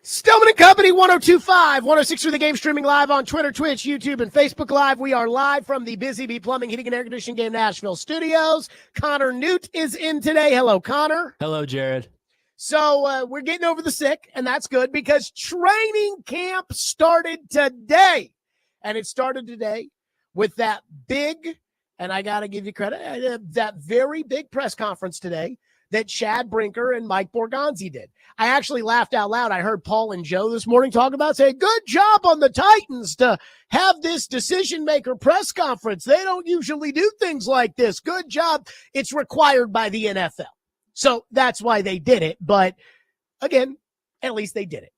Stillman and Company, 102.5, 106 through the game, streaming live on Twitter, Twitch, YouTube, and Facebook Live. We are live from the Busy Bee Plumbing, Heating, and Air Conditioning Game Nashville studios. Connor Newt is in today. Hello, Connor. Hello, Jared. So we're getting over the sick, and that's good because training camp started today. And it started today with that big, and I got to give you credit, that very big press conference today that Chad Brinker and Mike Borgonzi did. I actually laughed out loud. I heard Paul and Joe this morning talk about, say, good job on the Titans to have this decision-maker press conference. They don't usually do things like this. Good job. It's required by the NFL. So that's why they did it. But again, at least they did it.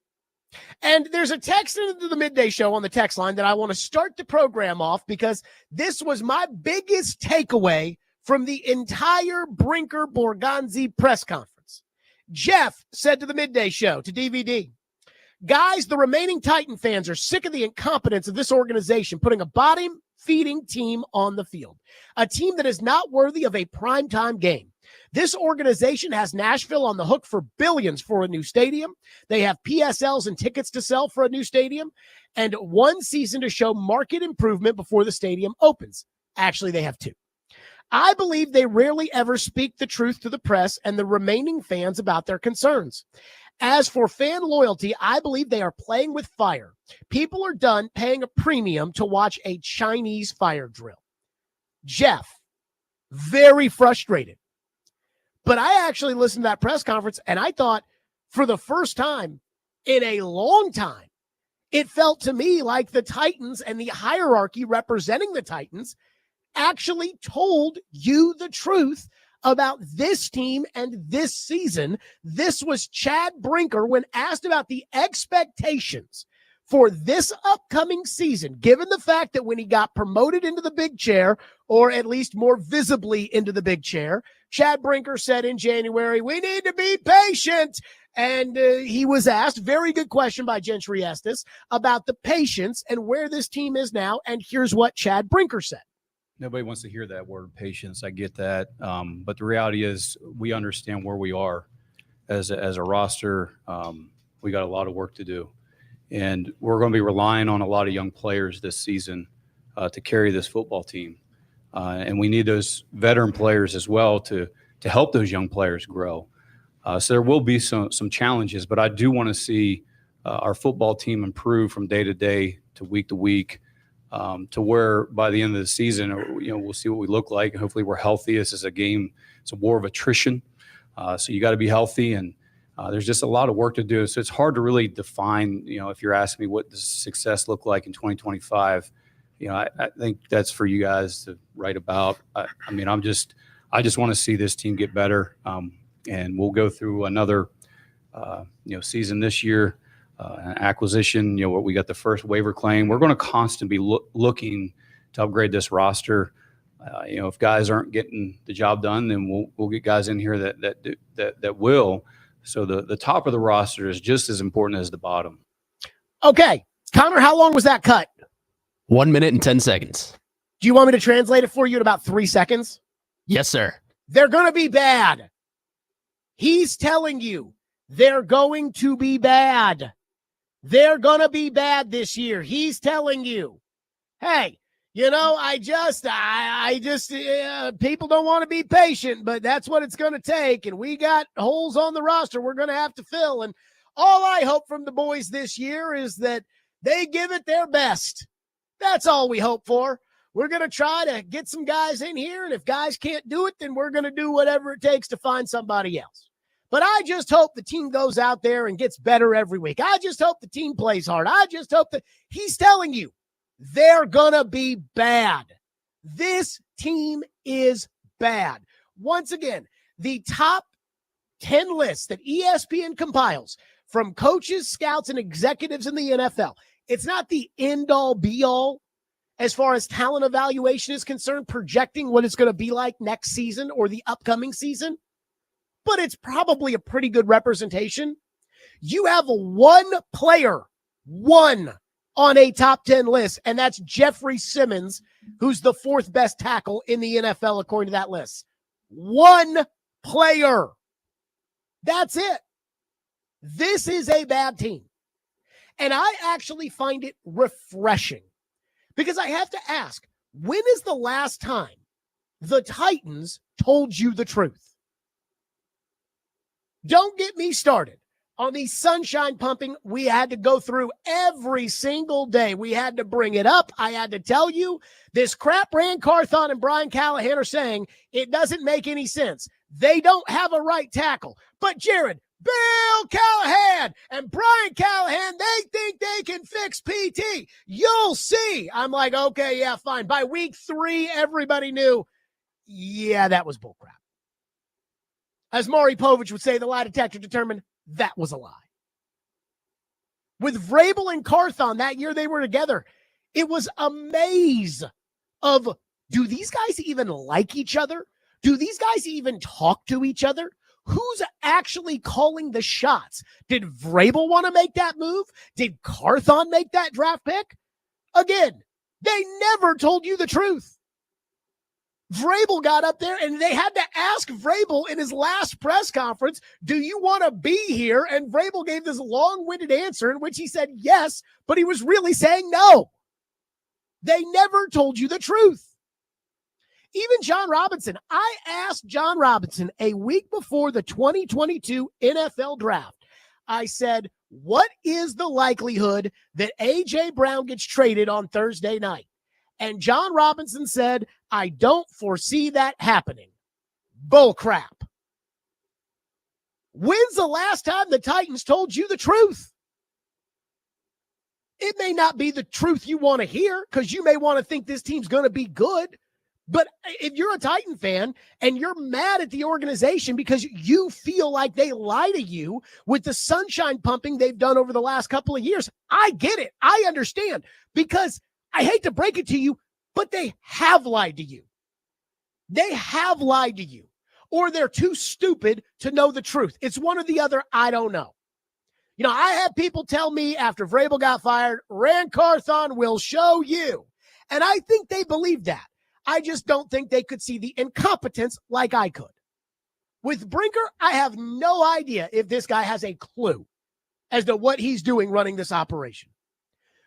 And there's a text into the midday show on the text line that I want to start the program off because this was my biggest takeaway from the entire Brinker-Borgonzi press conference. Jeff said to the midday show, to DVD, guys, the remaining Titan fans are sick of the incompetence of this organization putting a bottom-feeding team on the field, a team that is not worthy of a primetime game. This organization has Nashville on the hook for billions for a new stadium. They have PSLs and tickets to sell for a new stadium and one season to show market improvement before the stadium opens. Actually, they have two. I believe they rarely ever speak the truth to the press and the remaining fans about their concerns. As for fan loyalty, I believe they are playing with fire. People are done paying a premium to watch a Chinese fire drill. Jeff, very frustrated. But I actually listened to that press conference, and I thought for the first time in a long time, it felt to me like the Titans and the hierarchy representing the Titans actually told you the truth about this team and this season. This was Chad Brinker when asked about the expectations for this upcoming season, given the fact that when he got promoted into the big chair, or at least more visibly into the big chair, Chad Brinker said in January, we need to be patient. And he was asked, very good question by Gentry Estes, about the patience and where this team is now. And here's what Chad Brinker said. Nobody wants to hear that word, patience. I get that. But the reality is we understand where we are as a roster. We got a lot of work to do. And we're going to be relying on a lot of young players this season to carry this football team. And we need those veteran players as well to help those young players grow. So there will be some challenges, but I do want to see our football team improve from day to day to week, to where by the end of the season, we'll see what we look like. Hopefully we're healthy. This is a game. It's a war of attrition. So you got to be healthy, and there's just a lot of work to do. So it's hard to really define, if you're asking me what does success look like in 2025, I think that's for you guys to write about. I just want to see this team get better. And we'll go through another, season this year. Acquisition, where we got the first waiver claim. We're going to constantly be looking to upgrade this roster. If guys aren't getting the job done, then we'll get guys in here that will. So the top of the roster is just as important as the bottom. Okay, Connor, how long was that cut? 1 minute and 10 seconds. Do you want me to translate it for you in about 3 seconds? Yes, sir. They're going to be bad. He's telling you they're going to be bad. They're going to be bad this year. He's telling you, hey, I just people don't want to be patient, but that's what it's going to take. And we got holes on the roster we're going to have to fill. And all I hope from the boys this year is that they give it their best. That's all we hope for. We're going to try to get some guys in here. And if guys can't do it, then we're going to do whatever it takes to find somebody else. But I just hope the team goes out there and gets better every week. I just hope the team plays hard. I just hope that he's telling you they're going to be bad. This team is bad. Once again, the top 10 lists that ESPN compiles from coaches, scouts, and executives in the NFL, it's not the end-all, be-all as far as talent evaluation is concerned, projecting what it's going to be like next season or the upcoming season. But it's probably a pretty good representation. You have one player, on a top 10 list, and that's Jeffrey Simmons, who's the fourth best tackle in the NFL according to that list. One player. That's it. This is a bad team. And I actually find it refreshing because I have to ask, when is the last time the Titans told you the truth? Don't get me started on the sunshine pumping we had to go through every single day. We had to bring it up. I had to tell you this crap Rand Carthon and Brian Callahan are saying it doesn't make any sense. They don't have a right tackle. But Jared, Bill Callahan and Brian Callahan, they think they can fix PT. You'll see. I'm like, okay, yeah, fine. By week 3, everybody knew, yeah, that was bullcrap. As Maury Povich would say, the lie detector determined that was a lie. With Vrabel and Carthon that year they were together, it was a maze of, do these guys even like each other? Do these guys even talk to each other? Who's actually calling the shots? Did Vrabel want to make that move? Did Carthon make that draft pick? Again, they never told you the truth. Vrabel got up there and they had to ask Vrabel in his last press conference, do you want to be here? And Vrabel gave this long-winded answer in which he said yes, but he was really saying no. They never told you the truth. Even John Robinson, I asked John Robinson a week before the 2022 NFL draft. I said, what is the likelihood that A.J. Brown gets traded on Thursday night? And John Robinson said, I don't foresee that happening. Bull crap. When's the last time the Titans told you the truth? It may not be the truth you want to hear because you may want to think this team's going to be good. But if you're a Titan fan and you're mad at the organization because you feel like they lie to you with the sunshine pumping they've done over the last couple of years, I get it. I understand because I hate to break it to you, but they have lied to you. They have lied to you, or they're too stupid to know the truth. It's one or the other. I don't know. You know, I had people tell me after Vrabel got fired, Rand Carthon will show you. And I think they believed that. I just don't think they could see the incompetence like I could. With Brinker, I have no idea if this guy has a clue as to what he's doing running this operation.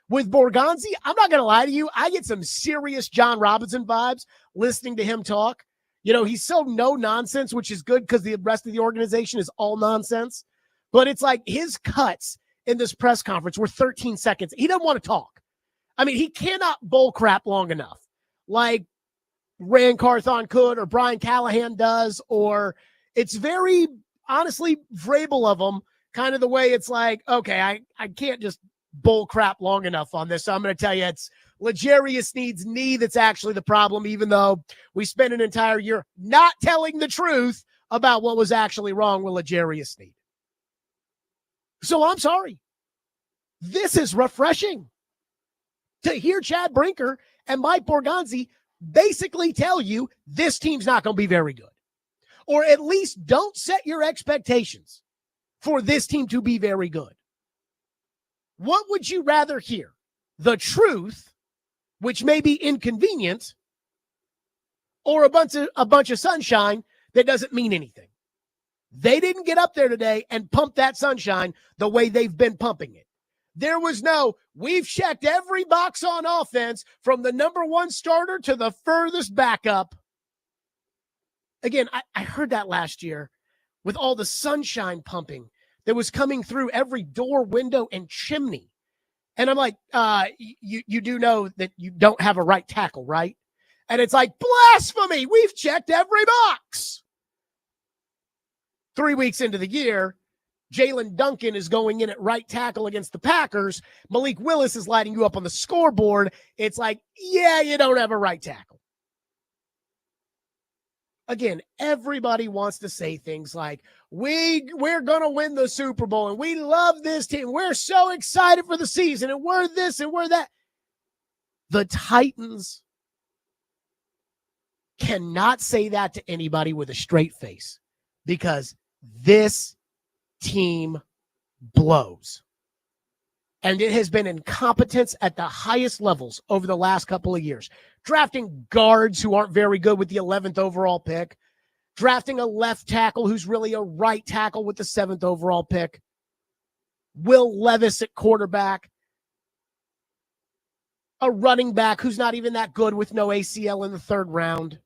With Borgonzi, I'm not going to lie to you. I get some serious John Robinson vibes listening to him talk. You know, he's so no nonsense, which is good because the rest of the organization is all nonsense. But it's like his cuts in this press conference were 13 seconds. He doesn't want to talk. I mean, he cannot bull crap long enough like Rand Carthon could or Brian Callahan does, or it's very, honestly, Vrabel of them, kind of the way it's like, okay, I can't just bull crap long enough on this. So I'm going to tell you it's L'Jarius Sneed's knee that's actually the problem, even though we spent an entire year not telling the truth about what was actually wrong with L'Jarius Sneed. So I'm sorry. This is refreshing to hear Chad Brinker and Mike Borgonzi basically tell you this team's not going to be very good. Or at least don't set your expectations for this team to be very good. What would you rather hear? The truth, which may be inconvenient, or a bunch of sunshine that doesn't mean anything? They didn't get up there today and pump that sunshine the way they've been pumping it. There was no, we've checked every box on offense from the number one starter to the furthest backup. Again, I heard that last year with all the sunshine pumping that was coming through every door, window, and chimney. And I'm like, you do know that you don't have a right tackle, right? And it's like, blasphemy. We've checked every box. 3 weeks into the year, Jalen Duncan is going in at right tackle against the Packers. Malik Willis is lighting you up on the scoreboard. It's like, yeah, you don't have a right tackle. Again, everybody wants to say things like, we're going to win the Super Bowl, and we love this team. We're so excited for the season, and we're this and we're that. The Titans cannot say that to anybody with a straight face because this team blows. And it has been incompetence at the highest levels over the last couple of years. Drafting guards who aren't very good with the 11th overall pick. Drafting a left tackle who's really a right tackle with the 7th overall pick. Will Levis at quarterback, a running back who's not even that good with no ACL in the third round,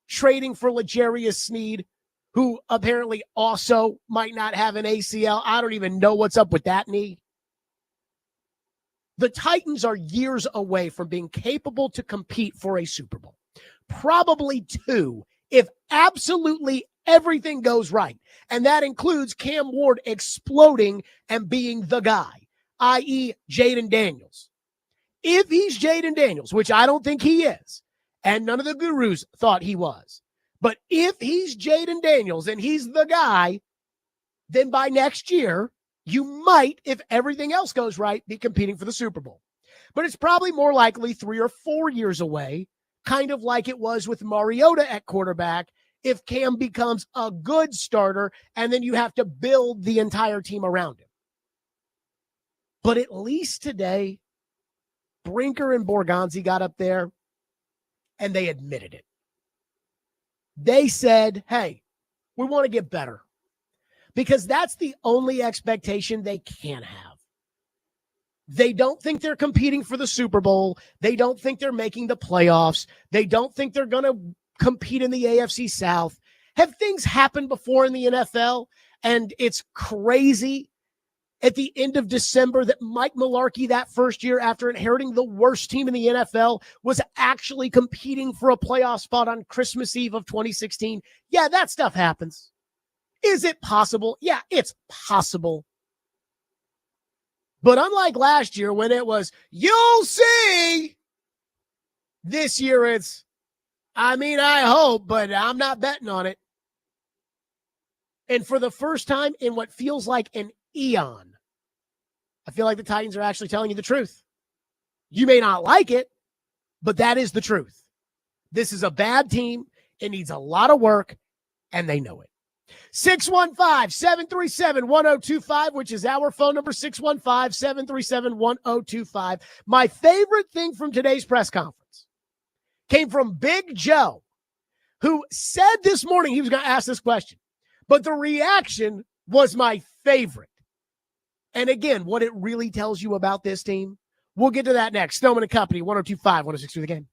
trading for L'Jarius Sneed, who apparently also might not have an ACL. I don't even know what's up with that knee. The Titans are years away from being capable to compete for a Super Bowl. Probably two, if absolutely everything goes right. And that includes Cam Ward exploding and being the guy, i.e. Jaden Daniels. If he's Jaden Daniels, which I don't think he is, and none of the gurus thought he was, but if he's Jaden Daniels and he's the guy, then by next year, you might, if everything else goes right, be competing for the Super Bowl. But it's probably more likely 3 or 4 years away, kind of like it was with Mariota at quarterback, if Cam becomes a good starter and then you have to build the entire team around him. But at least today, Brinker and Borgonzi got up there and they admitted it. They said, hey, we want to get better, because that's the only expectation they can have. They don't think they're competing for the Super Bowl. They don't think they're making the playoffs. They don't think they're going to compete in the AFC South. Have things happened before in the NFL? And it's crazy at the end of December that Mike Mularkey, that first year after inheriting the worst team in the NFL, was actually competing for a playoff spot on Christmas Eve of 2016. Yeah, that stuff happens. Is it possible? Yeah, it's possible. But unlike last year when it was, you'll see, this year it's, I hope, but I'm not betting on it. And for the first time in what feels like an eon, I feel like the Titans are actually telling you the truth. You may not like it, but that is the truth. This is a bad team. It needs a lot of work, and they know it. 615-737-1025, which is our phone number, 615-737-1025. My favorite thing from today's press conference came from Big Joe, who said this morning he was going to ask this question, but the reaction was my favorite. And again, what it really tells you about this team, we'll get to that next. Stillman and Company, 102.5, 106.3 The Game.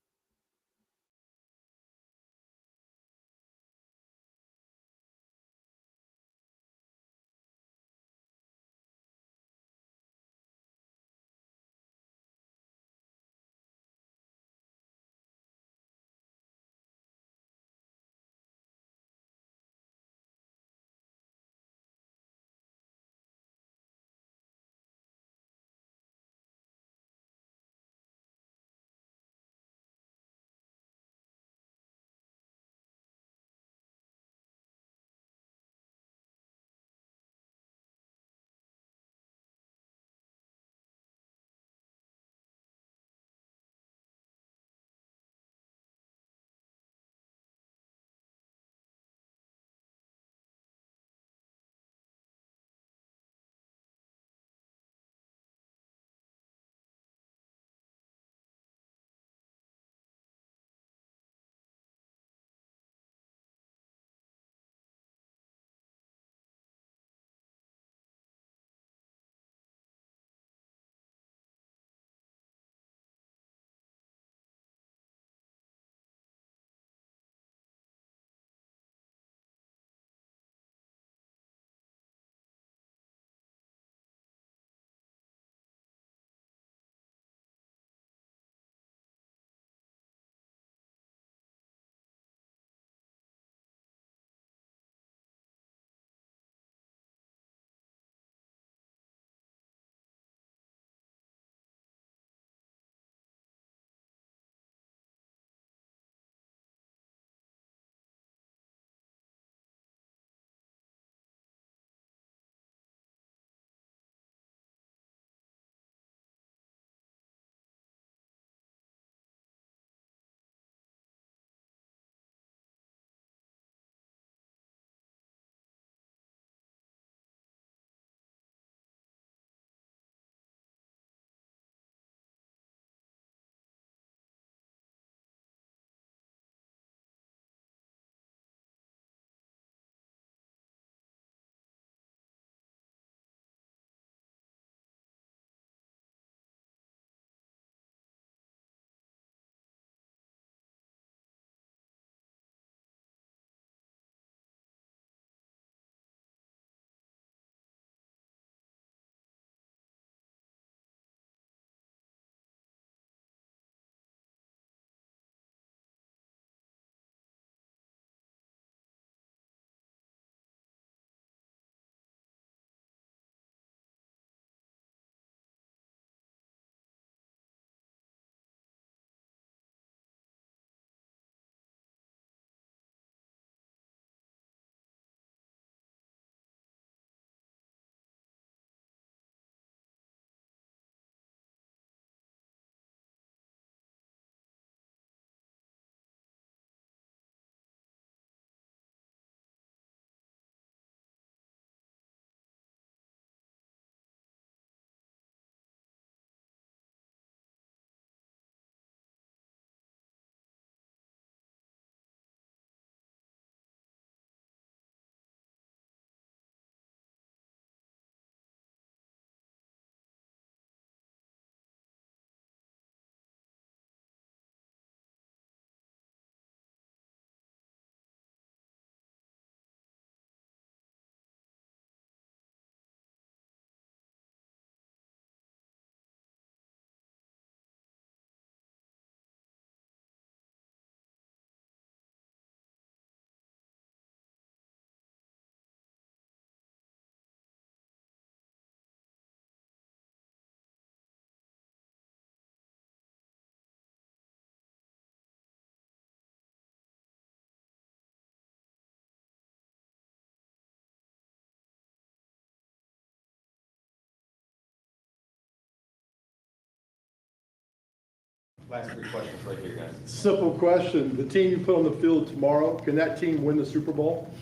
Last 3 questions right here, guys. Simple question. The team you put on the field tomorrow, can that team win the Super Bowl?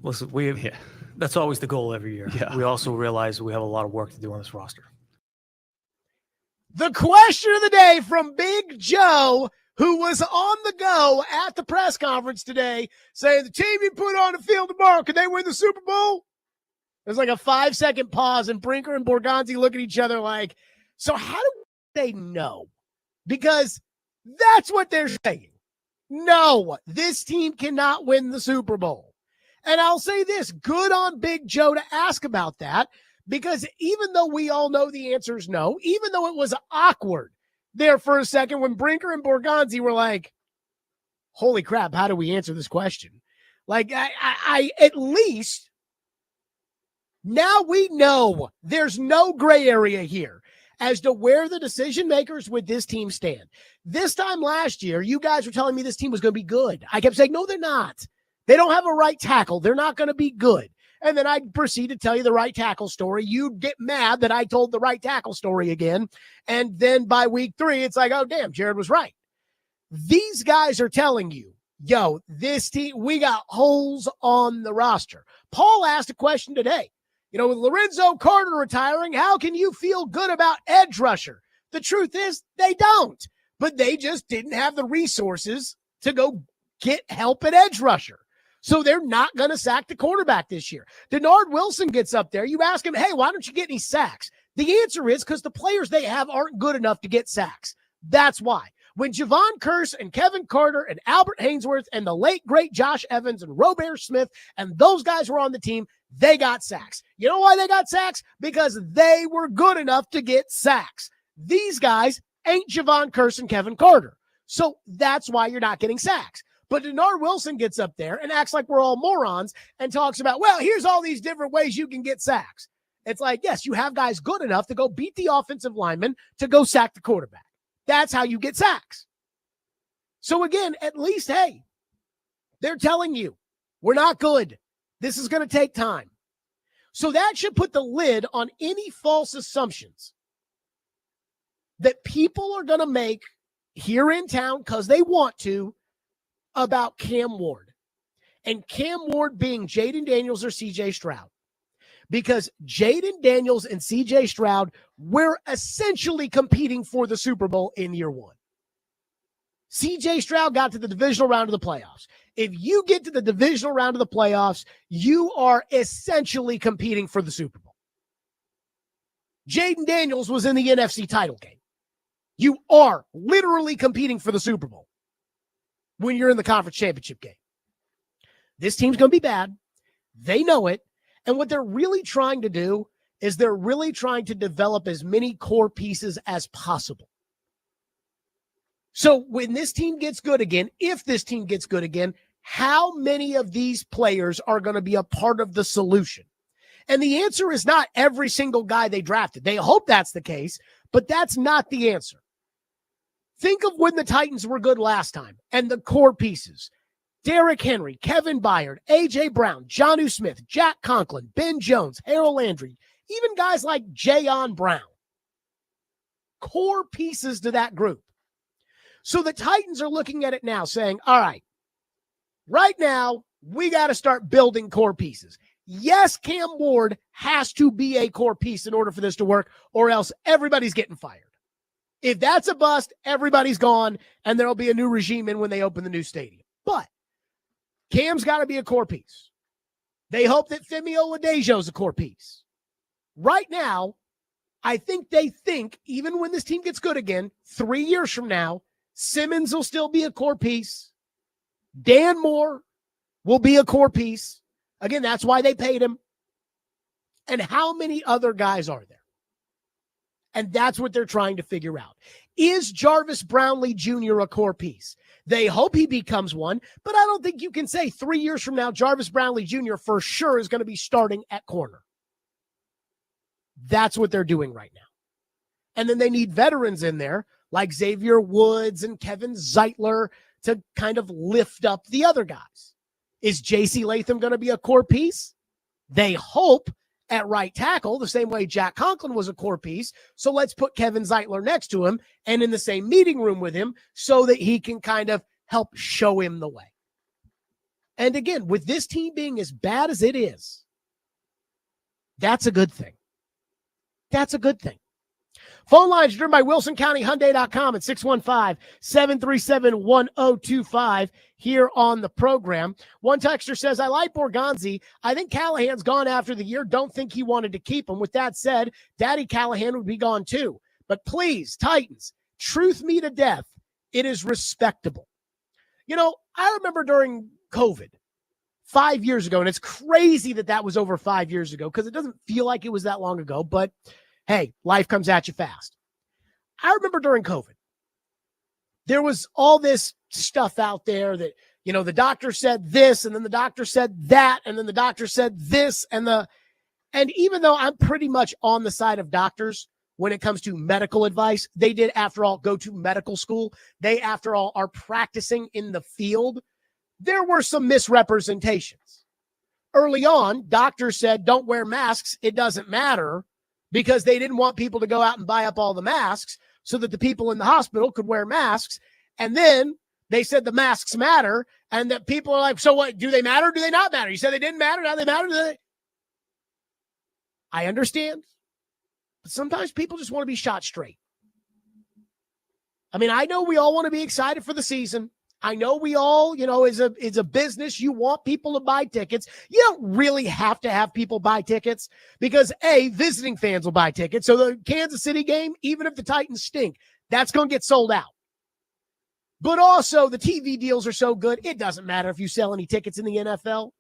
Listen, Yeah. that's always the goal every year. Yeah. We also realize we have a lot of work to do on this roster. The question of the day from Big Joe, who was on the go at the press conference today, saying the team you put on the field tomorrow, can they win the Super Bowl? There's like a 5-second pause, and Brinker and Borgonzi look at each other like, so how do they know? Because that's what they're saying. No, this team cannot win the Super Bowl. And I'll say this, good on Big Joe to ask about that, because even though we all know the answer is no, even though it was awkward there for a second when Brinker and Borgonzi were like, holy crap, how do we answer this question? Like, I at least now we know there's no gray area here as to where the decision makers with this team stand. This time last year, you guys were telling me this team was going to be good. I kept saying, no, they're not. They don't have a right tackle. They're not going to be good. And then I'd proceed to tell you the right tackle story. You'd get mad that I told the right tackle story again. And then by week 3, it's like, oh, damn, Jared was right. These guys are telling you, yo, this team, we got holes on the roster. Paul asked a question today. You know, with Lorenzo Carter retiring, how can you feel good about edge rusher? The truth is they don't, but they just didn't have the resources to go get help at edge rusher. So they're not going to sack the quarterback this year. Denard Wilson gets up there. You ask him, hey, why don't you get any sacks? The answer is because the players they have aren't good enough to get sacks. That's why. When Javon Curse and Kevin Carter and Albert Hainsworth and the late, great Josh Evans and Robert Smith and those guys were on the team, they got sacks. You know why they got sacks? Because they were good enough to get sacks. These guys ain't Javon Curse and Kevin Carter. So that's why you're not getting sacks. But Denard Wilson gets up there and acts like we're all morons and talks about, well, here's all these different ways you can get sacks. It's like, yes, you have guys good enough to go beat the offensive lineman to go sack the quarterback. That's how you get sacks. So again, at least, hey, they're telling you we're not good. This is going to take time. So that should put the lid on any false assumptions that people are going to make here in town because they want to about Cam Ward. And Cam Ward being Jaden Daniels or CJ Stroud. Because Jaden Daniels and CJ Stroud were essentially competing for the Super Bowl in year 1. CJ Stroud got to the divisional round of the playoffs. If you get to the divisional round of the playoffs, you are essentially competing for the Super Bowl. Jaden Daniels was in the NFC title game. You are literally competing for the Super Bowl when you're in the conference championship game. This team's going to be bad. They know it. And what they're really trying to do is they're really trying to develop as many core pieces as possible. So when this team gets good again, if this team gets good again, how many of these players are going to be a part of the solution? And the answer is not every single guy they drafted. They hope that's the case, but that's not the answer. Think of when the Titans were good last time and the core pieces. Derrick Henry, Kevin Byard, A.J. Brown, Jonnu Smith, Jack Conklin, Ben Jones, Harold Landry, even guys like Jayon Brown. Core pieces to that group. So the Titans are looking at it now saying, all right now, we got to start building core pieces. Yes, Cam Ward has to be a core piece in order for this to work, or else everybody's getting fired. If that's a bust, everybody's gone, and there'll be a new regime in when they open the new stadium. But Cam's got to be a core piece. They hope that Femi Oladejo's a core piece. Right now, I think they think, even when this team gets good again, 3 years from now, Simmons will still be a core piece. Dan Moore will be a core piece. Again, that's why they paid him. And how many other guys are there? And that's what they're trying to figure out. Is Jarvis Brownlee Jr. a core piece? They hope he becomes one, but I don't think you can say 3 years from now, Jarvis Brownlee Jr. for sure is going to be starting at corner. That's what they're doing right now. And then they need veterans in there like Xavier Woods and Kevin Zeitler to kind of lift up the other guys. Is J.C. Latham going to be a core piece? They hope, at right tackle, the same way Jack Conklin was a core piece. So let's put Kevin Zeitler next to him and in the same meeting room with him so that he can kind of help show him the way. And again, with this team being as bad as it is, that's a good thing. That's a good thing. Phone lines driven by WilsonCountyHyundai.com at 615-737-1025 here on the program. One texter says, I like Borgonzi. I think Callahan's gone after the year. Don't think he wanted to keep him. With that said, Daddy Callahan would be gone too. But please, Titans, truth me to death, it is respectable. You know, I remember during COVID 5 years ago, and it's crazy that that was over 5 years ago because it doesn't feel like it was that long ago, but hey, life comes at you fast. I remember during COVID, there was all this stuff out there that, you know, the doctor said this, and then the doctor said that, and then the doctor said this, and even though I'm pretty much on the side of doctors when it comes to medical advice, they did, after all, go to medical school. They, after all, are practicing in the field. There were some misrepresentations. Early on, doctors said, don't wear masks. It doesn't matter, because they didn't want people to go out and buy up all the masks so that the people in the hospital could wear masks. And then they said the masks matter, and that people are like, so what, do they matter or do they not matter? You said they didn't matter, now they matter. I understand, but sometimes people just want to be shot straight. I mean, I know we all want to be excited for the season. I know we all, you know, is a business. You want people to buy tickets. You don't really have to have people buy tickets because, A, visiting fans will buy tickets. So the Kansas City game, even if the Titans stink, that's going to get sold out. But also the TV deals are so good, it doesn't matter if you sell any tickets in the NFL.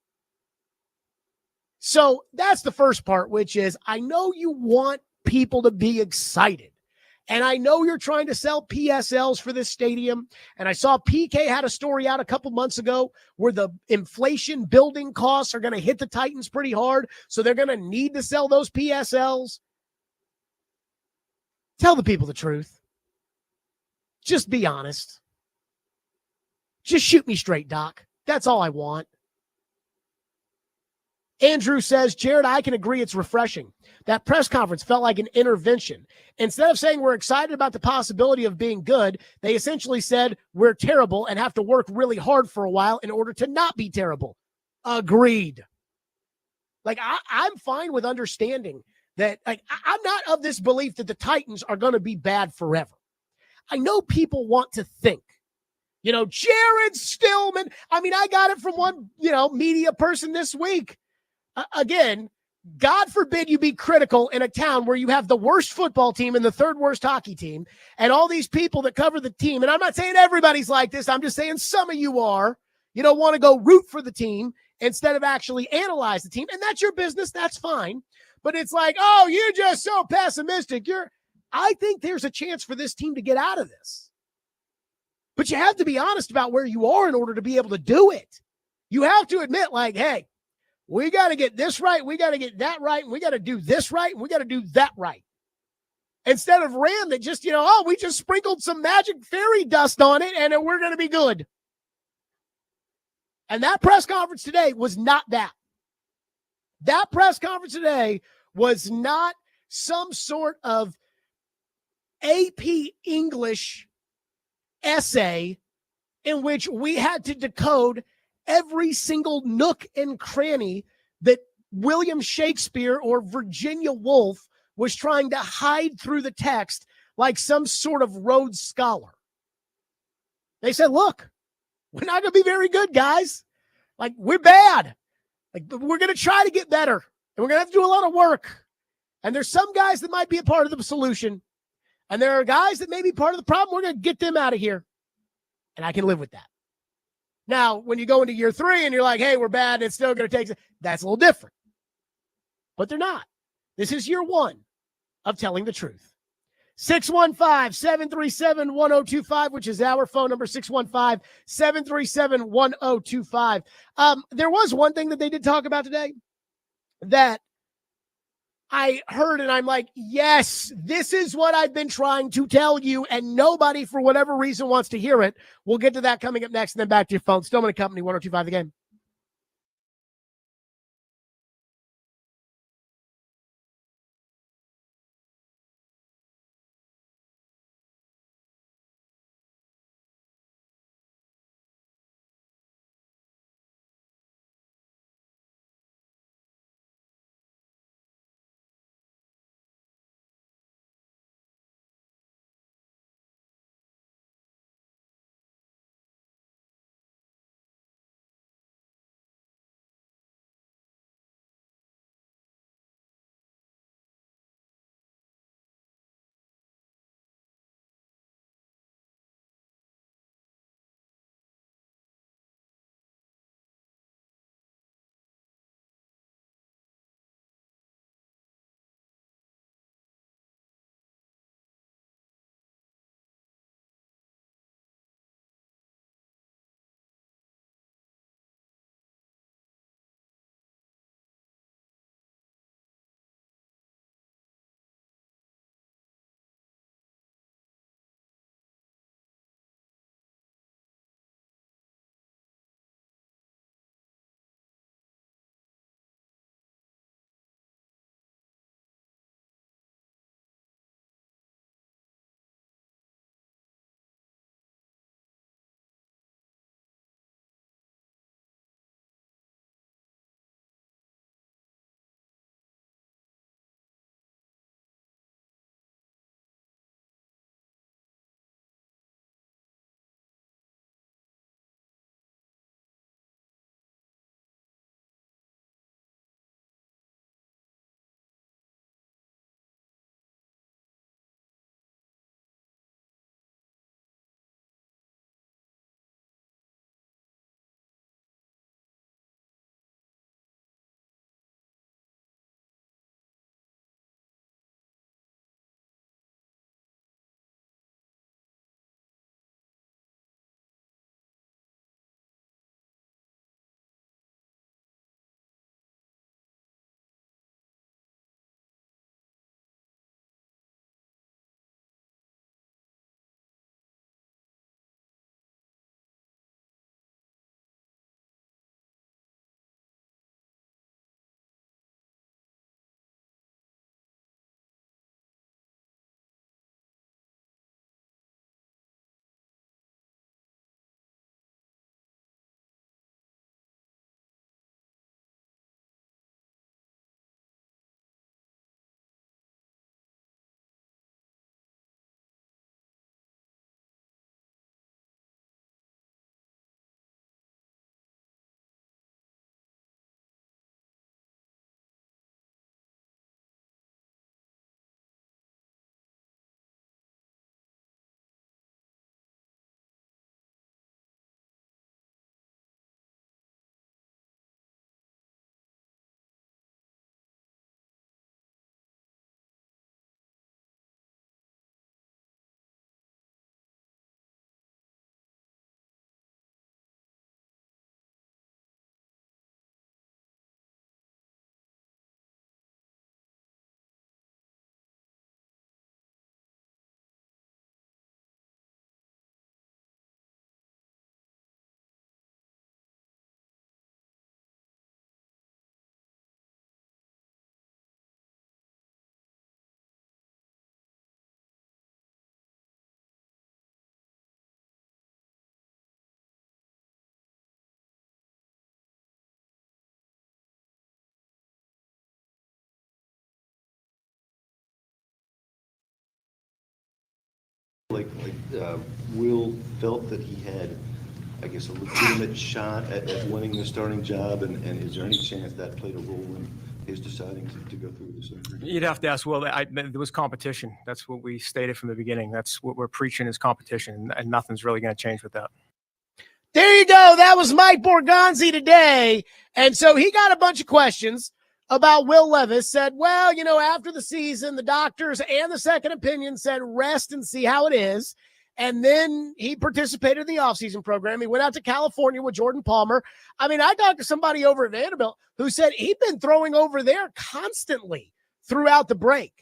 So that's the first part, which is I know you want people to be excited. And I know you're trying to sell PSLs for this stadium. And I saw PK had a story out a couple months ago where the inflation building costs are going to hit the Titans pretty hard. So they're going to need to sell those PSLs. Tell the people the truth. Just be honest. Just shoot me straight, Doc. That's all I want. Andrew says, Jared, I can agree it's refreshing. That press conference felt like an intervention. Instead of saying we're excited about the possibility of being good, they essentially said we're terrible and have to work really hard for a while in order to not be terrible. Agreed. Like, I'm fine with understanding that. Like, I'm not of this belief that the Titans are going to be bad forever. I know people want to think, you know, Jared Stillman. I mean, I got it from one, you know, media person this week. Again, God forbid you be critical in a town where you have the worst football team and the third worst hockey team and all these people that cover the team. And I'm not saying everybody's like this. I'm just saying some of you are. You don't want to go root for the team instead of actually analyze the team. And that's your business. That's fine. But it's like, oh, you're just so pessimistic. I think there's a chance for this team to get out of this. But you have to be honest about where you are in order to be able to do it. You have to admit, like, hey, we got to get this right. We got to get that right. And we got to do this right. And we got to do that right. Instead of Ram that just, you know, oh, we just sprinkled some magic fairy dust on it and we're going to be good. And that press conference today was not that. That press conference today was not some sort of AP English essay in which we had to decode every single nook and cranny that William Shakespeare or Virginia Woolf was trying to hide through the text like some sort of Rhodes Scholar. They said, look, we're not going to be very good, guys. Like, we're bad. Like, we're going to try to get better. And we're going to have to do a lot of work. And there's some guys that might be a part of the solution. And there are guys that may be part of the problem. We're going to get them out of here. And I can live with that. Now, when you go into year 3 and you're like, hey, we're bad, and it's still going to take, that's a little different. But they're not. This is year 1 of telling the truth. 615-737-1025, which is our phone number, 615-737-1025. There was one thing that they did talk about today that I heard, and I'm like, yes, this is what I've been trying to tell you, and nobody, for whatever reason, wants to hear it. We'll get to that coming up next, and then back to your phone. Stillman & Company, 102.5 The Game. Will felt that he had, I guess, a legitimate shot at winning the starting job, and is there any chance that played a role in his deciding to go through the surgery? You'd have to ask Will. There was competition. That's what we stated from the beginning. That's what we're preaching is competition, and nothing's really going to change with that. There you go. That was Mike Borgonzi today. And so he got a bunch of questions about Will Levis. Said, well, after the season, the doctors and the second opinion said rest and see how it is. And then he participated in the offseason program. He went out to California with Jordan Palmer. I mean, I talked to somebody over at Vanderbilt who said he'd been throwing over there constantly throughout the break.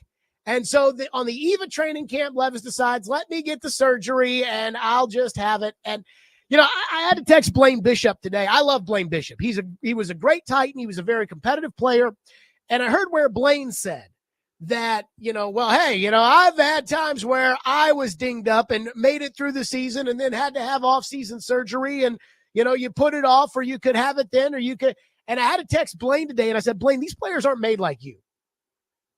And so on the eve of training camp, Levis decides, let me get the surgery and I'll just have it. And I had to text Blaine Bishop today. I love Blaine Bishop. He was a great Titan. He was a very competitive player. And I heard where Blaine said that, I've had times where I was dinged up and made it through the season and then had to have off-season surgery. And, you put it off or you could have it then or you could. And I had to text Blaine today and I said, Blaine, these players aren't made like you.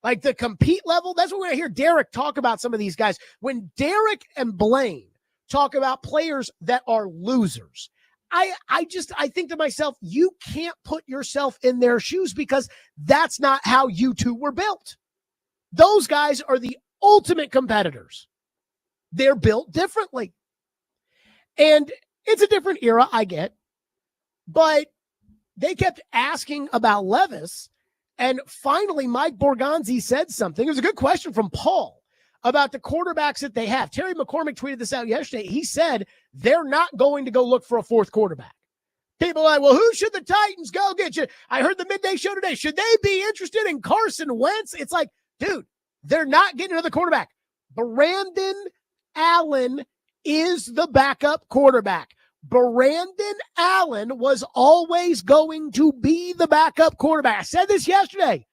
Like the compete level, that's what we're going to hear Derek talk about some of these guys. When Derek and Blaine talk about players that are losers, I think to myself, you can't put yourself in their shoes because that's not how you two were built. Those guys are the ultimate competitors. They're built differently. And it's a different era, I get. But they kept asking about Levis. And finally, Mike Borgonzi said something. It was a good question from Paul about the quarterbacks that they have. Terry McCormick tweeted this out yesterday. He said they're not going to go look for a fourth quarterback. People are like, well, who should the Titans go get? You? I heard the midday show today. Should they be interested in Carson Wentz? It's like, dude, they're not getting another quarterback. Brandon Allen is the backup quarterback. Brandon Allen was always going to be the backup quarterback. I said this yesterday.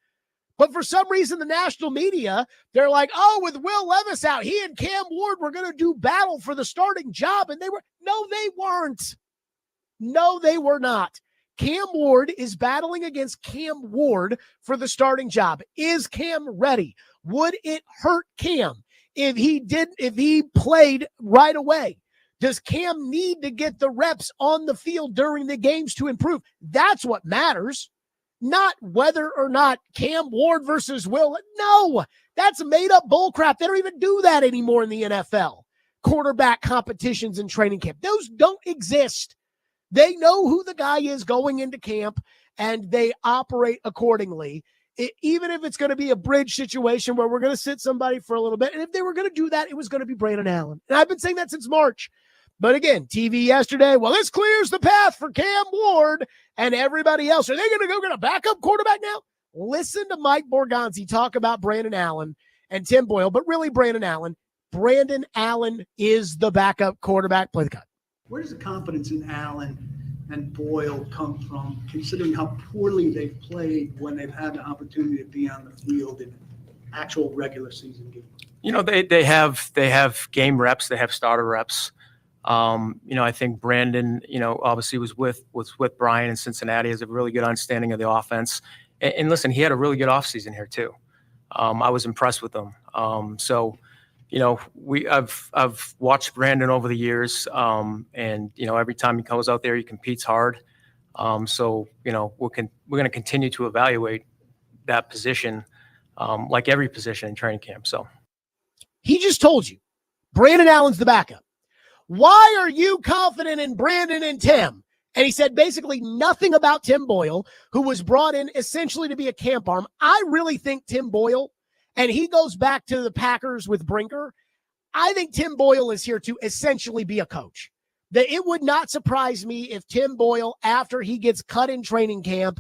But for some reason, the national media, they're like, oh, with Will Levis out, he and Cam Ward were going to do battle for the starting job. And they weren't. No, they were not. Cam Ward is battling against Cam Ward for the starting job. Is Cam ready? Would it hurt Cam if he played right away? Does Cam need to get the reps on the field during the games to improve? That's what matters. Not whether or not Cam Ward versus Will. No, that's made up bullcrap. They don't even do that anymore in the NFL. Quarterback competitions in training camp. Those don't exist. They know who the guy is going into camp and they operate accordingly. Even if it's going to be a bridge situation where we're going to sit somebody for a little bit. And if they were going to do that, it was going to be Brandon Allen. And I've been saying that since March. But again, TV yesterday, well, this clears the path for Cam Ward and everybody else. Are they going to go get a backup quarterback now? Listen to Mike Borgonzi talk about Brandon Allen and Tim Boyle, but really Brandon Allen. Brandon Allen is the backup quarterback. Play the cut. Where does the confidence in Allen and Boyle come from, considering how poorly they've played when they've had the opportunity to be on the field in actual regular season games? They have game reps. They have starter reps. I think Brandon, obviously was with Brian in Cincinnati, has a really good understanding of the offense. And listen, he had a really good offseason here too. I was impressed with him. I've watched Brandon over the years, and every time he goes out there, he competes hard. We're going to continue to evaluate that position, like every position in training camp. So he just told you, Brandon Allen's the backup. Why are you confident in Brandon and Tim? And he said basically nothing about Tim Boyle, who was brought in essentially to be a camp arm. I really think Tim Boyle, and he goes back to the Packers with Brinker, I think Tim Boyle is here to essentially be a coach. That it would not surprise me if Tim Boyle, after he gets cut in training camp,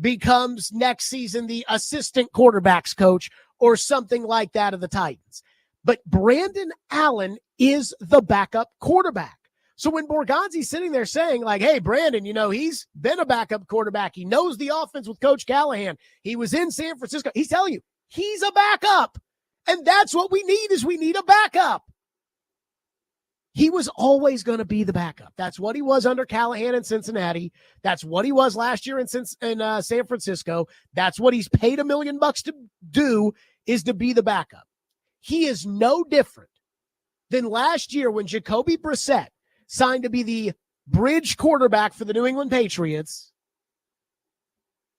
becomes next season the assistant quarterbacks coach or something like that of the Titans. But Brandon Allen is the backup quarterback. So when Borgonzi's sitting there saying like, hey, Brandon, he's been a backup quarterback. He knows the offense with Coach Callahan. He was in San Francisco. He's telling you he's a backup. And that's what we need a backup. He was always going to be the backup. That's what he was under Callahan in Cincinnati. That's what he was last year in San Francisco. That's what he's paid $1 million to do, is to be the backup. He is no different than last year when Jacoby Brissett signed to be the bridge quarterback for the New England Patriots,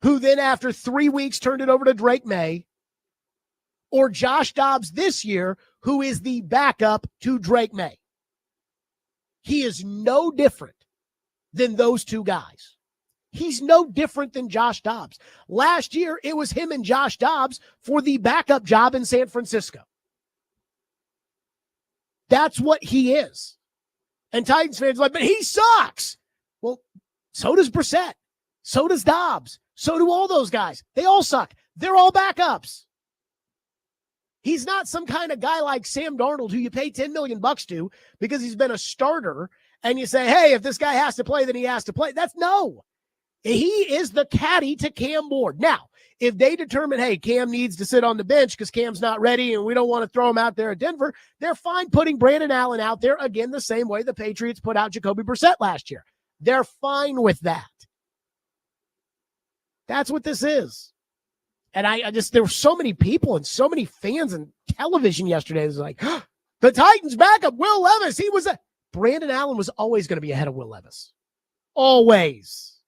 who then after 3 weeks turned it over to Drake May, or Josh Dobbs this year, who is the backup to Drake May. He is no different than those two guys. He's no different than Josh Dobbs. Last year, it was him and Josh Dobbs for the backup job in San Francisco. That's what he is. And Titans fans are like, but he sucks. Well, so does Brissett. So does Dobbs. So do all those guys. They all suck. They're all backups. He's not some kind of guy like Sam Darnold who you pay $10 million to because he's been a starter and you say, hey, if this guy has to play, then he has to play. That's no. He is the caddy to Cam Ward. Now, if they determine, hey, Cam needs to sit on the bench because Cam's not ready and we don't want to throw him out there at Denver, they're fine putting Brandon Allen out there again the same way the Patriots put out Jacoby Brissett last year. They're fine with that. That's what this is. And I just, there were so many people and so many fans and television yesterday. It was like, the Titans backup, Will Levis. Brandon Allen was always going to be ahead of Will Levis. Always.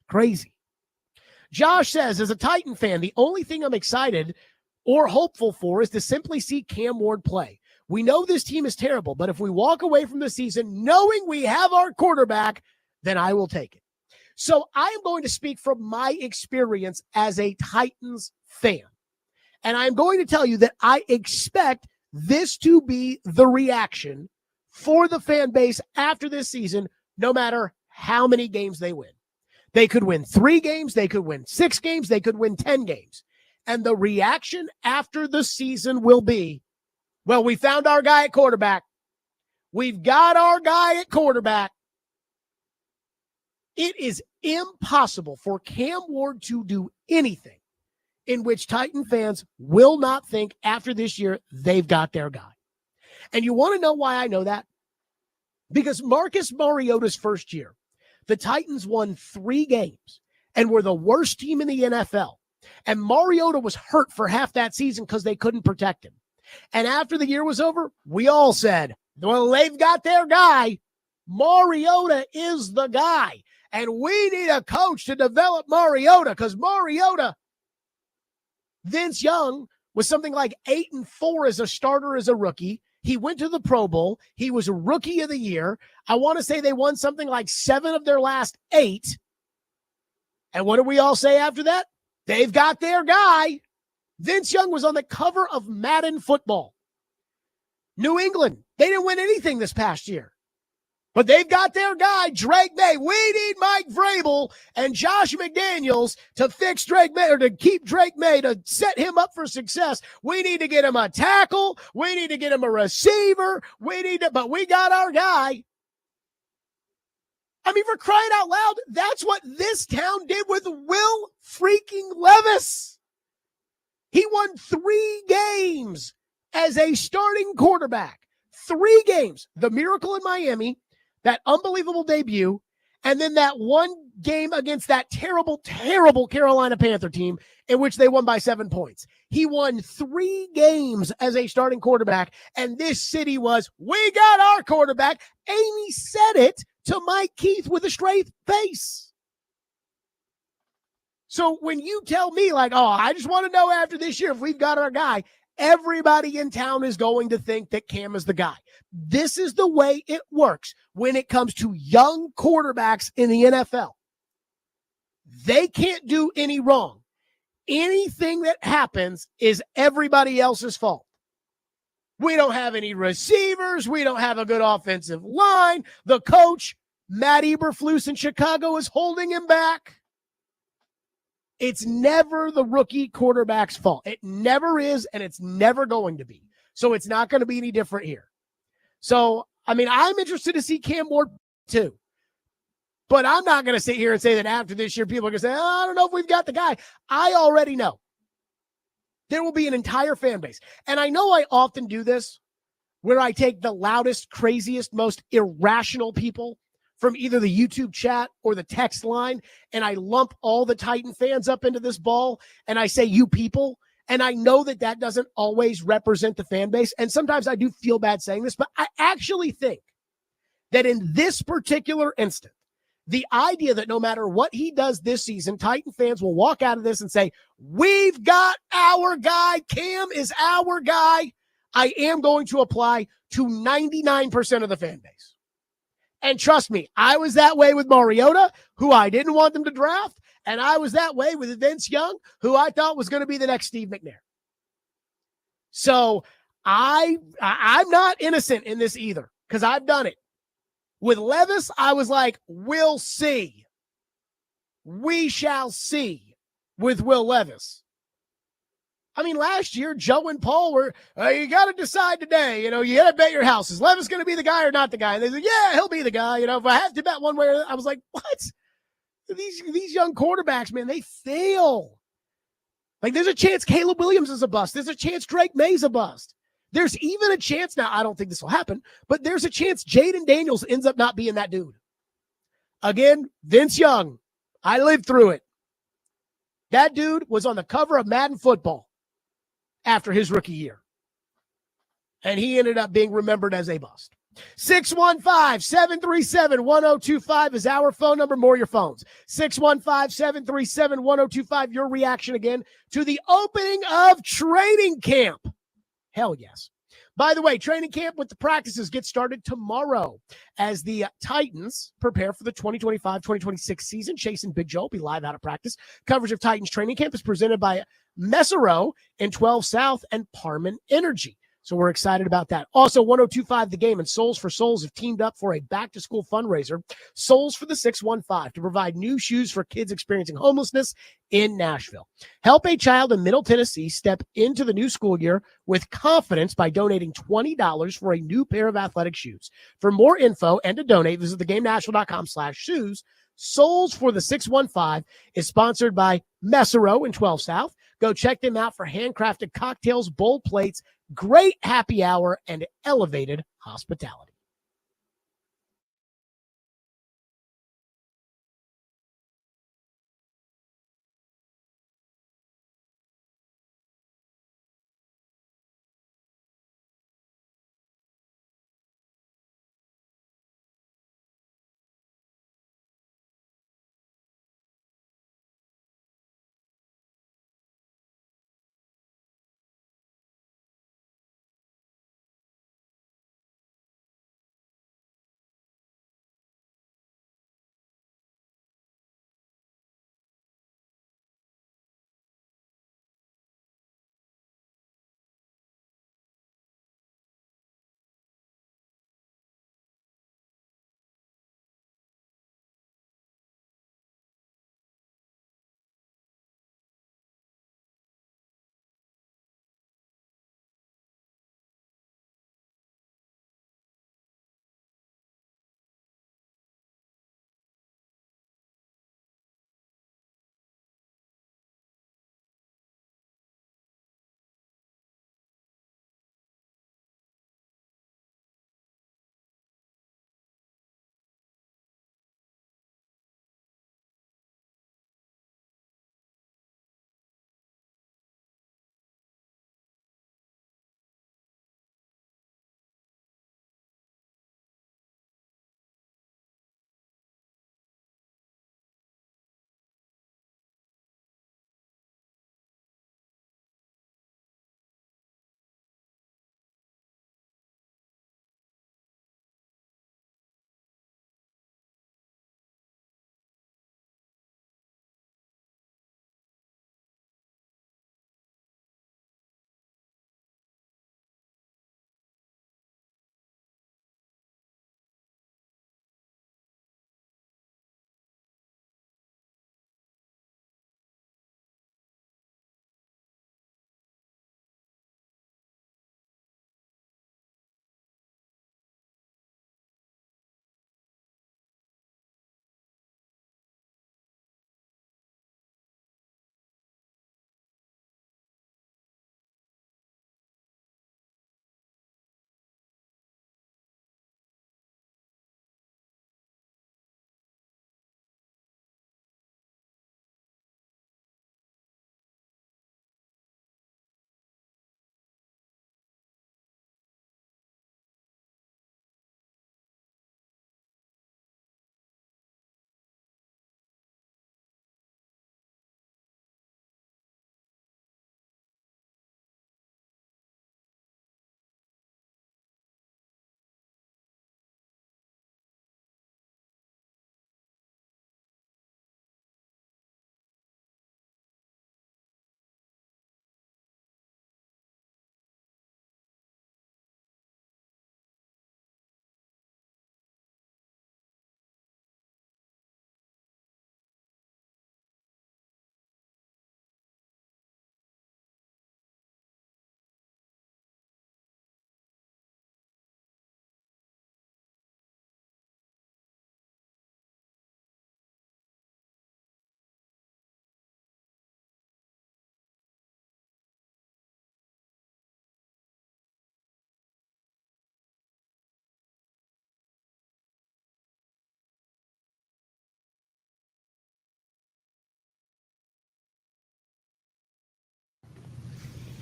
Crazy. Josh says, as a Titan fan, the only thing I'm excited or hopeful for is to simply see Cam Ward play. We know this team is terrible, but if we walk away from the season knowing we have our quarterback, then I will take it. So I am going to speak from my experience as a Titans fan. And I'm going to tell you that I expect this to be the reaction for the fan base after this season, no matter how many games they win. They could win 3 games. They could win 6 games. They could win 10 games. And the reaction after the season will be, well, we found our guy at quarterback. We've got our guy at quarterback. It is impossible for Cam Ward to do anything in which Titan fans will not think after this year they've got their guy. And you want to know why I know that? Because Marcus Mariota's first year, the Titans won 3 games and were the worst team in the NFL. And Mariota was hurt for half that season because they couldn't protect him. And after the year was over, we all said, well, they've got their guy. Mariota is the guy. And we need a coach to develop Mariota because Mariota, Vince Young, was something like 8-4 as a starter as a rookie. He went to the Pro Bowl. He was a rookie of the year. I want to say they won something like 7 of their last 8. And what do we all say after that? They've got their guy. Vince Young was on the cover of Madden Football. New England, they didn't win anything this past year. But they've got their guy, Drake May. We need Mike Vrabel and Josh McDaniels to fix Drake May or to keep Drake May, to set him up for success. We need to get him a tackle. We need to get him a receiver. But we got our guy. I mean, for crying out loud, that's what this town did with Will freaking Levis. He won 3 games as a starting quarterback. 3 games. The Miracle in Miami, that unbelievable debut, and then that one game against that terrible, terrible Carolina Panther team in which they won by 7 points. He won 3 games as a starting quarterback, and this city was, we got our quarterback. Amy said it to Mike Keith with a straight face. So when you tell me like, oh, I just want to know after this year if we've got our guy, everybody in town is going to think that Cam is the guy. This is the way it works when it comes to young quarterbacks in the NFL. They can't do any wrong. Anything that happens is everybody else's fault. We don't have any receivers. We don't have a good offensive line. The coach, Matt Eberflus in Chicago, is holding him back. It's never the rookie quarterback's fault. It never is, and it's never going to be. So it's not going to be any different here. So, I mean, I'm interested to see Cam Ward too. But I'm not going to sit here and say that after this year, people are going to say, oh, I don't know if we've got the guy. I already know. There will be an entire fan base. And I know I often do this where I take the loudest, craziest, most irrational people from either the YouTube chat or the text line, and I lump all the Titan fans up into this ball, and I say, you people, And I know that that doesn't always represent the fan base. And sometimes I do feel bad saying this, but I actually think that in this particular instant, the idea that no matter what he does this season, Titan fans will walk out of this and say, we've got our guy. Cam is our guy. I am going to apply to 99% of the fan base. And trust me, I was that way with Mariota, who I didn't want them to draft. And I was that way with Vince Young, who I thought was going to be the next Steve McNair. So I'm not innocent in this either, because I've done it. With Levis, I was like, we'll see. We shall see with Will Levis. I mean, last year, Joe and Paul were, you got to decide today. You got to bet your house. Is Levis going to be the guy or not the guy? And they said, yeah, he'll be the guy. If I have to bet one way or the other, I was like, what? These young quarterbacks, man, they fail. Like, there's a chance Caleb Williams is a bust. There's a chance Drake May's a bust. There's even a chance, now I don't think this will happen, but there's a chance Jaden Daniels ends up not being that dude. Again, Vince Young, I lived through it. That dude was on the cover of Madden Football after his rookie year. And he ended up being remembered as a bust. 615-737-1025 is our phone number. More your phones. 615-737-1025. Your reaction again to the opening of training camp. Hell yes. By the way, training camp with the practices gets started tomorrow as the Titans prepare for the 2025-2026 season. Chase and Big Joe will be live out of practice. Coverage of Titans training camp is presented by Messero in 12 South and Parman Energy. So we're excited about that. Also, 1025 The Game and Souls for Souls have teamed up for a back-to-school fundraiser, Souls for the 615, to provide new shoes for kids experiencing homelessness in Nashville. Help a child in Middle Tennessee step into the new school year with confidence by donating $20 for a new pair of athletic shoes. For more info and to donate, visit theGameNashville.com/shoes. Souls for the 615 is sponsored by Messero in 12 South. Go check them out for handcrafted cocktails, bold plates, great happy hour, and elevated hospitality.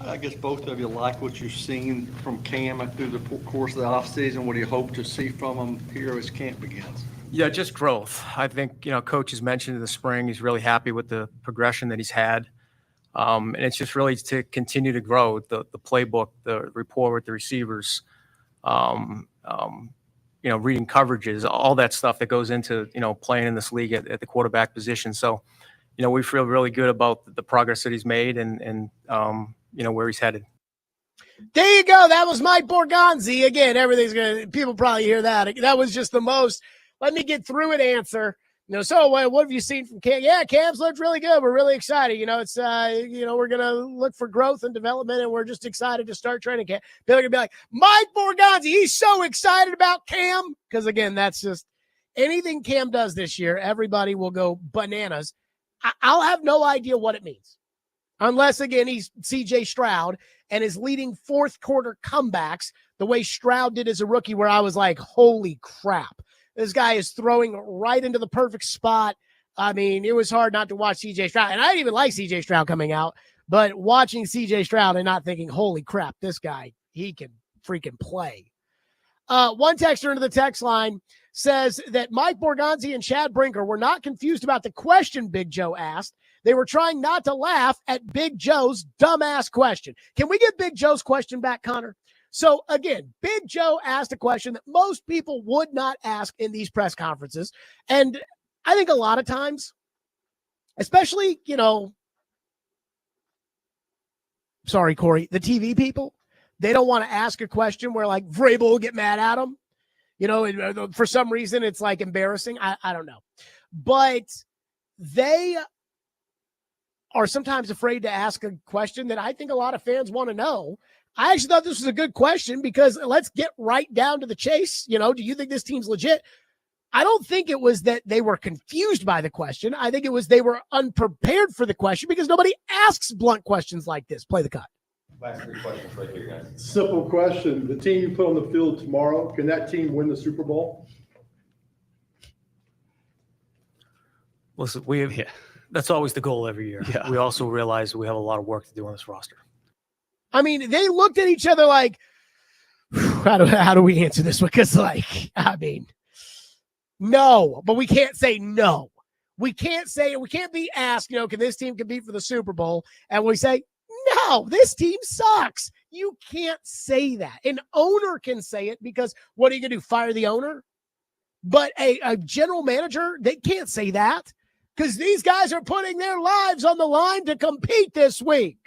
I guess both of you like what you've seen from Cam through the course of the offseason. What do you hope to see from him here as camp begins? Yeah, just growth. I think, Coach has mentioned in the spring, he's really happy with the progression that he's had. And it's just really to continue to grow the playbook, the rapport with the receivers, reading coverages, all that stuff that goes into, playing in this league at the quarterback position. So, we feel really good about the progress that he's made and where he's headed. There you go. That was Mike Borgonzi. Again, people probably hear that. That was just the most, let me get through it answer. So what have you seen from Cam? Yeah, Cam's looked really good. We're really excited. It's, we're going to look for growth and development, and we're just excited to start training camp. People are going to be like, Mike Borgonzi, he's so excited about Cam. Because, again, that's just anything Cam does this year, everybody will go bananas. I'll have no idea what it means. Unless, again, he's C.J. Stroud and is leading fourth quarter comebacks the way Stroud did as a rookie, where I was like, holy crap. This guy is throwing right into the perfect spot. I mean, it was hard not to watch C.J. Stroud. And I didn't even like C.J. Stroud coming out. But watching C.J. Stroud and not thinking, holy crap, this guy, he can freaking play. One texter into the text line says that Mike Borgonzi and Chad Brinker were not confused about the question Big Joe asked. They were trying not to laugh at Big Joe's dumbass question. Can we get Big Joe's question back, Connor? So, again, Big Joe asked a question that most people would not ask in these press conferences. And I think a lot of times, especially, sorry, Corey, the TV people, they don't want to ask a question where, like, Vrabel will get mad at them. For some reason, it's, like, embarrassing. I don't know. But they are sometimes afraid to ask a question that I think a lot of fans want to know. I actually thought this was a good question because let's get right down to the chase. Do you think this team's legit? I don't think it was that they were confused by the question. I think it was they were unprepared for the question because nobody asks blunt questions like this. Play the cut. Last 3 questions right here, guys. Simple question. The team you put on the field tomorrow, can that team win the Super Bowl? Listen, that's always the goal every year. Yeah. We also realize we have a lot of work to do on this roster. I mean, they looked at each other like, how do we answer this? Because, no, but we can't say no. We can't be asked, can this team compete for the Super Bowl? And we say, no, this team sucks. You can't say that. An owner can say it because what are you going to do, fire the owner? But a general manager, they can't say that because these guys are putting their lives on the line to compete this week.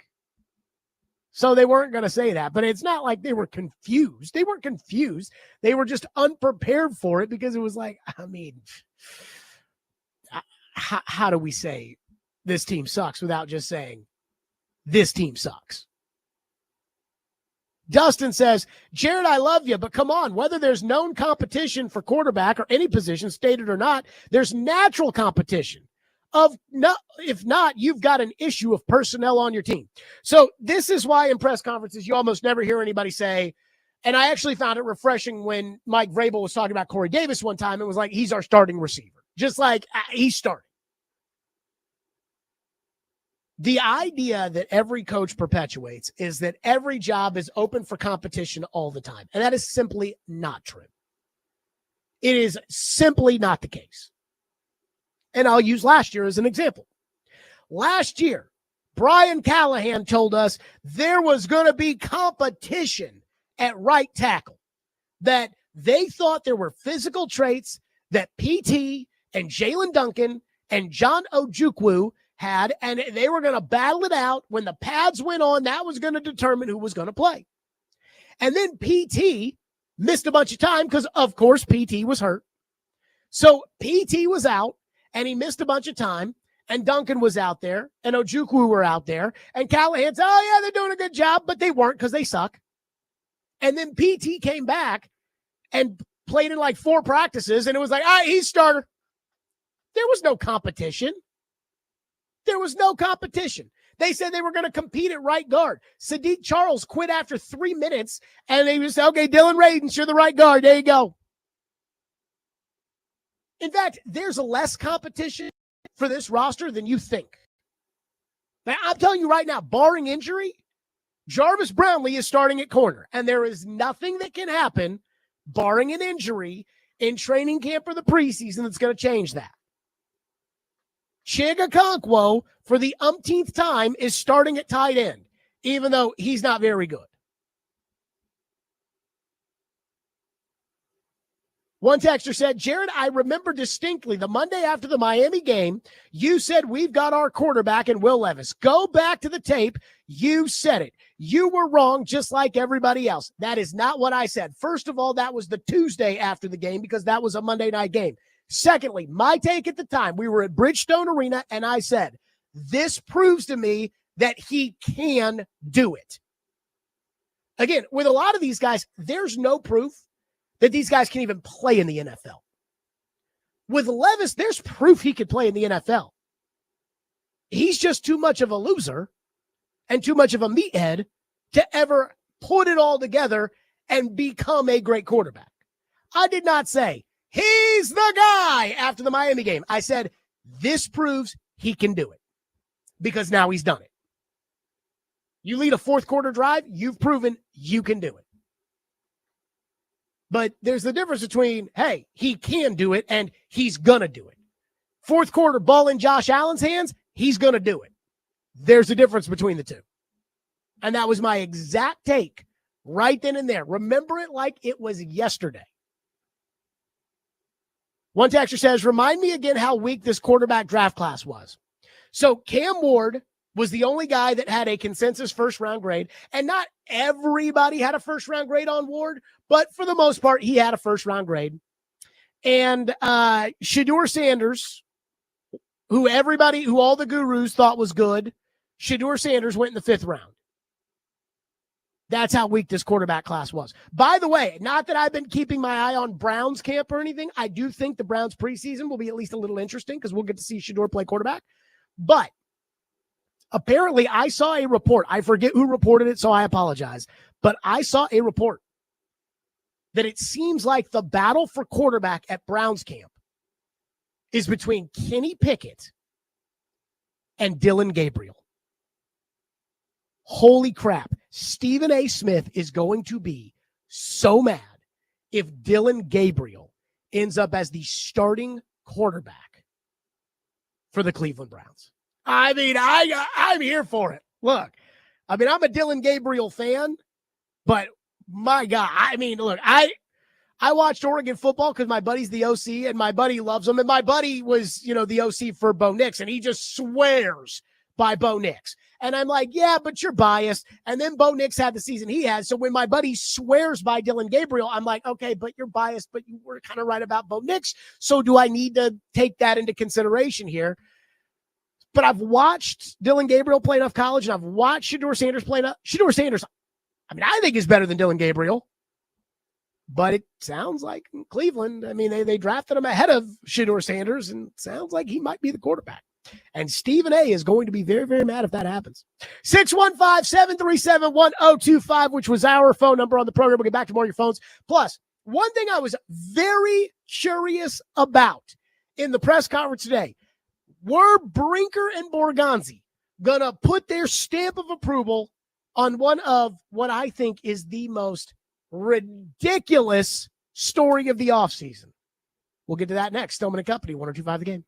So they weren't going to say that, but it's not like they were confused. They weren't confused. They were just unprepared for it because it was like, how do we say this team sucks without just saying this team sucks? Dustin says, Jared, I love you, but come on, whether there's known competition for quarterback or any position, stated or not, there's natural competition. If not, you've got an issue of personnel on your team. So this is why in press conferences, you almost never hear anybody say, and I actually found it refreshing when Mike Vrabel was talking about Corey Davis one time. It was like, he's our starting receiver. Just like he's starting. The idea that every coach perpetuates is that every job is open for competition all the time. And that is simply not true. It is simply not the case. And I'll use last year as an example. Last year, Brian Callahan told us there was going to be competition at right tackle, that they thought there were physical traits that PT and Jalen Duncan and John Ojukwu had, and they were going to battle it out. When the pads went on, that was going to determine who was going to play. And then PT missed a bunch of time because, of course, PT was hurt. So PT was out. And he missed a bunch of time, and Duncan was out there, and Ojukwu were out there, and Callahan said, oh, yeah, they're doing a good job, but they weren't because they suck. And then PT came back and played in like 4 practices, and it was like, all right, he's starter. There was no competition. There was no competition. They said they were going to compete at right guard. Sadiq Charles quit after 3 minutes, and they just said, okay, Dylan Radins, you're the right guard. There you go. In fact, there's less competition for this roster than you think. Now, I'm telling you right now, barring injury, Jarvis Brownlee is starting at corner, and there is nothing that can happen, barring an injury, in training camp or the preseason that's going to change that. Chig Okonkwo, for the umpteenth time, is starting at tight end, even though he's not very good. One texter said, Jared, I remember distinctly the Monday after the Miami game, you said we've got our quarterback in Will Levis. Go back to the tape. You said it. You were wrong just like everybody else. That is not what I said. First of all, that was the Tuesday after the game because that was a Monday night game. Secondly, my take at the time, we were at Bridgestone Arena, and I said, this proves to me that he can do it. Again, with a lot of these guys, there's no proof that these guys can even play in the NFL. With Levis, there's proof he could play in the NFL. He's just too much of a loser and too much of a meathead to ever put it all together and become a great quarterback. I did not say, he's the guy after the Miami game. I said, this proves he can do it because now he's done it. You lead a fourth quarter drive, you've proven you can do it. But there's the difference between, hey, he can do it and he's going to do it. Fourth quarter ball in Josh Allen's hands, he's going to do it. There's a difference between the two. And that was my exact take right then and there. Remember it like it was yesterday. One texter says, remind me again how weak this quarterback draft class was. So Cam Ward was the only guy that had a consensus first-round grade, and not everybody had a first-round grade on Ward, but for the most part, he had a first-round grade. And Shedeur Sanders, who all the gurus thought was good, Shedeur Sanders went in the 5th round. That's how weak this quarterback class was. By the way, not that I've been keeping my eye on Browns camp or anything. I do think the Browns preseason will be at least a little interesting because we'll get to see Shedeur play quarterback. But apparently, I saw a report. I forget who reported it, so I apologize. But I saw a report that it seems like the battle for quarterback at Browns camp is between Kenny Pickett and Dylan Gabriel. Holy crap. Stephen A. Smith is going to be so mad if Dylan Gabriel ends up as the starting quarterback for the Cleveland Browns. I mean, I'm here for it. Look, I mean, I'm a Dylan Gabriel fan, but my God, I mean, look, I watched Oregon football because my buddy's the OC and my buddy loves him. And my buddy was, the OC for Bo Nix, and he just swears by Bo Nix. And I'm like, yeah, but you're biased. And then Bo Nix had the season he had. So when my buddy swears by Dylan Gabriel, I'm like, okay, but you're biased, but you were kind of right about Bo Nix. So do I need to take that into consideration here? But I've watched Dylan Gabriel play enough college, and I've watched Shedeur Sanders play enough. Shedeur Sanders, I mean, I think is better than Dylan Gabriel. But it sounds like in Cleveland, I mean, they drafted him ahead of Shedeur Sanders, and it sounds like he might be the quarterback. And Stephen A. is going to be very, very mad if that happens. 615-737-1025, which was our phone number on the program. We'll get back to more of your phones. Plus, one thing I was very curious about in the press conference today, were Brinker and Borgonzi going to put their stamp of approval on one of what I think is the most ridiculous story of the offseason? We'll get to that next. Stillman and Company, 102.5 The Game.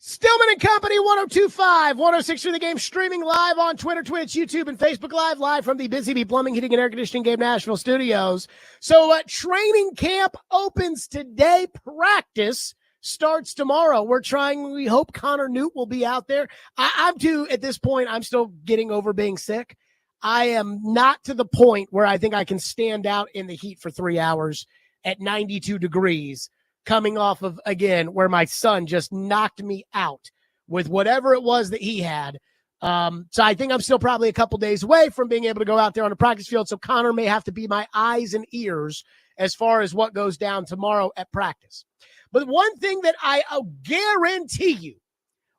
Stillman and Company, 102.5, 106 The Game, streaming live on Twitter, Twitch, YouTube, and Facebook live from the Busy Bee Plumbing, Heating, and Air Conditioning Game Nashville studios. So training camp opens today. Practice starts tomorrow. We hope Connor Newt will be out there. At this point, I'm still getting over being sick. I am not to the point where I think I can stand out in the heat for 3 hours at 92 degrees, coming off of, again, where my son just knocked me out with whatever it was that he had. So I think I'm still probably a couple days away from being able to go out there on the practice field. So Connor may have to be my eyes and ears as far as what goes down tomorrow at practice. But one thing that I guarantee you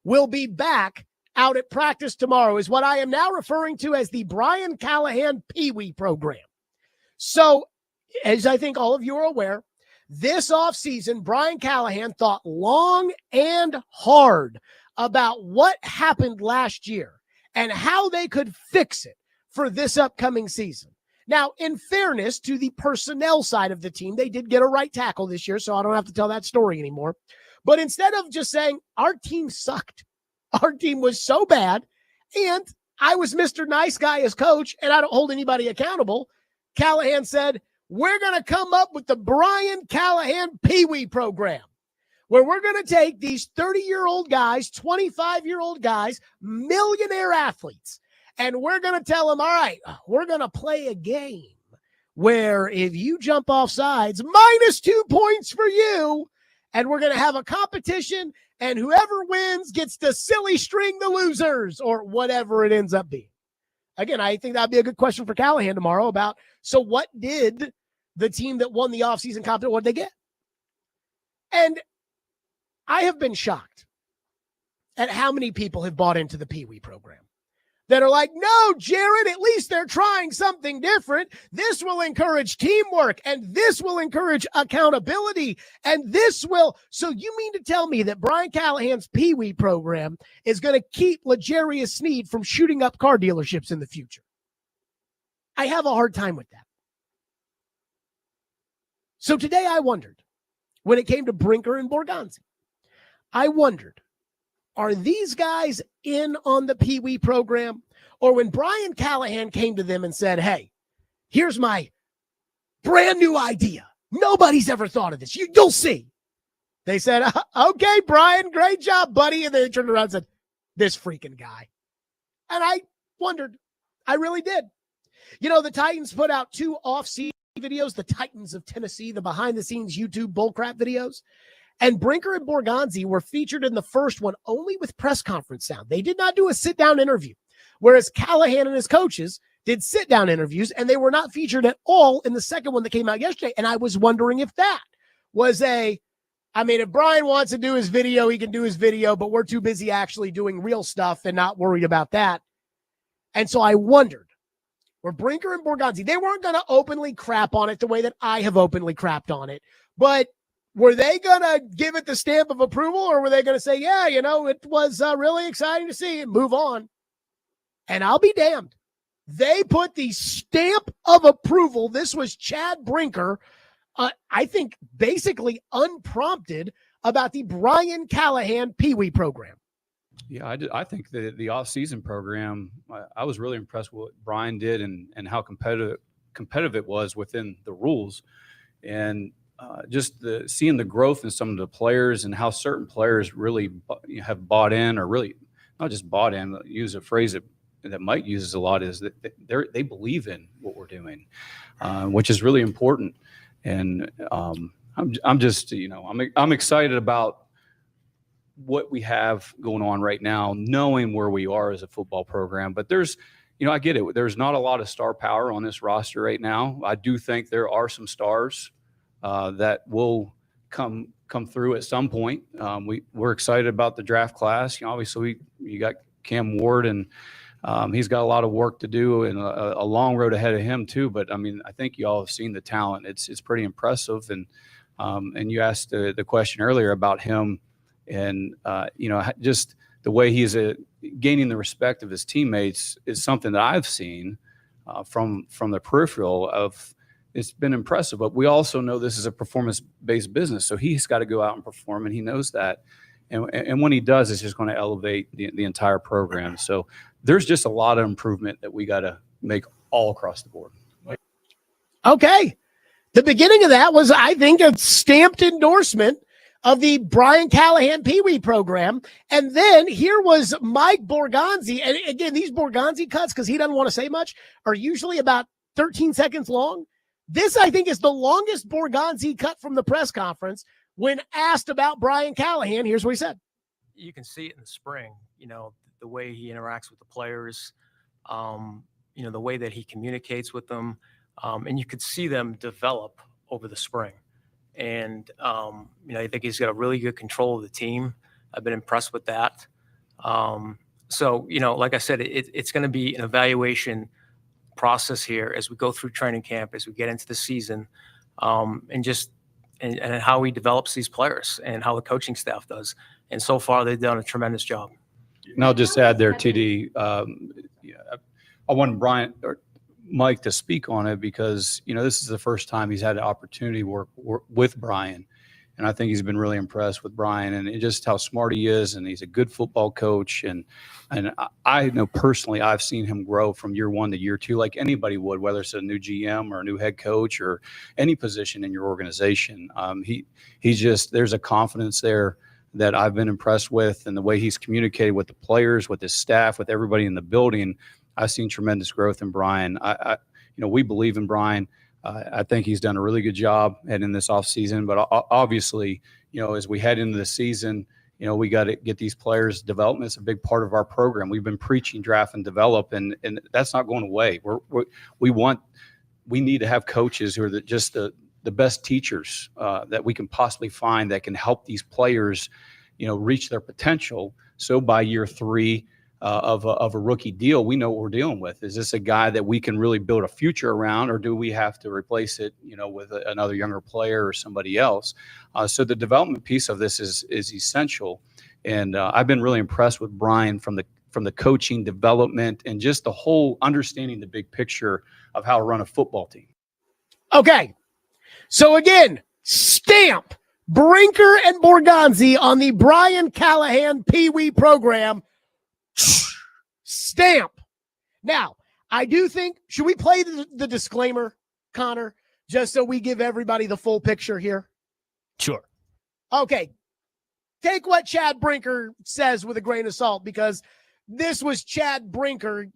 will be back out at practice tomorrow is what I am now referring to as the Brian Callahan Pee Wee program. So, as I think all of you are aware, this offseason, Brian Callahan thought long and hard about what happened last year and how they could fix it for this upcoming season. Now, in fairness to the personnel side of the team, they did get a right tackle this year, so I don't have to tell that story anymore. But instead of just saying, our team sucked, our team was so bad, and I was Mr. Nice Guy as coach, and I don't hold anybody accountable, Callahan said, we're going to come up with the Brian Callahan Pee Wee program, where we're going to take these 30-year-old guys, 25-year-old guys, millionaire athletes, and we're going to tell them, all right, we're going to play a game where if you jump off sides, -2 points for you, and we're going to have a competition, and whoever wins gets to silly string the losers, or whatever it ends up being. Again, I think that'd be a good question for Callahan tomorrow about, so what did the team that won the offseason competition, what did they get? And I have been shocked at how many people have bought into the Pee Wee program that are like, no, Jared, at least they're trying something different. This will encourage teamwork, and this will encourage accountability, and this will. So you mean to tell me that Brian Callahan's Pee Wee program is going to keep L'Jarius Sneed from shooting up car dealerships in the future? I have a hard time with that. So today I wondered, when it came to Brinker and Borgonzi, I wondered, are these guys in on the Pee Wee program? Or when Brian Callahan came to them and said, hey, here's my brand new idea. Nobody's ever thought of this. You'll see. They said, okay, Brian, great job, buddy. And then they turned around and said, this freaking guy. And I wondered, I really did. You know, the Titans put out 2 off-season videos, the Titans of Tennessee, the behind-the-scenes YouTube bullcrap videos. And Brinker and Borgonzi were featured in the first one only with press conference sound. They did not do a sit-down interview, whereas Callahan and his coaches did sit-down interviews, and they were not featured at all in the second one that came out yesterday. And I was wondering if that was if Brian wants to do his video, he can do his video, but we're too busy actually doing real stuff and not worried about that. And so I wondered, were Brinker and Borgonzi, they weren't going to openly crap on it the way that I have openly crapped on it, but were they going to give it the stamp of approval, or were they going to say, yeah, it was really exciting to see and move on? And I'll be damned. They put the stamp of approval. This was Chad Brinker, I think basically unprompted, about the Brian Callahan Pee Wee program. Yeah, I think the off-season program, I was really impressed with what Brian did and how competitive it was within the rules. And just seeing the growth in some of the players and how certain players really have bought in, or really not just bought in, but use a phrase that Mike uses a lot, is that they believe in what we're doing, which is really important. And I'm just, I'm excited about what we have going on right now, knowing where we are as a football program. But there's, I get it. There's not a lot of star power on this roster right now. I do think there are some stars that will come through at some point. We're excited about the draft class. Obviously you got Cam Ward, and he's got a lot of work to do and a long road ahead of him too. But I think you all have seen the talent. It's pretty impressive. And you asked the question earlier about him, and just the way he's gaining the respect of his teammates is something that I've seen from the peripheral of. It's been impressive, but we also know this is a performance-based business, so he's got to go out and perform, and he knows that. And when he does, it's just going to elevate the entire program. So there's just a lot of improvement that we got to make all across the board. Okay. The beginning of that was, I think, a stamped endorsement of the Brian Callahan Pee Wee program. And then here was Mike Borgonzi. And again, these Borgonzi cuts, because he doesn't want to say much, are usually about 13 seconds long. This, I think, is the longest Borgonzi cut from the press conference. When asked about Brian Callahan, here's what he said. You can see it in the spring, the way he interacts with the players, the way that he communicates with them. And you could see them develop over the spring. And, I think he's got a really good control of the team. I've been impressed with that. So, like I said, it's going to be an evaluation process here as we go through training camp, as we get into the season, and how he develops these players and how the coaching staff does. And so far, they've done a tremendous job. And I'll just add there, TD, I want Mike to speak on it because, this is the first time he's had an opportunity to work with Brian. And I think he's been really impressed with Brian and just how smart he is. And he's a good football coach. And I know personally, I've seen him grow from year one to year two, like anybody would, whether it's a new GM or a new head coach or any position in your organization. There's a confidence there that I've been impressed with, and the way he's communicated with the players, with his staff, with everybody in the building. I've seen tremendous growth in Brian. We believe in Brian. I think he's done a really good job in this offseason. But obviously, as we head into the season, we got to get these players. Development is a big part of our program. We've been preaching draft and develop, and that's not going away. We need to have coaches who are just the best teachers that we can possibly find that can help these players, reach their potential. So by year three of a rookie deal, we know what we're dealing with. Is this a guy that we can really build a future around, or do we have to replace it, with another younger player or somebody else? So the development piece of this is essential. And I've been really impressed with Brian from the coaching, development, and just the whole understanding the big picture of how to run a football team. Okay. So again, stamp Brinker and Borgonzi on the Brian Callahan Pee Wee program. Stamp. Now, I do think, should we play the disclaimer, Connor, just so we give everybody the full picture here? Sure. Okay. Take what Chad Brinker says with a grain of salt, because this was Chad Brinker,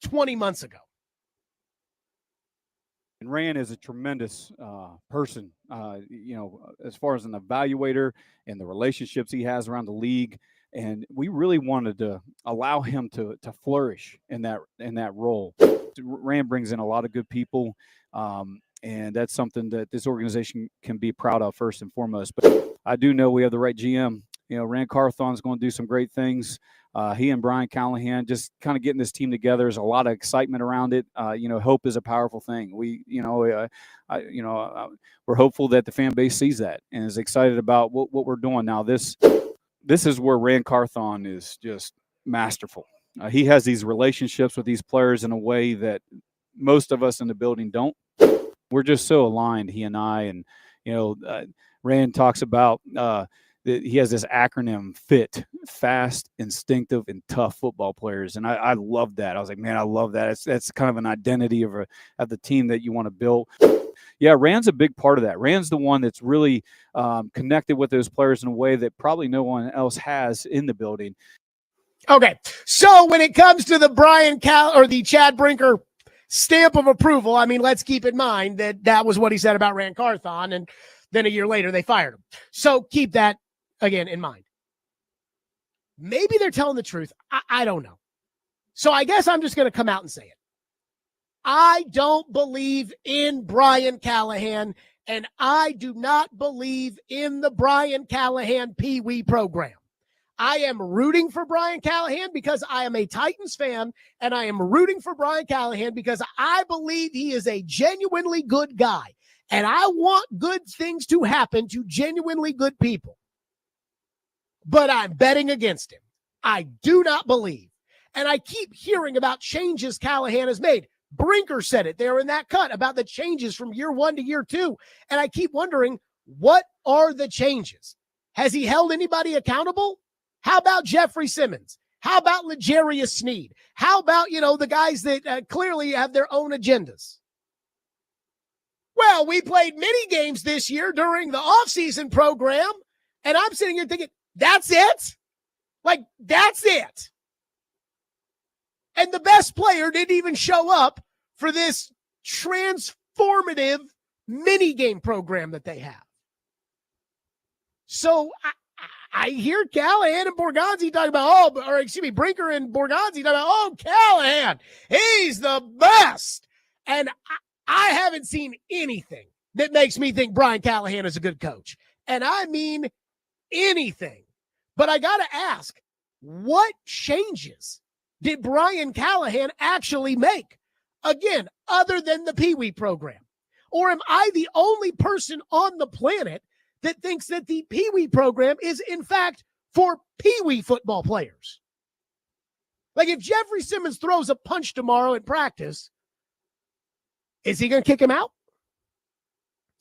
20 months ago. And Rand is a tremendous person, as far as an evaluator and the relationships he has around the league. And we really wanted to allow him to flourish in that role. Rand brings in a lot of good people, and that's something that this organization can be proud of first and foremost. But I do know we have the right GM. Rand Carthon is going to do some great things. He and Brian Callahan just kind of getting this team together. There's a lot of excitement around it. Hope is a powerful thing. We're hopeful that the fan base sees that and is excited about what we're doing now. This is where Rand Carthon is just masterful. He has these relationships with these players in a way that most of us in the building don't. We're just so aligned, he and I. And, Rand talks about that he has this acronym FIT, fast, instinctive, and tough football players. And I love that. I was like, man, I love that. That's kind of an identity of the team that you want to build. Yeah, Rand's a big part of that. Rand's the one that's really connected with those players in a way that probably no one else has in the building. Okay, so when it comes to the the Chad Brinker stamp of approval, I mean, let's keep in mind that was what he said about Rand Carthon, and then a year later they fired him. So keep that, again, in mind. Maybe they're telling the truth. I don't know. So I guess I'm just going to come out and say it. I don't believe in Brian Callahan, and I do not believe in the Brian Callahan Pee Wee program. I am rooting for Brian Callahan because I am a Titans fan, and I am rooting for Brian Callahan because I believe he is a genuinely good guy, and I want good things to happen to genuinely good people. But I'm betting against him. I do not believe. And I keep hearing about changes Callahan has made. Brinker said it there in that cut about the changes from year one to year two. And I keep wondering, what are the changes? Has he held anybody accountable? How about Jeffrey Simmons? How about L'Jarius Sneed? How about, the guys that clearly have their own agendas? Well, we played mini games this year during the offseason program, and I'm sitting here thinking, that's it? Like, that's it. And the best player didn't even show up for this transformative mini game program that they have. So I hear Callahan and Borgonzi talking about, Brinker and Borgonzi talking about, Callahan, he's the best. And I haven't seen anything that makes me think Brian Callahan is a good coach. And I mean anything. But I got to ask, what changes did Brian Callahan actually make? Again, other than the Pee Wee program? Or am I the only person on the planet that thinks that the Pee Wee program is, in fact, for Pee Wee football players? Like, if Jeffrey Simmons throws a punch tomorrow in practice, is he going to kick him out?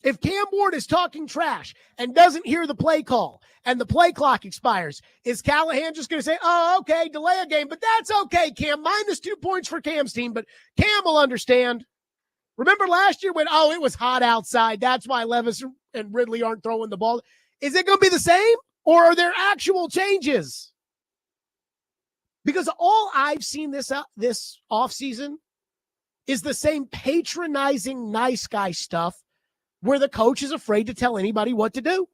If Cam Ward is talking trash and doesn't hear the play call and the play clock expires, is Callahan just going to say, okay, delay a game, but that's okay, Cam, -2 points for Cam's team, but Cam will understand. Remember last year when, it was hot outside, that's why Levis and Ridley aren't throwing the ball. Is it going to be the same, or are there actual changes? Because all I've seen this offseason is the same patronizing nice guy stuff where the coach is afraid to tell anybody what to do.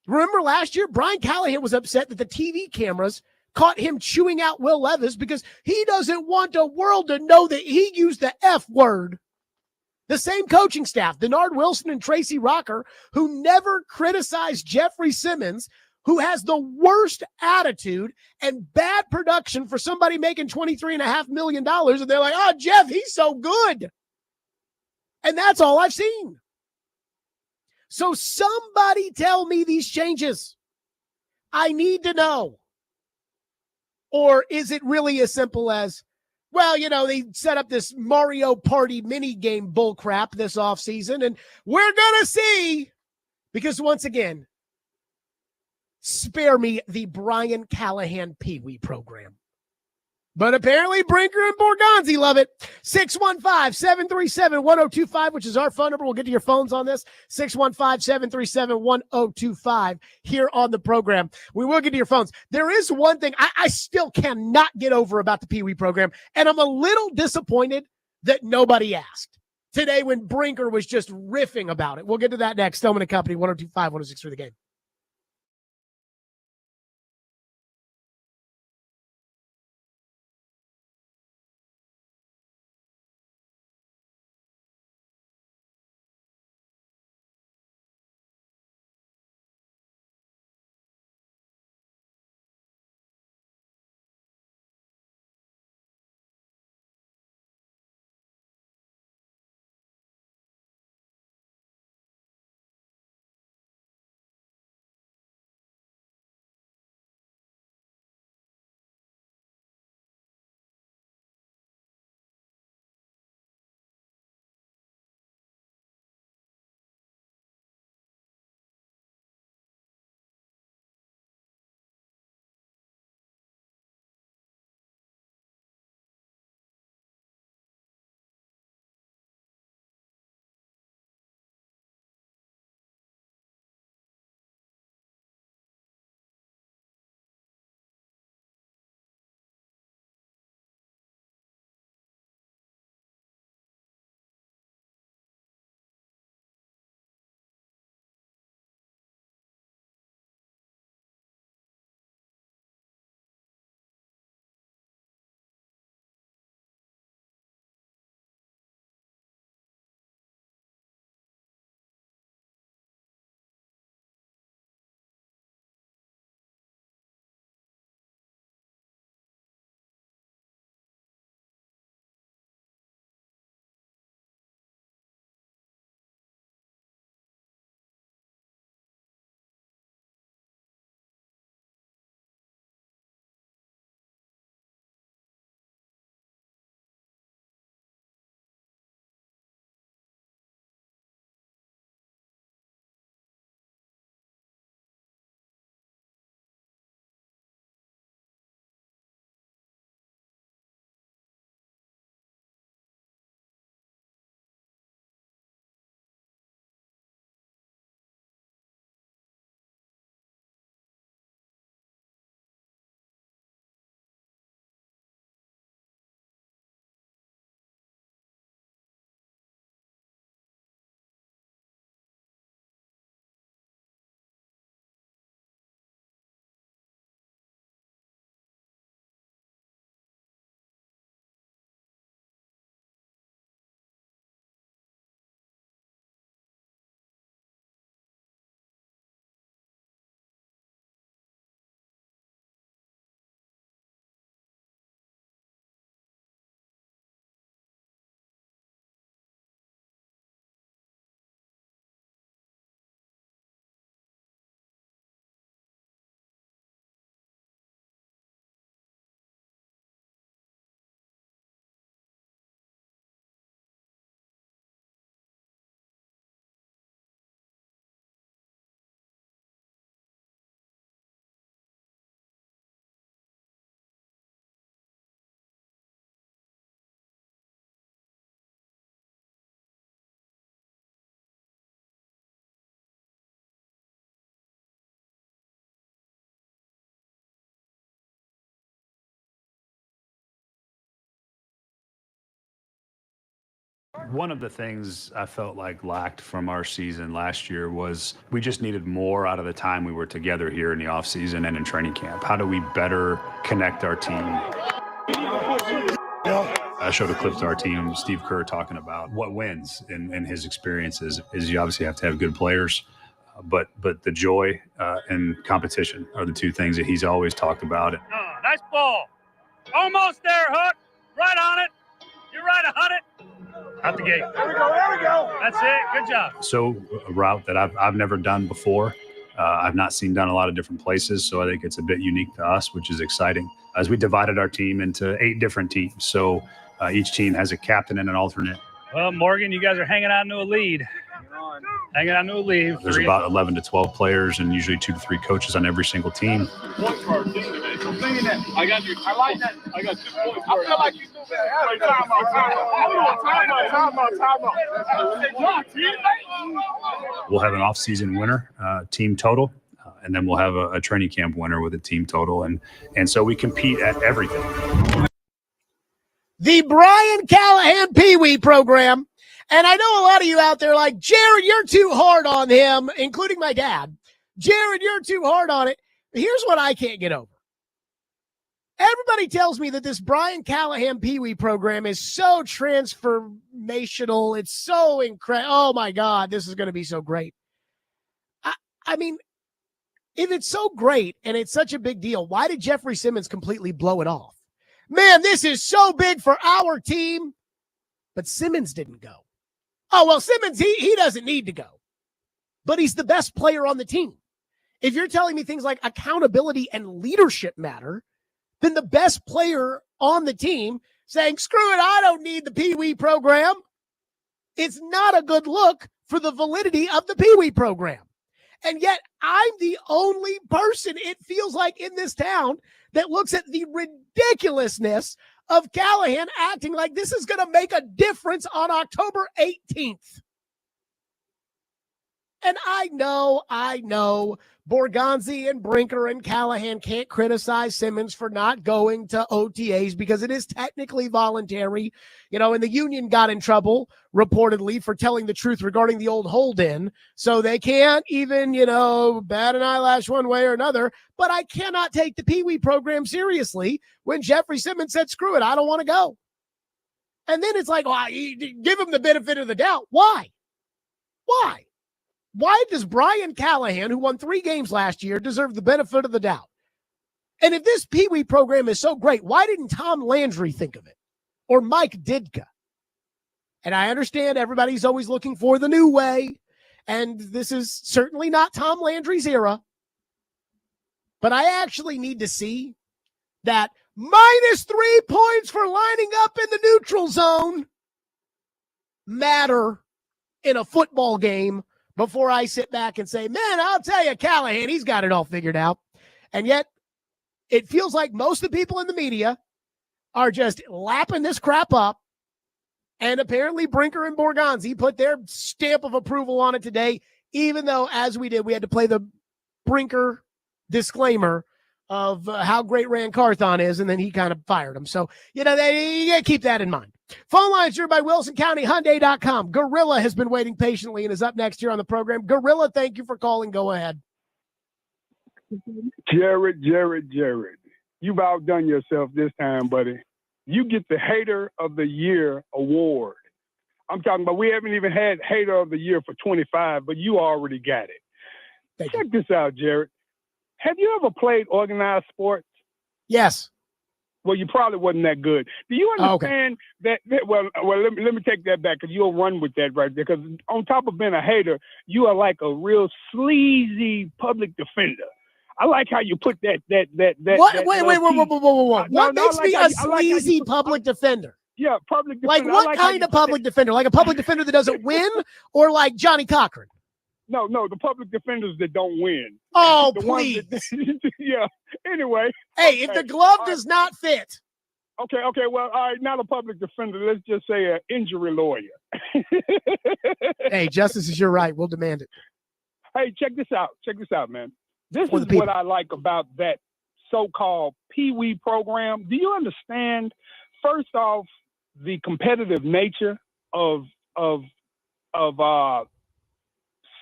Remember last year, Brian Callahan was upset that the TV cameras caught him chewing out Will Levis because he doesn't want the world to know that he used the F word. The same coaching staff, Denard Wilson and Tracy Rocker, who never criticized Jeffrey Simmons, who has the worst attitude and bad production for somebody making $23.5 million. And they're like, Jeff, he's so good. And that's all I've seen. So somebody tell me these changes. I need to know. Or is it really as simple as, they set up this Mario Party mini game bullcrap this offseason, and we're going to see. Because once again, spare me the Brian Callahan Pee Wee program. But apparently Brinker and Borgonzi love it. 615-737-1025, which is our phone number. We'll get to your phones on this. 615-737-1025 here on the program. We will get to your phones. There is one thing I still cannot get over about the Pee Wee program, and I'm a little disappointed that nobody asked today when Brinker was just riffing about it. We'll get to that next. Stillman and Company, 102.5, 106 for the game. One of the things I felt like lacked from our season last year was we just needed more out of the time we were together here in the offseason and in training camp. How do we better connect our team? I showed a clip to our team, Steve Kerr talking about what wins in his experiences is you obviously have to have good players, but the joy and competition are the two things that he's always talked about. Nice ball. Almost there, Hook. Right on it. You're right, 100. Out the gate. There we go. That's it. Good job. So a route that I've never done before. I've not seen done a lot of different places, so I think it's a bit unique to us, which is exciting. As we divided our team into 8 different teams, so each team has a captain and an alternate. Well, Morgan, you guys are hanging on to a lead. Hanging on to a lead. There's about 11 to 12 players and usually 2 to 3 coaches on every single team. I got you. I like that. I got 2 points. I feel like you do that. We'll have an off-season winner, team total, and then we'll have a training camp winner with a team total. And so we compete at everything. The Brian Callahan Pee Wee program. And I know a lot of you out there like, Jared, you're too hard on him, including my dad. Jared, you're too hard on it. Here's what I can't get over. Everybody tells me that this Brian Callahan Pee Wee program is so transformational. It's so incredible. Oh, my God, this is going to be so great. I mean, if it's so great and it's such a big deal, why did Jeffrey Simmons completely blow it off? Man, this is so big for our team. But Simmons didn't go. Oh, well, Simmons, he doesn't need to go. But he's the best player on the team. If you're telling me things like accountability and leadership matter, then the best player on the team saying, screw it, I don't need the Pee Wee program. It's not a good look for the validity of the Pee Wee program. And yet I'm the only person, it feels like, in this town that looks at the ridiculousness of Callahan acting like this is going to make a difference on October 18th. And I know Borgonzi and Brinker and Callahan can't criticize Simmons for not going to OTAs because it is technically voluntary. You know, and the union got in trouble reportedly for telling the truth regarding the old hold-in. So they can't even, bat an eyelash one way or another. But I cannot take the Pee Wee program seriously when Jeffrey Simmons said, screw it, I don't want to go. And then it's like, give him the benefit of the doubt. Why? Why does Brian Callahan, who won 3 games last year, deserve the benefit of the doubt? And if this Pee Wee program is so great, why didn't Tom Landry think of it? Or Mike Ditka? And I understand everybody's always looking for the new way, and this is certainly not Tom Landry's era. But I actually need to see that -3 points for lining up in the neutral zone matter in a football game before I sit back and say, man, I'll tell you, Callahan, he's got it all figured out. And yet it feels like most of the people in the media are just lapping this crap up. And apparently Brinker and Borgonzi put their stamp of approval on it today, even though, as we did, we had to play the Brinker disclaimer of how great Rand Carthon is, and then he kind of fired him. So, you got to keep that in mind. Phone lines are by WilsonCountyHyundai.com. Gorilla has been waiting patiently and is up next here on the program. Gorilla, thank you for calling. Go ahead. Jared, you've outdone yourself this time, buddy. You get the Hater of the Year award. I'm talking about, we haven't even had Hater of the Year for 25, but you already got it. Check this out, Jared. Have you ever played organized sports? Yes. Well, you probably wasn't that good. Do you understand that? Well, let me take that back because you'll run with that right there. Because on top of being a hater, you are like a real sleazy public defender. I like how you put that. What? Wait. What makes me a sleazy public defender? Yeah, public defender. Like what kind of public defender? Like a public defender that doesn't win, or like Johnny Cochran? No, the public defenders that don't win. Oh, please. Yeah. Anyway. Hey, if the glove does not fit. Okay. Well, all right. Not a public defender. Let's just say an injury lawyer. Hey, justice is your right. We'll demand it. Hey, check this out, man. This is what I like about that so-called Pee Wee program. Do you understand, first off, the competitive nature of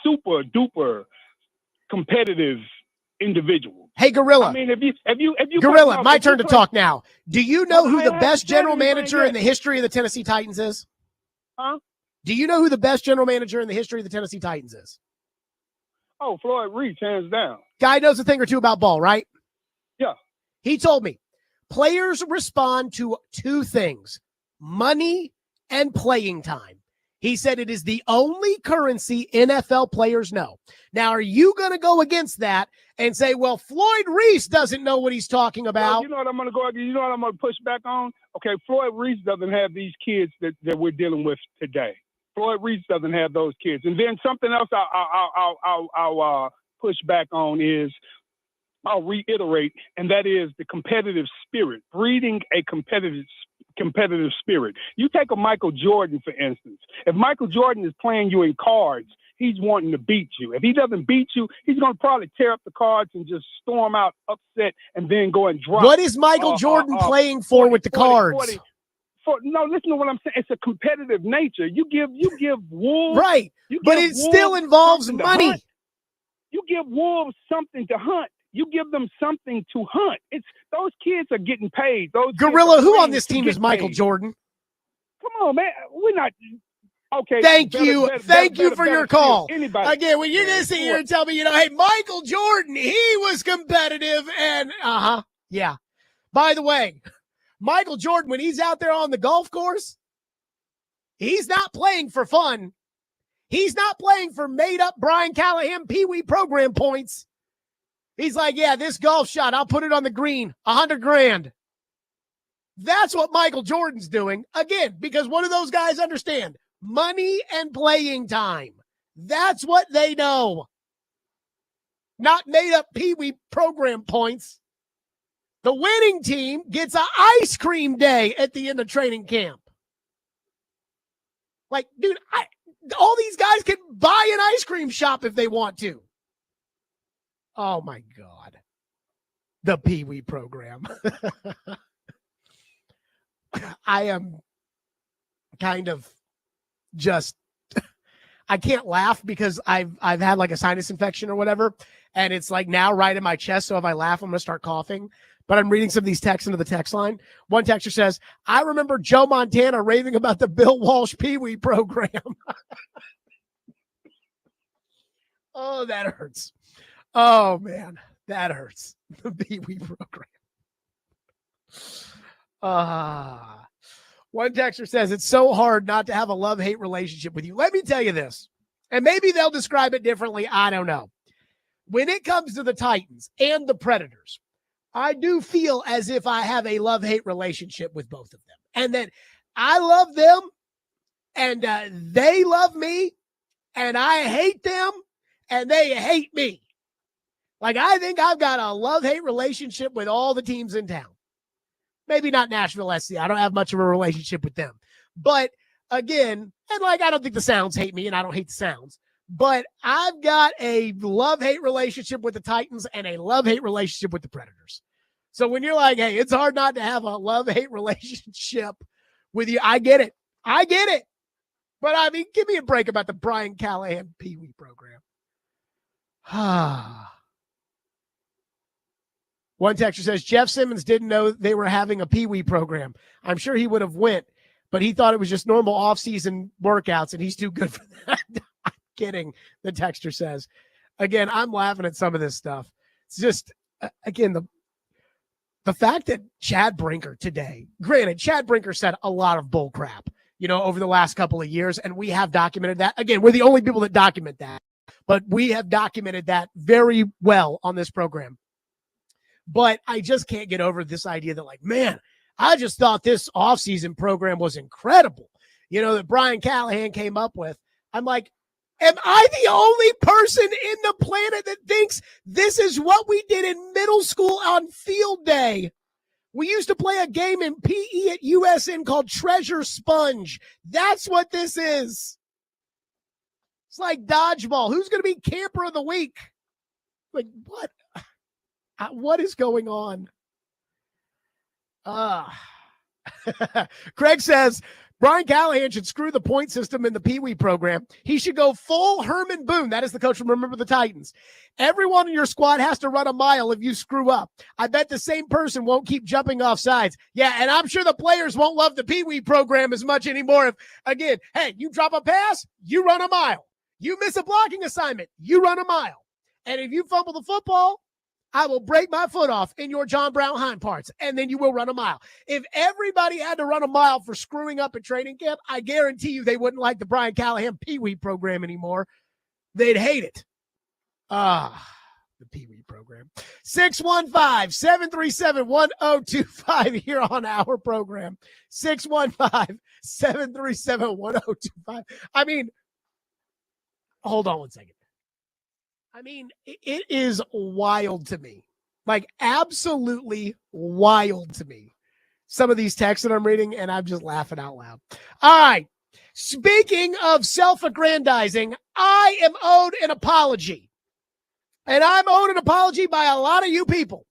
super duper competitive individuals. Hey, Gorilla. I mean, if you Gorilla, my turn to talk now. Do you know who the I best general haven't said manager anything in the yet. history of the Tennessee Titans is? Huh? Do you know who the best general manager in the history of the Tennessee Titans is? Oh, Floyd Reese, hands down. Guy knows a thing or two about ball, right? Yeah. He told me players respond to two things, money and playing time. He said it is the only currency NFL players know. Now, are you going to go against that and say, well, Floyd Reese doesn't know what he's talking about? Well, you know what I'm going to go. You know what I'm going to push back on? Okay, Floyd Reese doesn't have these kids that we're dealing with today. Floyd Reese doesn't have those kids. And then something else I'll push back on is, I'll reiterate, and that is the competitive spirit, breeding a competitive spirit. You take a Michael Jordan, for instance. If Michael Jordan is playing you in cards, he's wanting to beat you. If he doesn't beat you, he's going to probably tear up the cards and just storm out upset and then go and drop. What is Michael Jordan playing for 40, with the 40, cards? 40. No, listen to what I'm saying. It's a competitive nature. You give wolves. Right, you but give it still wolves involves something to money. hunt. You give wolves something to hunt. You give them something to hunt. It's those kids are getting paid. Those Gorilla, who on this team is Michael Jordan? Come on, man. We're not. Okay. Thank you for your call. Anybody. Again, when you're going to sit here and tell me, hey, Michael Jordan, he was competitive and yeah. By the way, Michael Jordan, when he's out there on the golf course, he's not playing for fun. He's not playing for made-up Brian Callahan Pee Wee program points. He's like, yeah, this golf shot, I'll put it on the green, $100,000. That's what Michael Jordan's doing. Again, because what do those guys understand? Money and playing time. That's what they know. Not made-up Pee Wee program points. The winning team gets an ice cream day at the end of training camp. Like, dude, all these guys can buy an ice cream shop if they want to. Oh, my God. The Pee Wee program. I am kind of just, I can't laugh because I've had like a sinus infection or whatever. And it's like now right in my chest. So if I laugh, I'm going to start coughing. But I'm reading some of these texts into the text line. One texter says, I remember Joe Montana raving about the Bill Walsh Pee Wee program. Oh, that hurts. Oh, man, that hurts. The Pee Wee program. One texter says, it's so hard not to have a love-hate relationship with you. Let me tell you this, and maybe they'll describe it differently. I don't know. When it comes to the Titans and the Predators, I do feel as if I have a love-hate relationship with both of them, and that I love them, and they love me, and I hate them, and they hate me. Like, I think I've got a love-hate relationship with all the teams in town. Maybe not Nashville SC. I don't have much of a relationship with them. But, again, and like, I don't think the Sounds hate me, and I don't hate the Sounds. But I've got a love-hate relationship with the Titans and a love-hate relationship with the Predators. So when you're like, hey, it's hard not to have a love-hate relationship with you, I get it. I get it. But, I mean, give me a break about the Brian Callahan Pee Wee program. One texter says, Jeff Simmons didn't know they were having a Pee Wee program. I'm sure he would have went, but he thought it was just normal off-season workouts, and he's too good for that. I'm kidding, the texter says. Again, I'm laughing at some of this stuff. It's just, again, the fact that Chad Brinker today, granted, Chad Brinker said a lot of bull crap, over the last couple of years, and we have documented that. Again, we're the only people that document that, but we have documented that very well on this program. But I just can't get over this idea that, like, man, I just thought this offseason program was incredible, that Brian Callahan came up with. I'm like, am I the only person in the planet that thinks this is what we did in middle school on field day? We used to play a game in PE at USN called Treasure Sponge. That's what this is. It's like dodgeball. Who's going to be camper of the week? Like, what? What is going on? Craig says, Brian Callahan should screw the point system in the Pee Wee program. He should go full Herman Boone. That is the coach from Remember the Titans. Everyone in your squad has to run a mile if you screw up. I bet the same person won't keep jumping off sides. Yeah, and I'm sure the players won't love the Pee Wee program as much anymore. If, again, hey, you drop a pass, you run a mile. You miss a blocking assignment, you run a mile. And if you fumble the football, I will break my foot off in your John Brown hind parts, and then you will run a mile. If everybody had to run a mile for screwing up at training camp, I guarantee you they wouldn't like the Brian Callahan Pee Wee program anymore. They'd hate it. The Pee Wee program. 615-737-1025 here on our program. 615-737-1025. I mean, hold on one second. I mean, it is wild to me. Like, absolutely wild to me. Some of these texts that I'm reading, and I'm just laughing out loud. All right. Speaking of self-aggrandizing, I am owed an apology. And I'm owed an apology by a lot of you people.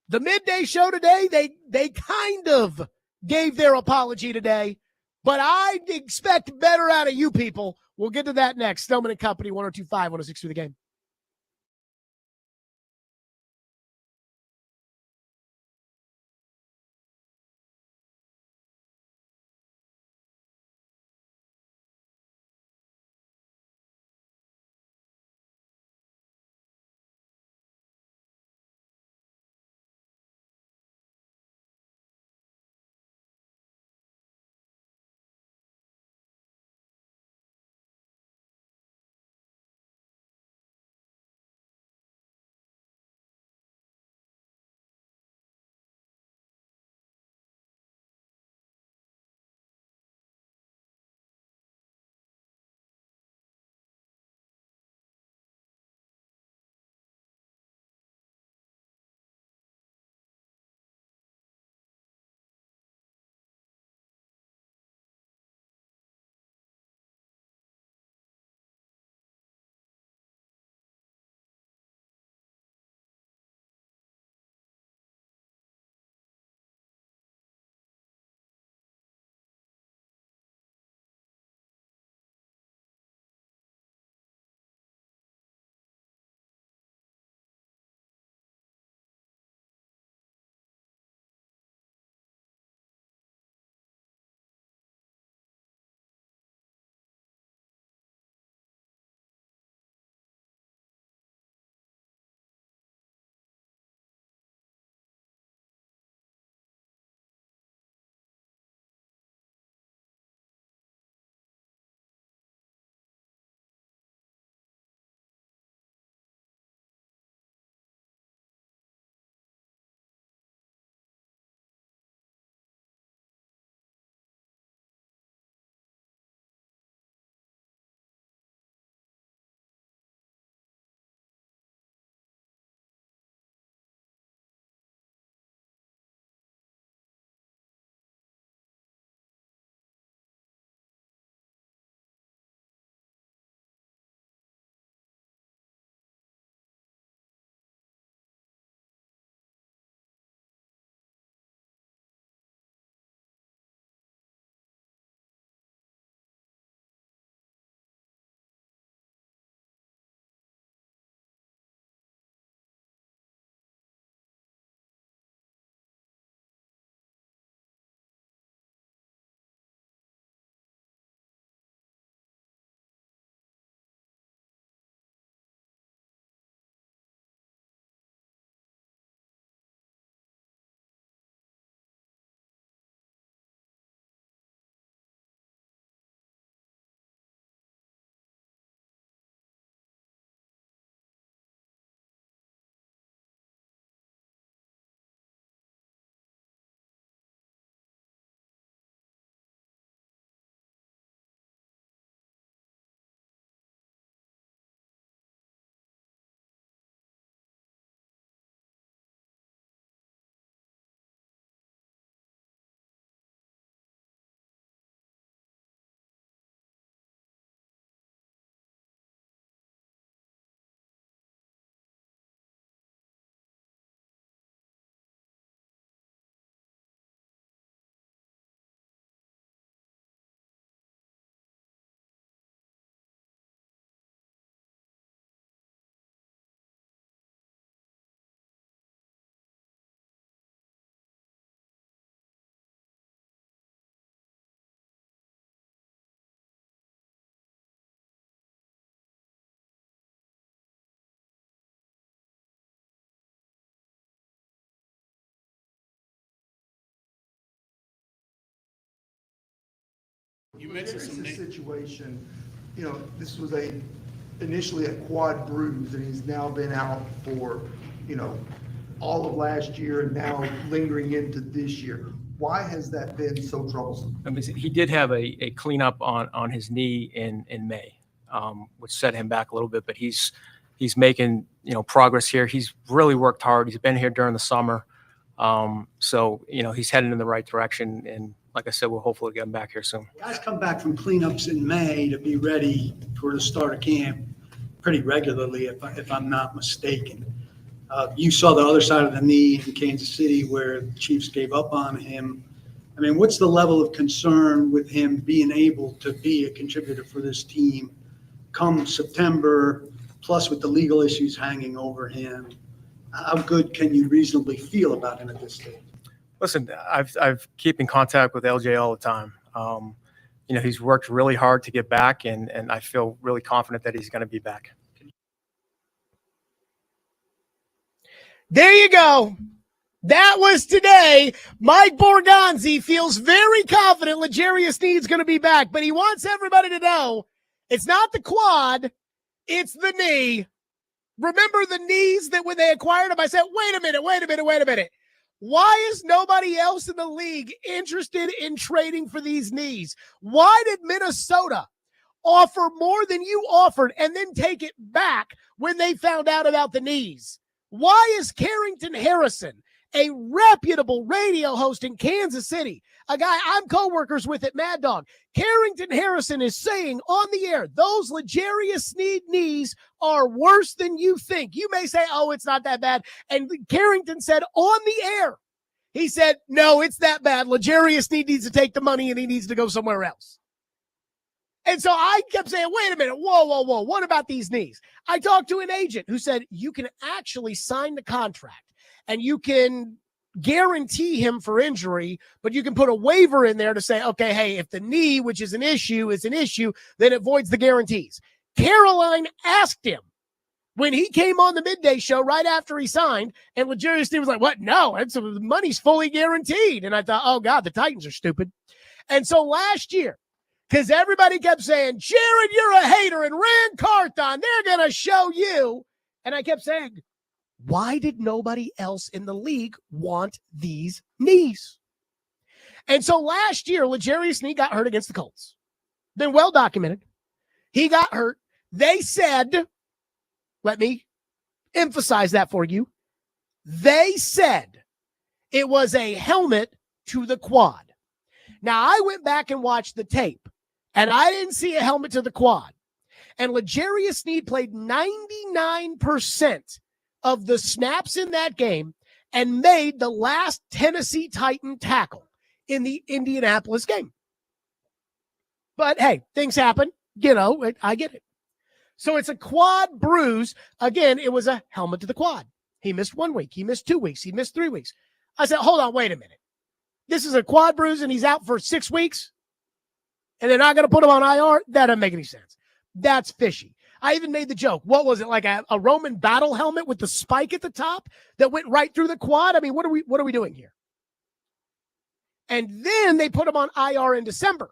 The midday show today, they kind of gave their apology today, but I expect better out of you people. We'll get to that next. Stillman and Company, 102.5, 106 through the game. You mentioned There's some a names. situation, this was initially a quad bruise, and he's now been out for, all of last year and now lingering into this year. Why has that been so troublesome? I mean, he did have a cleanup on his knee in May, which set him back a little bit, but he's making, progress here. He's really worked hard. He's been here during the summer. So, he's heading in the right direction. And like I said, we'll hopefully get him back here soon. Guys come back from cleanups in May to be ready for the start of camp pretty regularly, if I'm not mistaken. You saw the other side of the knee in Kansas City where the Chiefs gave up on him. I mean, what's the level of concern with him being able to be a contributor for this team come September, plus with the legal issues hanging over him? How good can you reasonably feel about him at this stage? Listen, I've keep in contact with LJ all the time. He's worked really hard to get back, and I feel really confident that he's going to be back. There you go. That was today. Mike Borgonzi feels very confident L'Jarius Sneed's going to be back, but he wants everybody to know it's not the quad, it's the knee. Remember the knees that when they acquired him, I said, wait a minute. Why is nobody else in the league interested in trading for these knees? Why did Minnesota offer more than you offered and then take it back when they found out about the knees? Why is Carrington Harrison, a reputable radio host in Kansas City, a guy I'm co-workers with at Mad Dog, Carrington Harrison is saying on the air, those L'Jarius Sneed knees are worse than you think. You may say, oh, it's not that bad. And Carrington said on the air, he said, no, it's that bad. L'Jarius Sneed needs to take the money and he needs to go somewhere else. And so I kept saying, wait a minute, whoa, what about these knees? I talked to an agent who said you can actually sign the contract and you can guarantee him for injury, but you can put a waiver in there to say, okay, hey, if the knee, which is an issue, then it voids the guarantees. Caroline asked him when he came on the midday show right after he signed, and L'Jarius Sneed was like, what? No, the money's fully guaranteed. And I thought, oh, God, the Titans are stupid. And so last year, because everybody kept saying, Jared, you're a hater, and Rand Carthon, they're going to show you. And I kept saying, why did nobody else in the league want these knees? And so last year, L'Jarius Sneed got hurt against the Colts. Been well documented. He got hurt. They said, let me emphasize that for you. They said it was a helmet to the quad. Now, I went back and watched the tape, and I didn't see a helmet to the quad. And L'Jarius Sneed played 99% of the snaps in that game and made the last Tennessee Titan tackle in the Indianapolis game. But, hey, things happen. I get it. So it's a quad bruise. Again, it was a helmet to the quad. He missed 1 week. He missed 2 weeks. He missed 3 weeks. I said, hold on, wait a minute. This is a quad bruise and he's out for 6 weeks and they're not going to put him on IR? That doesn't make any sense. That's fishy. I even made the joke. What was it, like a Roman battle helmet with the spike at the top that went right through the quad? I mean, what are we doing here? And then they put him on IR in December.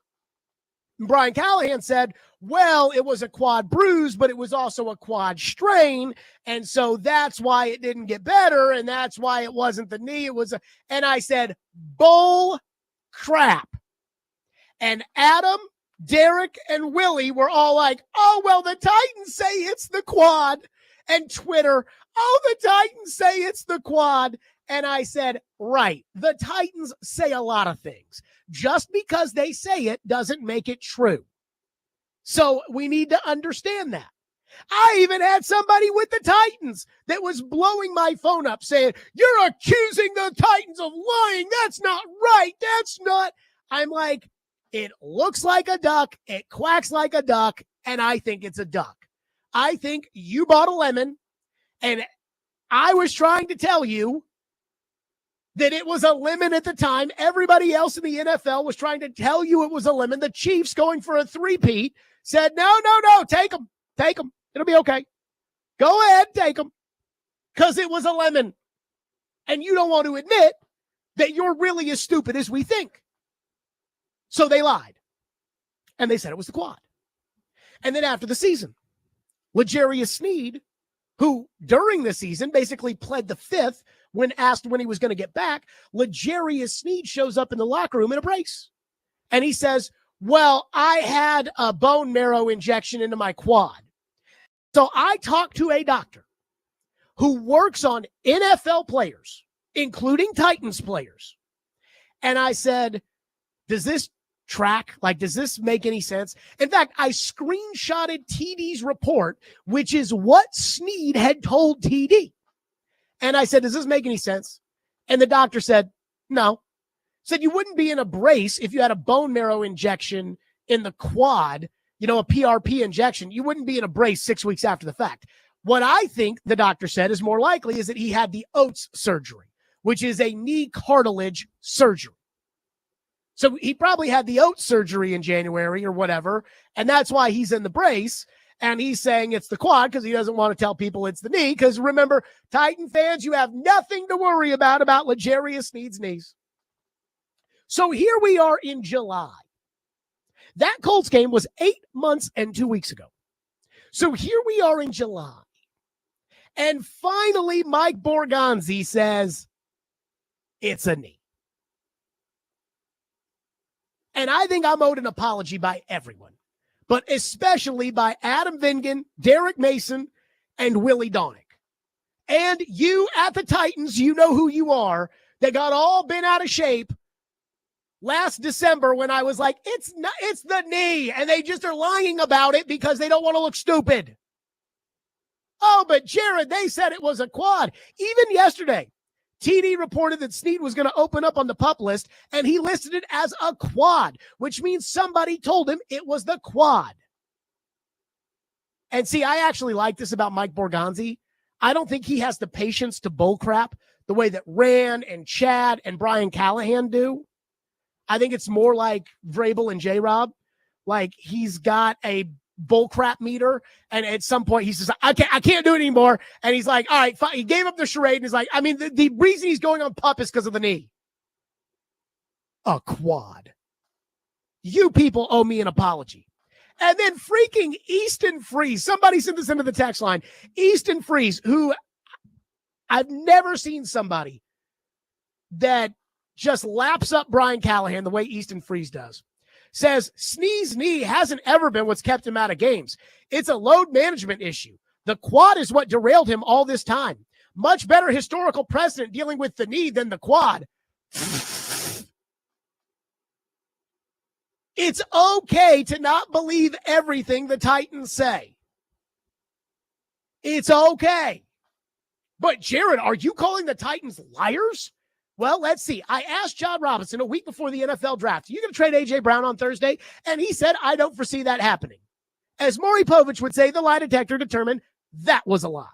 And Brian Callahan said, well, it was a quad bruise, but it was also a quad strain. And so that's why it didn't get better. And that's why it wasn't the knee. And I said, bull crap. And Adam, Derek, and Willie were all like, oh, well, the Titans say it's the quad. And Twitter, oh, the Titans say it's the quad. And I said, right, the Titans say a lot of things. Just because they say it doesn't make it true. So we need to understand that. I even had somebody with the Titans that was blowing my phone up saying, you're accusing the Titans of lying. That's not right. That's not. I'm like, it looks like a duck. It quacks like a duck. And I think it's a duck. I think you bought a lemon. And I was trying to tell you that it was a lemon at the time. Everybody else in the NFL was trying to tell you it was a lemon. The Chiefs, going for a three-peat, said, no, take them. It'll be okay. Go ahead, take them. Because it was a lemon. And you don't want to admit that you're really as stupid as we think. So they lied. And they said it was the quad. And then after the season, L'Jarius Sneed, who during the season basically pled the fifth when asked when he was going to get back, L'Jarius Sneed shows up in the locker room in a brace. And he says, well, I had a bone marrow injection into my quad. So I talked to a doctor who works on NFL players, including Titans players. And I said, does this track? Like, does this make any sense? In fact, I screenshotted TD's report, which is what Sneed had told TD. And I said, does this make any sense? And the doctor said, no. Said you wouldn't be in a brace if you had a bone marrow injection in the quad, a PRP injection. You wouldn't be in a brace 6 weeks after the fact. What I think the doctor said is more likely is that he had the Oates surgery, which is a knee cartilage surgery. So he probably had the Oates surgery in January or whatever, and that's why he's in the brace. And he's saying it's the quad because he doesn't want to tell people it's the knee. Because remember, Titan fans, you have nothing to worry about L'Jarius Sneed's knees. So here we are in July. That Colts game was 8 months and 2 weeks ago. So here we are in July. And finally, Mike Borgonzi says, it's a knee. And I think I'm owed an apology by everyone, but especially by Adam Vingan, Derek Mason, and Willie Donick. And you at the Titans, you know who you are. They got all bent out of shape last December when I was like, it's the knee. And they just are lying about it because they don't want to look stupid. Oh, but Jared, they said it was a quad. Even yesterday, TD reported that Sneed was going to open up on the PUP list, and he listed it as a quad, which means somebody told him it was the quad. And see, I actually like this about Mike Borgonzi. I don't think he has the patience to bullcrap the way that Rand and Chad and Brian Callahan do. I think it's more like Vrabel and J-Rob. Like he's got a bullcrap meter, and at some point he says, I can't do it anymore. And he's like, all right, fine. He gave up the charade, and he's like, I mean, the reason he's going on PUP is because of the knee. A quad. You people owe me an apology. And then freaking Easton Freeze. Somebody sent this into the text line. Easton Freeze, who I've never seen somebody that just laps up Brian Callahan the way Easton Freeze does. Says Sneed's knee hasn't ever been what's kept him out of games. It's a load management issue. The quad is what derailed him all this time. Much better historical precedent dealing with the knee than the quad. It's okay to not believe everything the Titans say. It's okay. But Jared, are you calling the Titans liars? Well, let's see. I asked John Robinson a week before the NFL draft, are you going to trade A.J. Brown on Thursday? And he said, I don't foresee that happening. As Maury Povich would say, the lie detector determined that was a lie.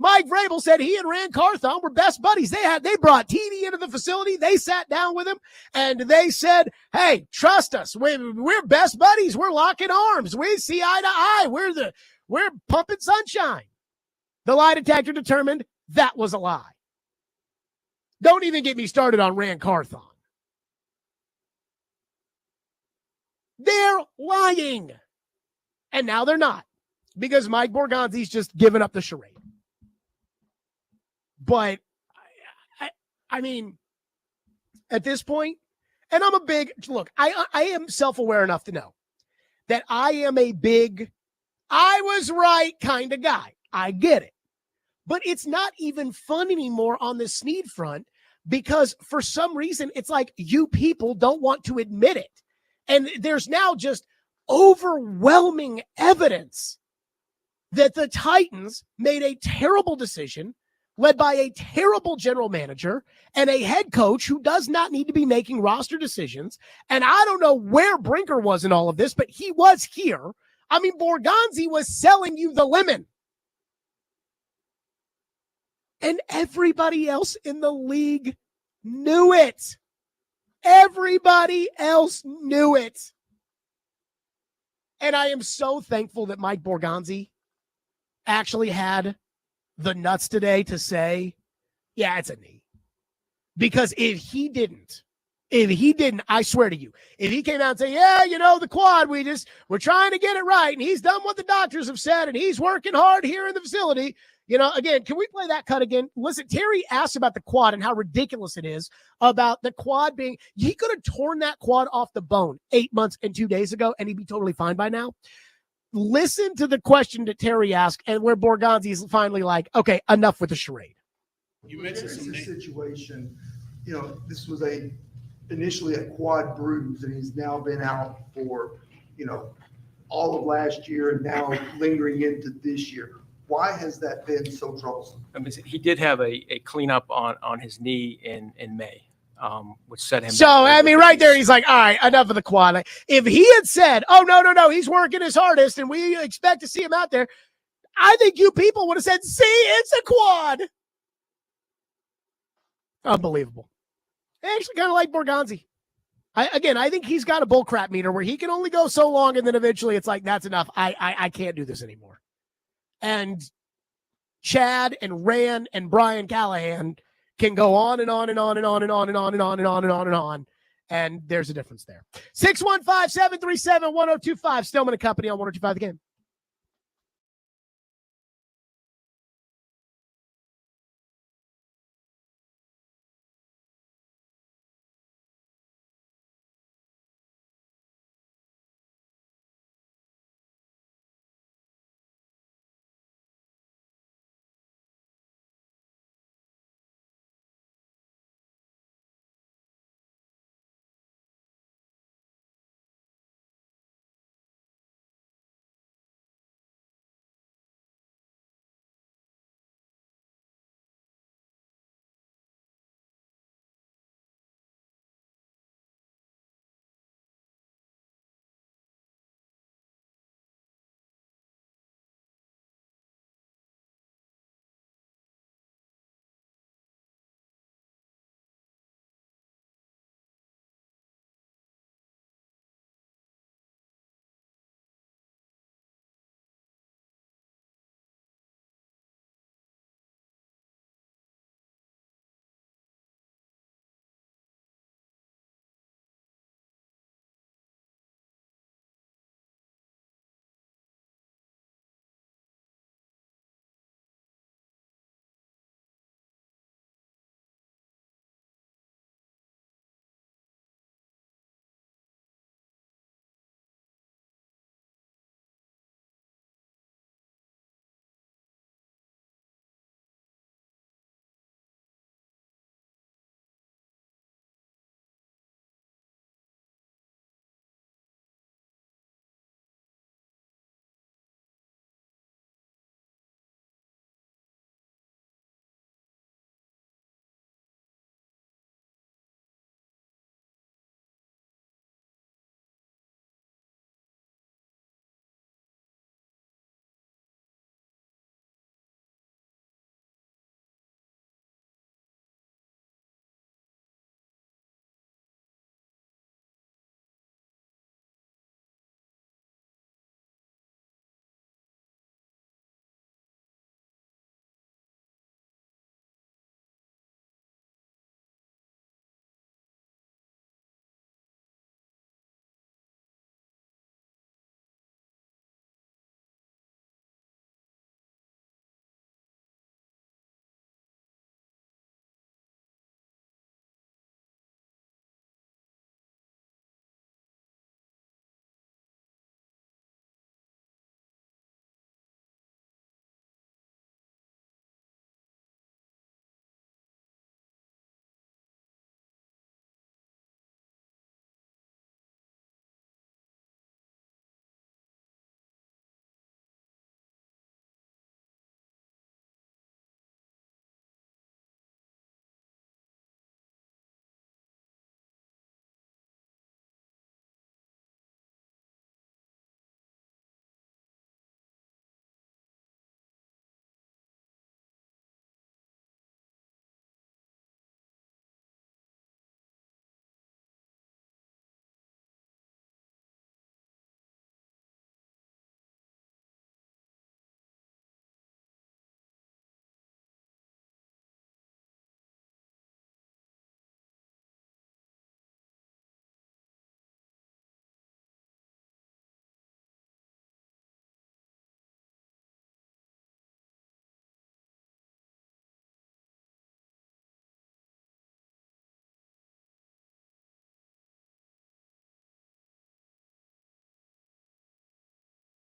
Mike Vrabel said he and Rand Carthon were best buddies. They brought TD into the facility. They sat down with him, and they said, hey, trust us. We're best buddies. We're locking arms. We see eye to eye. We're pumping sunshine. The lie detector determined that was a lie. Don't even get me started on Rand Carthon. They're lying. And now they're not, because Mike Borgonzi's just given up the charade. But, I mean, at this point, and I'm a big, look, I am self-aware enough to know that I am a big, I was right kind of guy. I get it. But it's not even fun anymore on the Sneed front, because for some reason, it's like you people don't want to admit it. And there's now just overwhelming evidence that the Titans made a terrible decision, led by a terrible general manager and a head coach who does not need to be making roster decisions. And I don't know where Brinker was in all of this, but he was here. I mean, Borgonzi was selling you the lemon. And everybody else in the league knew it. Everybody else knew it. And I am so thankful that Mike Borgonzi actually had the nuts today to say, yeah, it's a knee. Because if he didn't, If he didn't, I swear to you, if he came out and said, yeah, the quad, we're trying to get it right, and he's done what the doctors have said, and he's working hard here in the facility, again, can we play that cut again? Listen, Terry asked about the quad and how ridiculous it is about the quad being, he could have torn that quad off the bone 8 months and 2 days ago, and he'd be totally fine by now. Listen to the question that Terry asked, and where Borgonzi's finally like, okay, enough with the charade. You mentioned some situation, this was initially a quad bruise, and he's now been out for, all of last year and now lingering into this year. Why has that been so troublesome? I mean, he did have a cleanup on his knee in May, which set him. So, I mean, right there, he's like, all right, enough of the quad. Like, if he had said, oh, no, he's working his hardest and we expect to see him out there, I think you people would have said, see, it's a quad. Unbelievable. I actually kind of like Borgonzi. I think he's got a bullcrap meter where he can only go so long, and then eventually it's like, that's enough. I can't do this anymore. And Chad and Rand and Brian Callahan can go on and on and on and on and on and on and on and on and on and on. And there's a difference there. 615-737-1025. Stillman and Company on 1025 The Game.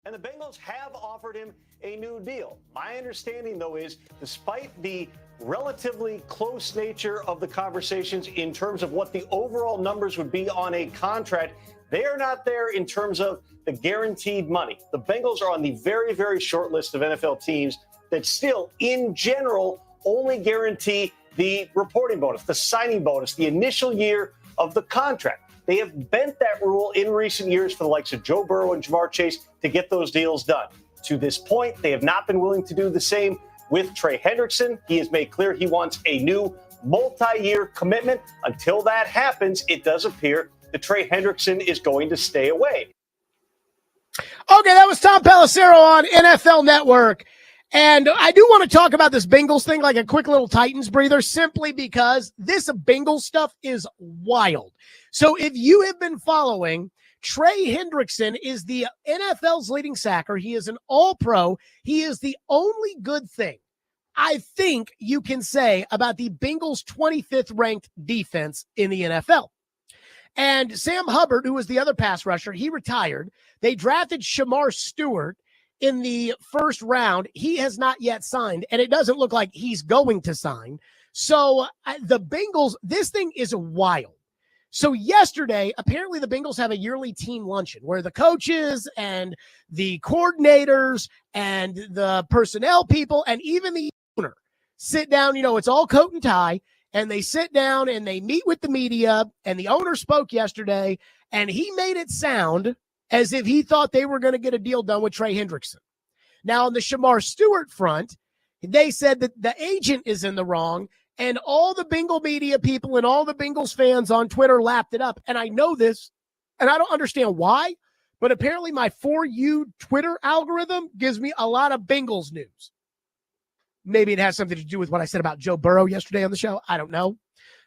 And the Bengals have offered him a new deal. My understanding, though, is despite the relatively close nature of the conversations in terms of what the overall numbers would be on a contract, they are not there in terms of the guaranteed money. The Bengals are on the very, very short list of NFL teams that still, in general, only guarantee the reporting bonus, the signing bonus, the initial year of the contract. They have bent that rule in recent years for the likes of Joe Burrow and Jamar Chase to get those deals done. To this point, they have not been willing to do the same with Trey Hendrickson. He has made clear he wants a new multi-year commitment. Until that happens, it does appear that Trey Hendrickson is going to stay away. Okay, that was Tom Pelissero on NFL Network. And I do want to talk about this Bengals thing, like a quick little Titans breather, simply because this Bengals stuff is wild. So if you have been following, Trey Hendrickson is the NFL's leading sacker. He is an all-pro. He is the only good thing I think you can say about the Bengals' 25th ranked defense in the NFL. And Sam Hubbard, who was the other pass rusher, he retired. They drafted Shamar Stewart in the first round. He has not yet signed, and it doesn't look like he's going to sign. So the Bengals, this thing is wild. So yesterday, apparently the Bengals have a yearly team luncheon where the coaches and the coordinators and the personnel people and even the owner sit down. You know, it's all coat and tie, and they sit down and they meet with the media, and the owner spoke yesterday, and he made it sound as if he thought they were going to get a deal done with Trey Hendrickson. Now, on the Shamar Stewart front, they said that the agent is in the wrong, and all the Bengal media people and all the Bengals fans on Twitter lapped it up. And I know this, and I don't understand why, but apparently my For You Twitter algorithm gives me a lot of Bengals news. Maybe it has something to do with what I said about Joe Burrow yesterday on the show. I don't know.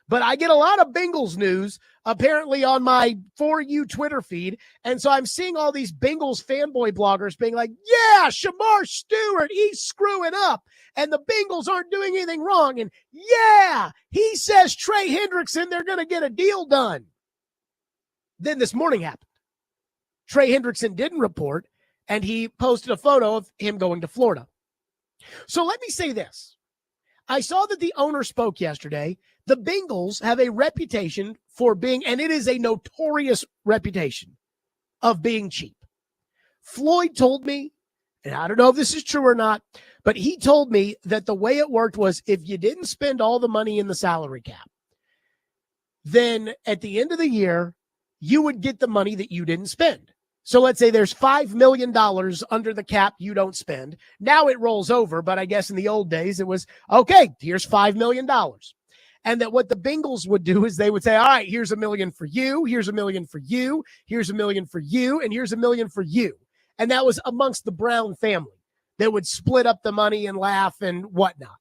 But I get a lot of Bengals news apparently on my For You Twitter feed. And so I'm seeing all these Bengals fanboy bloggers being like, yeah, Shamar Stewart, he's screwing up. And the Bengals aren't doing anything wrong. And yeah, he says Trey Hendrickson, they're going to get a deal done. Then this morning happened. Trey Hendrickson didn't report, and he posted a photo of him going to Florida. So let me say this. I saw that the owner spoke yesterday. The Bengals have a reputation for being, and it is a notorious reputation of being cheap. Floyd told me, and I don't know if this is true or not, but he told me that the way it worked was if you didn't spend all the money in the salary cap, then at the end of the year, you would get the money that you didn't spend. So let's say there's $5 million under the cap you don't spend. Now it rolls over, but I guess in the old days it was, okay, here's $5 million. And that what the Bengals would do is they would say, all right, here's $1 million for you, here's $1 million for you, here's $1 million for you, and here's $1 million for you. And that was amongst the Brown family. They would split up the money and laugh and whatnot.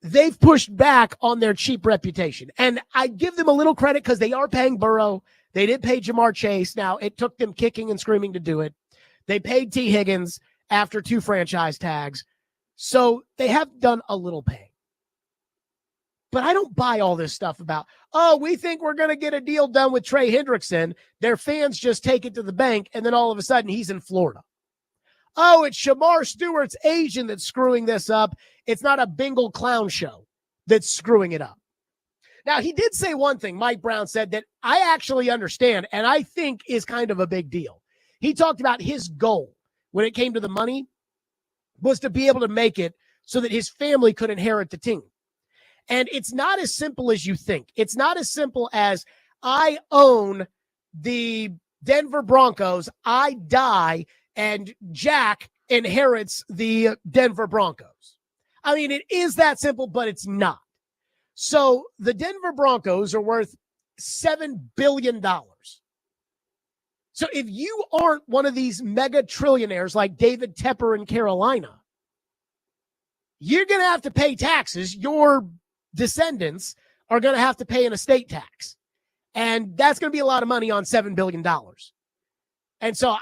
They've pushed back on their cheap reputation. And I give them a little credit because they are paying Burrow. They did pay Jamar Chase. Now, it took them kicking and screaming to do it. They paid T. Higgins after 2 franchise tags. So they have done a little paying. But I don't buy all this stuff about, oh, we think we're going to get a deal done with Trey Hendrickson. Their fans just take it to the bank, and then all of a sudden he's in Florida. Oh, it's Shamar Stewart's agent that's screwing this up. It's not a Bengal clown show that's screwing it up. Now, he did say one thing, Mike Brown said, that I actually understand and I think is kind of a big deal. He talked about his goal when it came to the money was to be able to make it so that his family could inherit the team. And it's not as simple as you think. It's not as simple as I own the Denver Broncos, I die, and Jack inherits the Denver Broncos. I mean, it is that simple, but it's not. So the Denver Broncos are worth $7 billion. So if you aren't one of these mega trillionaires like David Tepper in Carolina, you're going to have to pay taxes. Your descendants are going to have to pay an estate tax. And that's going to be a lot of money on $7 billion. And so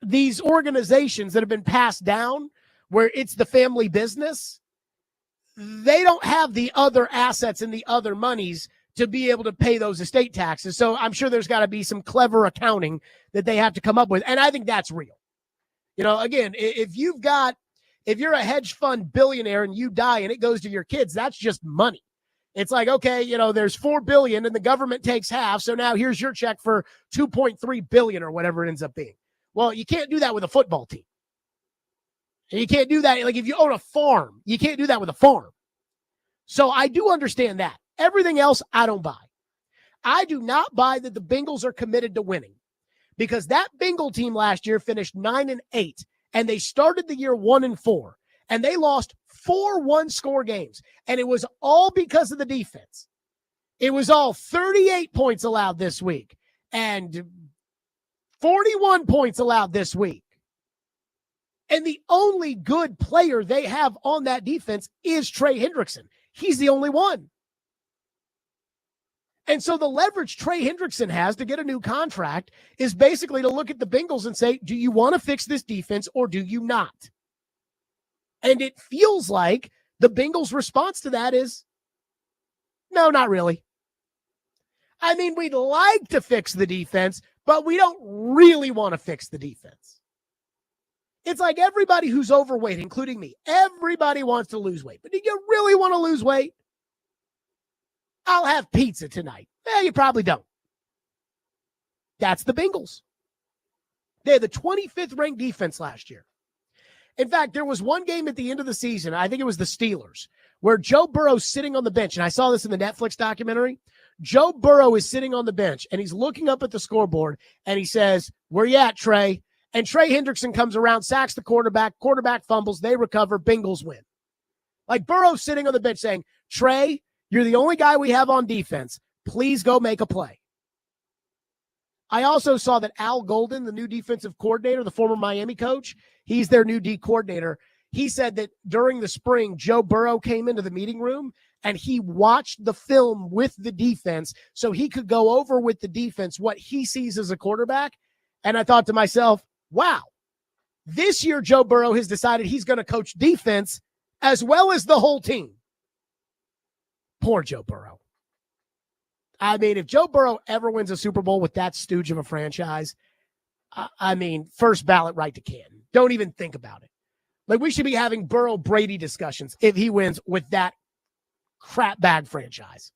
these organizations that have been passed down where it's the family business, they don't have the other assets and the other monies to be able to pay those estate taxes. So I'm sure there's got to be some clever accounting that they have to come up with. And I think that's real. You know, again, if you're a hedge fund billionaire and you die and it goes to your kids, that's just money. It's like, okay, you know, there's $4 billion and the government takes half. So now here's your check for $2.3 billion or whatever it ends up being. Well, you can't do that with a football team. And you can't do that. Like if you own a farm, you can't do that with a farm. So I do understand that. Everything else, I don't buy. I do not buy that the Bengals are committed to winning, because that Bengal team last year finished 9-8, and they started the year 1-4, and they lost 4 one-score games, and it was all because of the defense. It was all 38 points allowed this week and 41 points allowed this week. And the only good player they have on that defense is Trey Hendrickson. He's the only one. And so the leverage Trey Hendrickson has to get a new contract is basically to look at the Bengals and say, do you want to fix this defense or do you not? And it feels like the Bengals' response to that is, no, not really. I mean, we'd like to fix the defense, but we don't really want to fix the defense. It's like everybody who's overweight, including me, everybody wants to lose weight. But do you really want to lose weight? I'll have pizza tonight. You probably don't. That's the Bengals. They had the 25th ranked defense last year. In fact, there was one game at the end of the season, I think it was the Steelers, where Joe Burrow's sitting on the bench, and I saw this in the Netflix documentary. Joe Burrow is sitting on the bench, and he's looking up at the scoreboard, and he says, where you at, Trey? And Trey Hendrickson comes around, sacks the quarterback fumbles, they recover, Bengals win. Like Burrow's sitting on the bench saying, Trey, you're the only guy we have on defense. Please go make a play. I also saw that Al Golden, the new defensive coordinator, the former Miami coach, he's their new D coordinator. He said that during the spring, Joe Burrow came into the meeting room and he watched the film with the defense so he could go over with the defense what he sees as a quarterback. And I thought to myself, wow, this year Joe Burrow has decided he's going to coach defense as well as the whole team. Poor Joe Burrow. I mean, if Joe Burrow ever wins a Super Bowl with that stooge of a franchise, I mean, first ballot right to Canton. Don't even think about it. Like, we should be having Burrow-Brady discussions if he wins with that crap bag franchise.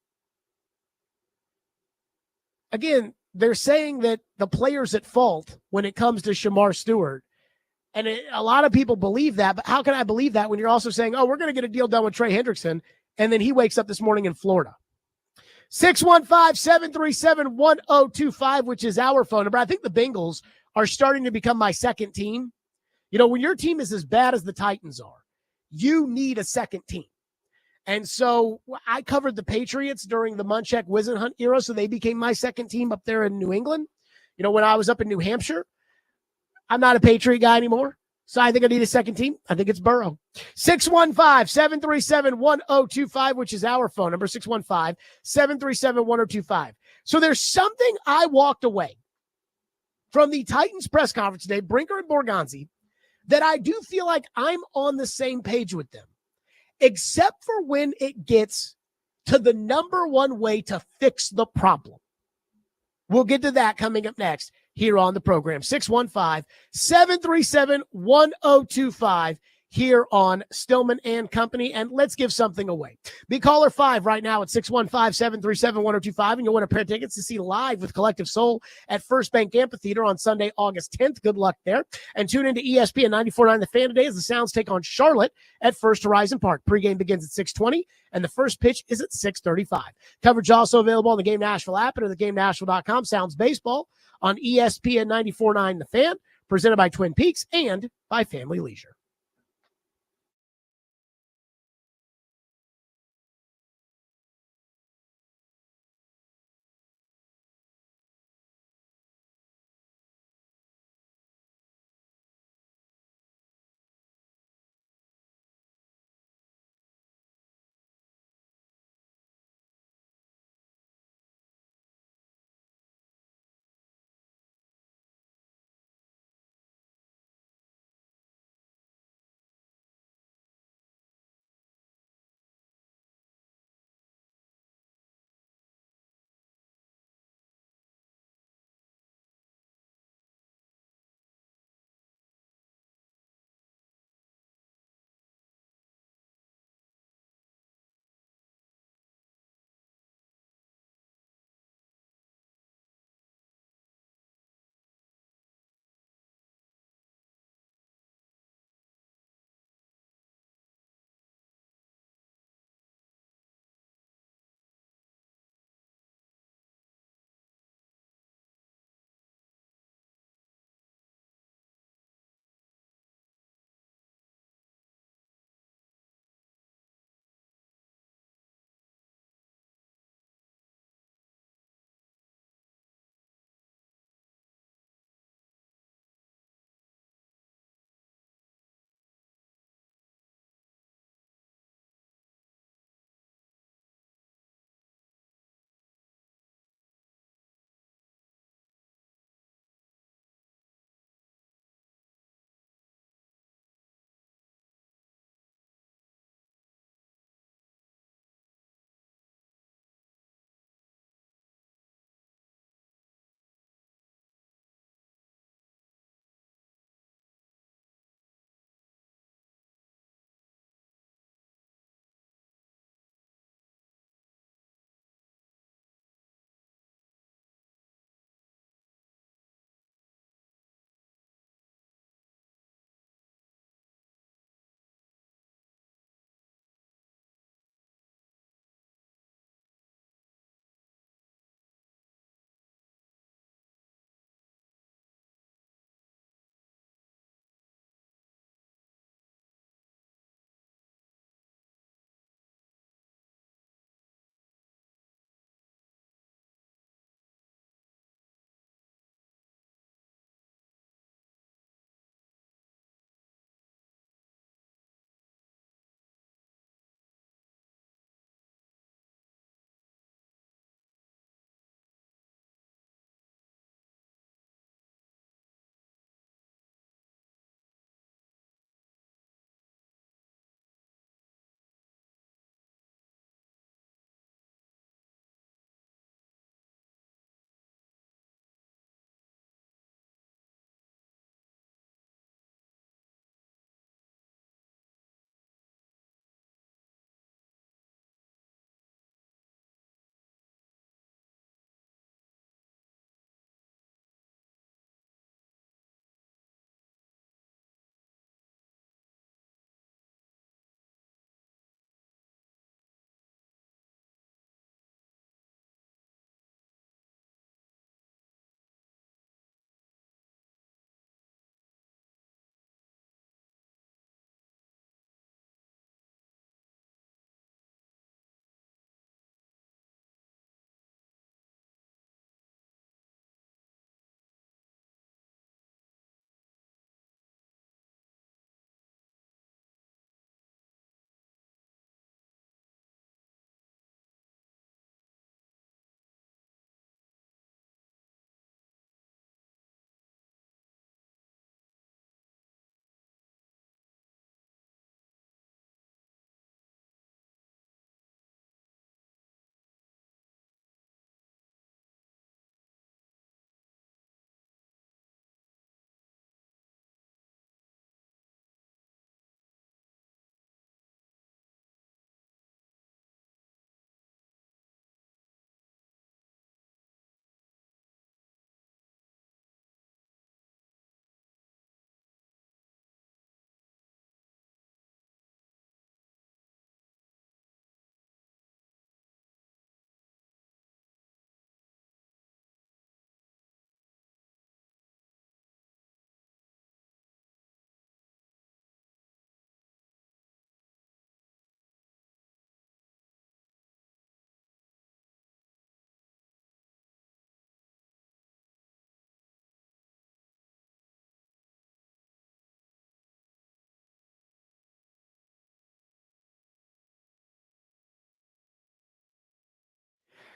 Again, they're saying that the player's at fault when it comes to Shamar Stewart. And a lot of people believe that, but how can I believe that when you're also saying, oh, we're going to get a deal done with Trey Hendrickson, and then he wakes up this morning in Florida? 615-737-1025, which is our phone number. I think the Bengals are starting to become my second team. You know, when your team is as bad as the Titans are, you need a second team. And so I covered the Patriots during the Munchak Wisenhunt era, so they became my second team up there in New England. You know, when I was up in New Hampshire, I'm not a Patriot guy anymore. So I think I need a second team. I think it's Burrow. 615-737-1025, which is our phone number, 615-737-1025. So there's something I walked away from the Titans press conference today, Brinker and Borgonzi, that I do feel like I'm on the same page with them, except for when it gets to the number one way to fix the problem. We'll get to that coming up next here on the program. 615-737-1025 here on Stillman and Company. And let's give something away. Be caller 5 right now at 615-737-1025, and you'll win a pair of tickets to see Live with Collective Soul at First Bank Amphitheater on Sunday, August 10th. Good luck there. And tune into ESPN 94.9 The Fan today as the Sounds take on Charlotte at First Horizon Park. Pregame begins at 6:20, and the first pitch is at 6:35. Coverage also available on the Game Nashville app and at theGameNashville.com. Sounds baseball on ESPN 94.9 The Fan, presented by Twin Peaks and by Family Leisure.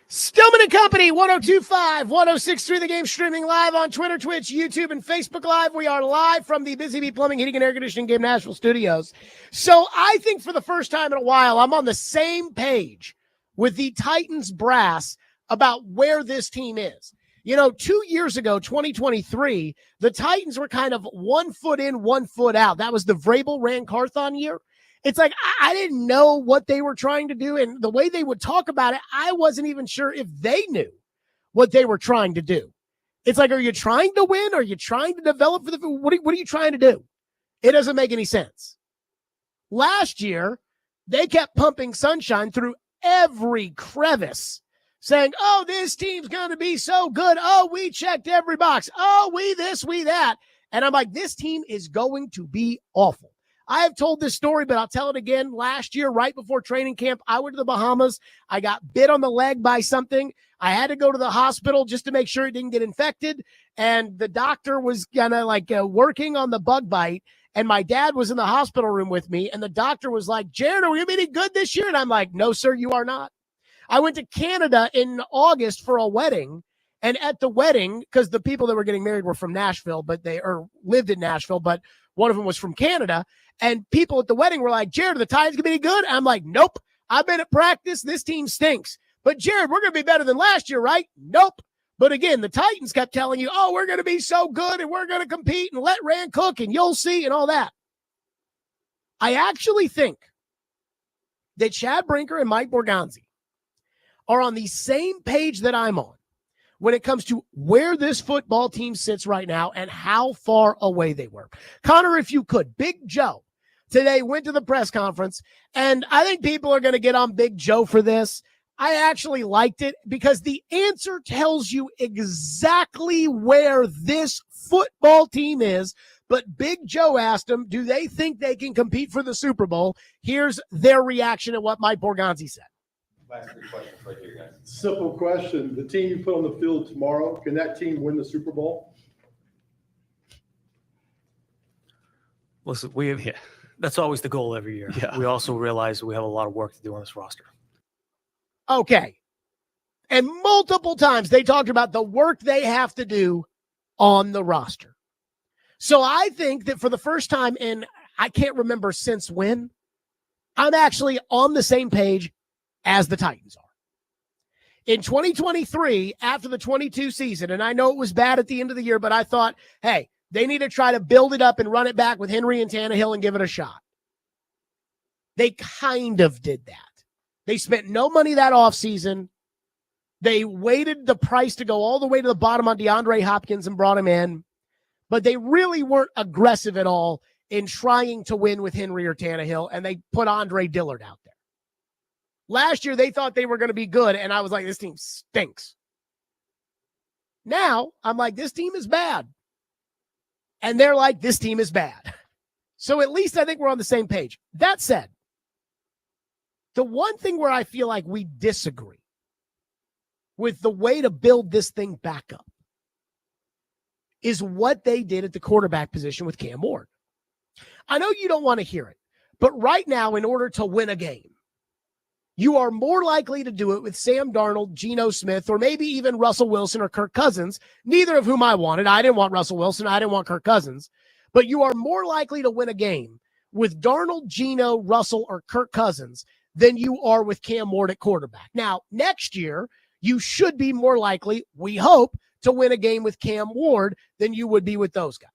Stillman and Company, 102.5, 106.3 The Game, streaming live on Twitter, Twitch, YouTube, and Facebook Live. We are live from the Busy Bee Plumbing, Heating, and Air Conditioning Game Nashville studios. So I think for the first time in a while, I'm on the same page with the Titans brass about where this team is. 2 years ago, 2023, the Titans were kind of 1 foot in, 1 foot out. That was the Vrabel Ran Carthon year. It's like, I didn't know what they were trying to do. And the way they would talk about it, I wasn't even sure if they knew what they were trying to do. It's like, are you trying to win? Are you trying to develop for what are you trying to do? It doesn't make any sense. Last year, they kept pumping sunshine through every crevice, saying, oh, this team's going to be so good. Oh, we checked every box. Oh, we this, we that. And I'm like, this team is going to be awful. I have told this story, but I'll tell it again. Last year, right before training camp, I went to the Bahamas. I got bit on the leg by something. I had to go to the hospital just to make sure it didn't get infected. And the doctor was kind of working on the bug bite. And my dad was in the hospital room with me. And the doctor was like, Jared, are we going to be any good this year? And I'm like, no, sir, you are not. I went to Canada in August for a wedding. And at the wedding, because the people that were getting married were from Nashville, lived in Nashville, but one of them was from Canada. And people at the wedding were like, Jared, are the Titans going to be any good? I'm like, nope. I've been at practice. This team stinks. But Jared, we're going to be better than last year, right? Nope. But again, the Titans kept telling you, oh, we're going to be so good and we're going to compete and let Rand cook and you'll see and all that. I actually think that Chad Brinker and Mike Borgonzi are on the same page that I'm on when it comes to where this football team sits right now and how far away they were. Connor, if you could, Big Joe today went to the press conference, and I think people are going to get on Big Joe for this. I actually liked it because the answer tells you exactly where this football team is. But Big Joe asked them, do they think they can compete for the Super Bowl? Here's their reaction to what Mike Borgonzi said. Last 3 questions right here, guys. Simple question. The team you put on the field tomorrow, can that team win the Super Bowl? Listen, that's always the goal every year. Yeah. We also realize we have a lot of work to do on this roster. Okay. And multiple times they talked about the work they have to do on the roster. So I think that for the first time in, I can't remember since when, I'm actually on the same page as the Titans are. In 2023, after the 22 season, and I know it was bad at the end of the year, but I thought, hey, they need to try to build it up and run it back with Henry and Tannehill and give it a shot. They kind of did that. They spent no money that offseason. They waited the price to go all the way to the bottom on DeAndre Hopkins and brought him in, but they really weren't aggressive at all in trying to win with Henry or Tannehill, and they put Andre Dillard out there. Last year, they thought they were going to be good, and I was like, this team stinks. Now, I'm like, this team is bad. And they're like, this team is bad. So at least I think we're on the same page. That said, the one thing where I feel like we disagree with the way to build this thing back up is what they did at the quarterback position with Cam Ward. I know you don't want to hear it, but right now, in order to win a game, you are more likely to do it with Sam Darnold, Geno Smith, or maybe even Russell Wilson or Kirk Cousins, neither of whom I wanted. I didn't want Russell Wilson. I didn't want Kirk Cousins. But you are more likely to win a game with Darnold, Geno, Russell, or Kirk Cousins than you are with Cam Ward at quarterback. Now, next year, you should be more likely, we hope, to win a game with Cam Ward than you would be with those guys.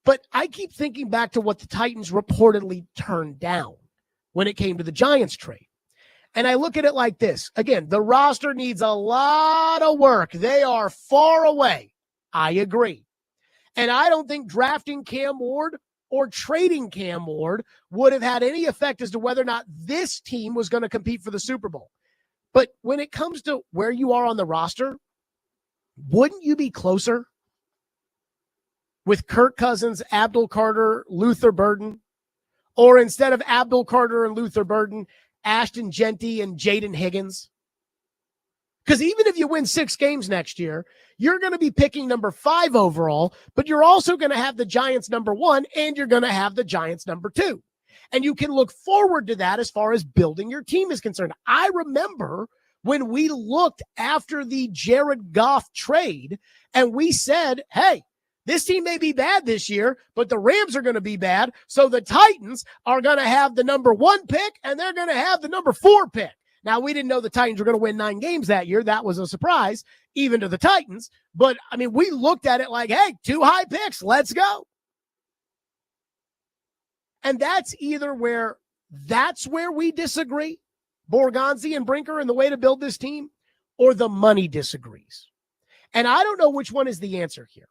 But I keep thinking back to what the Titans reportedly turned down when it came to the Giants trade. And I look at it like this. Again, the roster needs a lot of work. They are far away. I agree. And I don't think drafting Cam Ward or trading Cam Ward would have had any effect as to whether or not this team was going to compete for the Super Bowl. But when it comes to where you are on the roster, wouldn't you be closer with Kirk Cousins, Abdul Carter, Luther Burden, or instead of Abdul Carter and Luther Burden, Ashton Genty and Jaden Higgins? Because even if you win 6 games next year, you're going to be picking number 5 overall, but you're also going to have the Giants number 1, and you're going to have the Giants number 2. And you can look forward to that as far as building your team is concerned. I remember when we looked after the Jared Goff trade and we said, hey, this team may be bad this year, but the Rams are going to be bad. So the Titans are going to have the number 1 pick and they're going to have the number 4 pick. Now, we didn't know the Titans were going to win 9 games that year. That was a surprise, even to the Titans. But, I mean, we looked at it like, hey, 2 high picks. Let's go. And that's where we disagree, Borgonzi and Brinker, and the way to build this team, or the money disagrees. And I don't know which one is the answer here.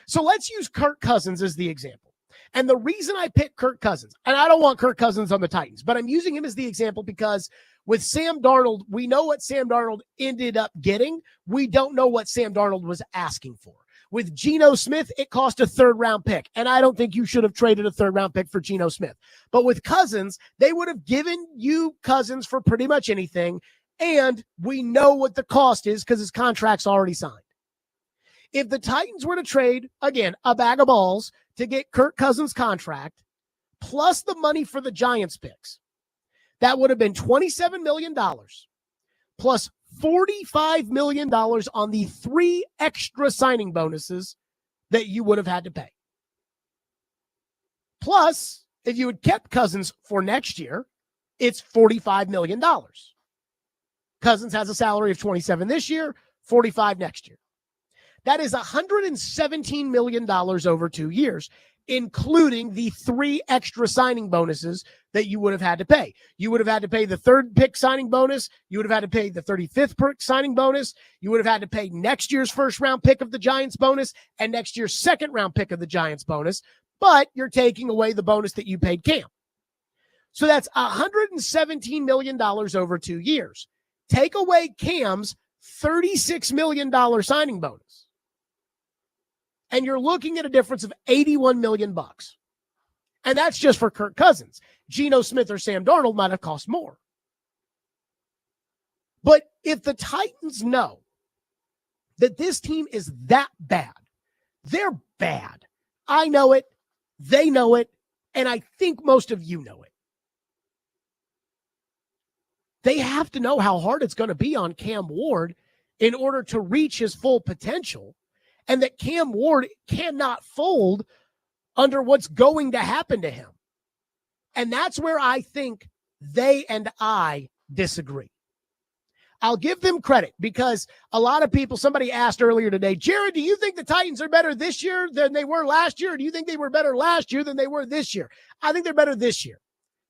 So let's use Kirk Cousins as the example. And the reason I picked Kirk Cousins, and I don't want Kirk Cousins on the Titans, but I'm using him as the example because with Sam Darnold, we know what Sam Darnold ended up getting. We don't know what Sam Darnold was asking for. With Geno Smith, it cost a 3rd-round pick, and I don't think you should have traded a 3rd-round pick for Geno Smith. But with Cousins, they would have given you Cousins for pretty much anything, and we know what the cost is because his contract's already signed. If the Titans were to trade, again, a bag of balls to get Kirk Cousins' contract, plus the money for the Giants picks, that would have been $27 million, plus $45 million on the 3 extra signing bonuses that you would have had to pay. Plus, if you had kept Cousins for next year, it's $45 million. Cousins has a salary of $27 this year, $45 next year. That is $117 million over 2 years, including the 3 extra signing bonuses that you would have had to pay. You would have had to pay the 3rd pick signing bonus. You would have had to pay the 35th pick signing bonus. You would have had to pay next year's 1st-round pick of the Giants bonus and next year's 2nd-round pick of the Giants bonus. But you're taking away the bonus that you paid Cam. So that's $117 million over 2 years. Take away Cam's $36 million signing bonus. And you're looking at a difference of $81 million. And that's just for Kirk Cousins. Geno Smith or Sam Darnold might have cost more. But if the Titans know that this team is that bad, they're bad. I know it. They know it. And I think most of you know it. They have to know how hard it's going to be on Cam Ward in order to reach his full potential. And that Cam Ward cannot fold under what's going to happen to him. And that's where I think they and I disagree. I'll give them credit because a lot of people, somebody asked earlier today, Jared, do you think the Titans are better this year than they were last year? Or do you think they were better last year than they were this year? I think they're better this year.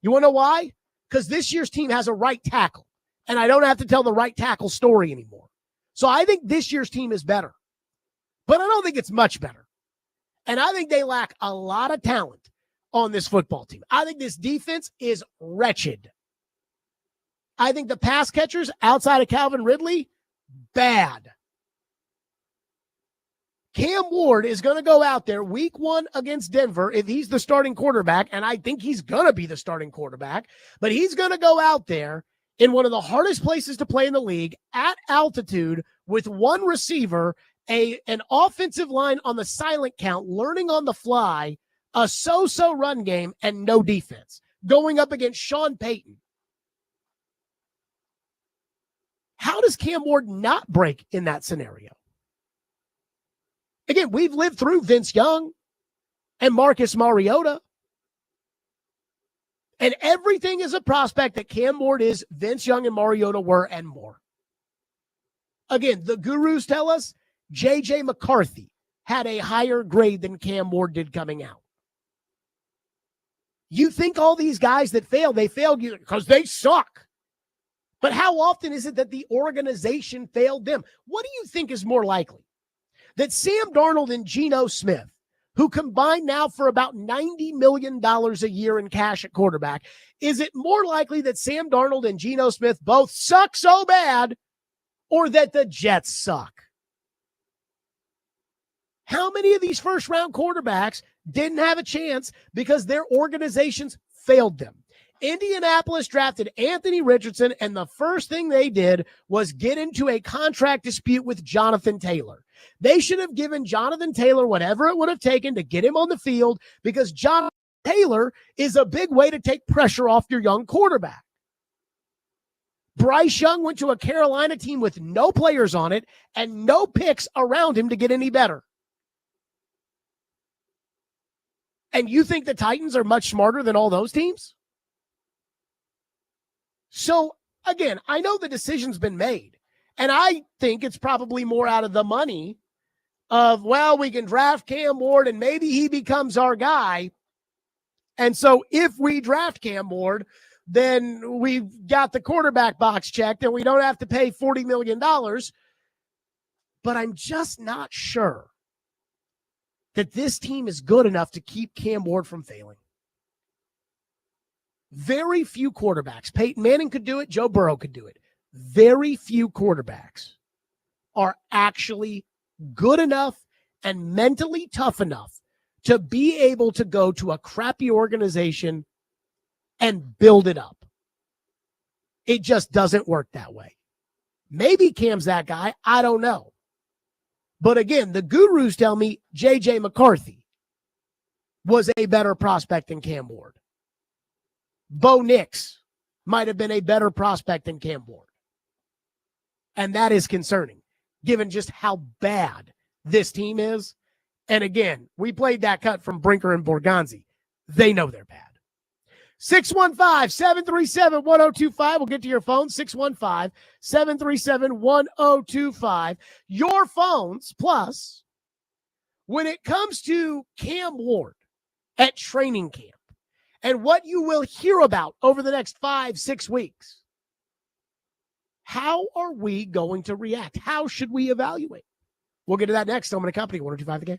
You want to know why? Because this year's team has a right tackle. And I don't have to tell the right tackle story anymore. So I think this year's team is better. But I don't think it's much better. And I think they lack a lot of talent on this football team. I think this defense is wretched. I think the pass catchers outside of Calvin Ridley, bad. Cam Ward is going to go out there week 1 against Denver if he's the starting quarterback, and I think he's going to be the starting quarterback, but he's going to go out there in one of the hardest places to play in the league at altitude with 1 receiver, an offensive line on the silent count, learning on the fly, a so-so run game, and no defense, going up against Sean Payton. How does Cam Ward not break in that scenario? Again, we've lived through Vince Young and Marcus Mariota. And everything is a prospect that Cam Ward is, Vince Young and Mariota were, and more. Again, the gurus tell us J.J. McCarthy had a higher grade than Cam Ward did coming out. You think all these guys that failed, they failed because they suck. But how often is it that the organization failed them? What do you think is more likely? That Sam Darnold and Geno Smith, who combine now for about $90 million a year in cash at quarterback, is it more likely that Sam Darnold and Geno Smith both suck so bad, or that the Jets suck? How many of these first-round quarterbacks didn't have a chance because their organizations failed them? Indianapolis drafted Anthony Richardson, and the first thing they did was get into a contract dispute with Jonathan Taylor. They should have given Jonathan Taylor whatever it would have taken to get him on the field because Jonathan Taylor is a big way to take pressure off your young quarterback. Bryce Young went to a Carolina team with no players on it and no picks around him to get any better. And you think the Titans are much smarter than all those teams? So, again, I know the decision's been made, and I think it's probably more out of the money of, well, we can draft Cam Ward and maybe he becomes our guy. And so if we draft Cam Ward, then we've got the quarterback box checked and we don't have to pay $40 million. But I'm just not sure that this team is good enough to keep Cam Ward from failing. Very few quarterbacks. Peyton Manning could do it. Joe Burrow could do it. Very few quarterbacks are actually good enough and mentally tough enough to be able to go to a crappy organization and build it up. It just doesn't work that way. Maybe Cam's that guy. I don't know. But again, the gurus tell me J.J. McCarthy was a better prospect than Cam Ward. Bo Nix might have been a better prospect than Cam Ward. And that is concerning, given just how bad this team is. And again, we played that cut from Brinker and Borgonzi. They know they're bad. 615-737-1025. We'll get to your phone. 615-737-1025. Your phones, plus, when it comes to Cam Ward at training camp and what you will hear about over the next 5-6 weeks, how are we going to react? How should we evaluate? We'll get to that next. Stillman & Company, 102.5 The Game.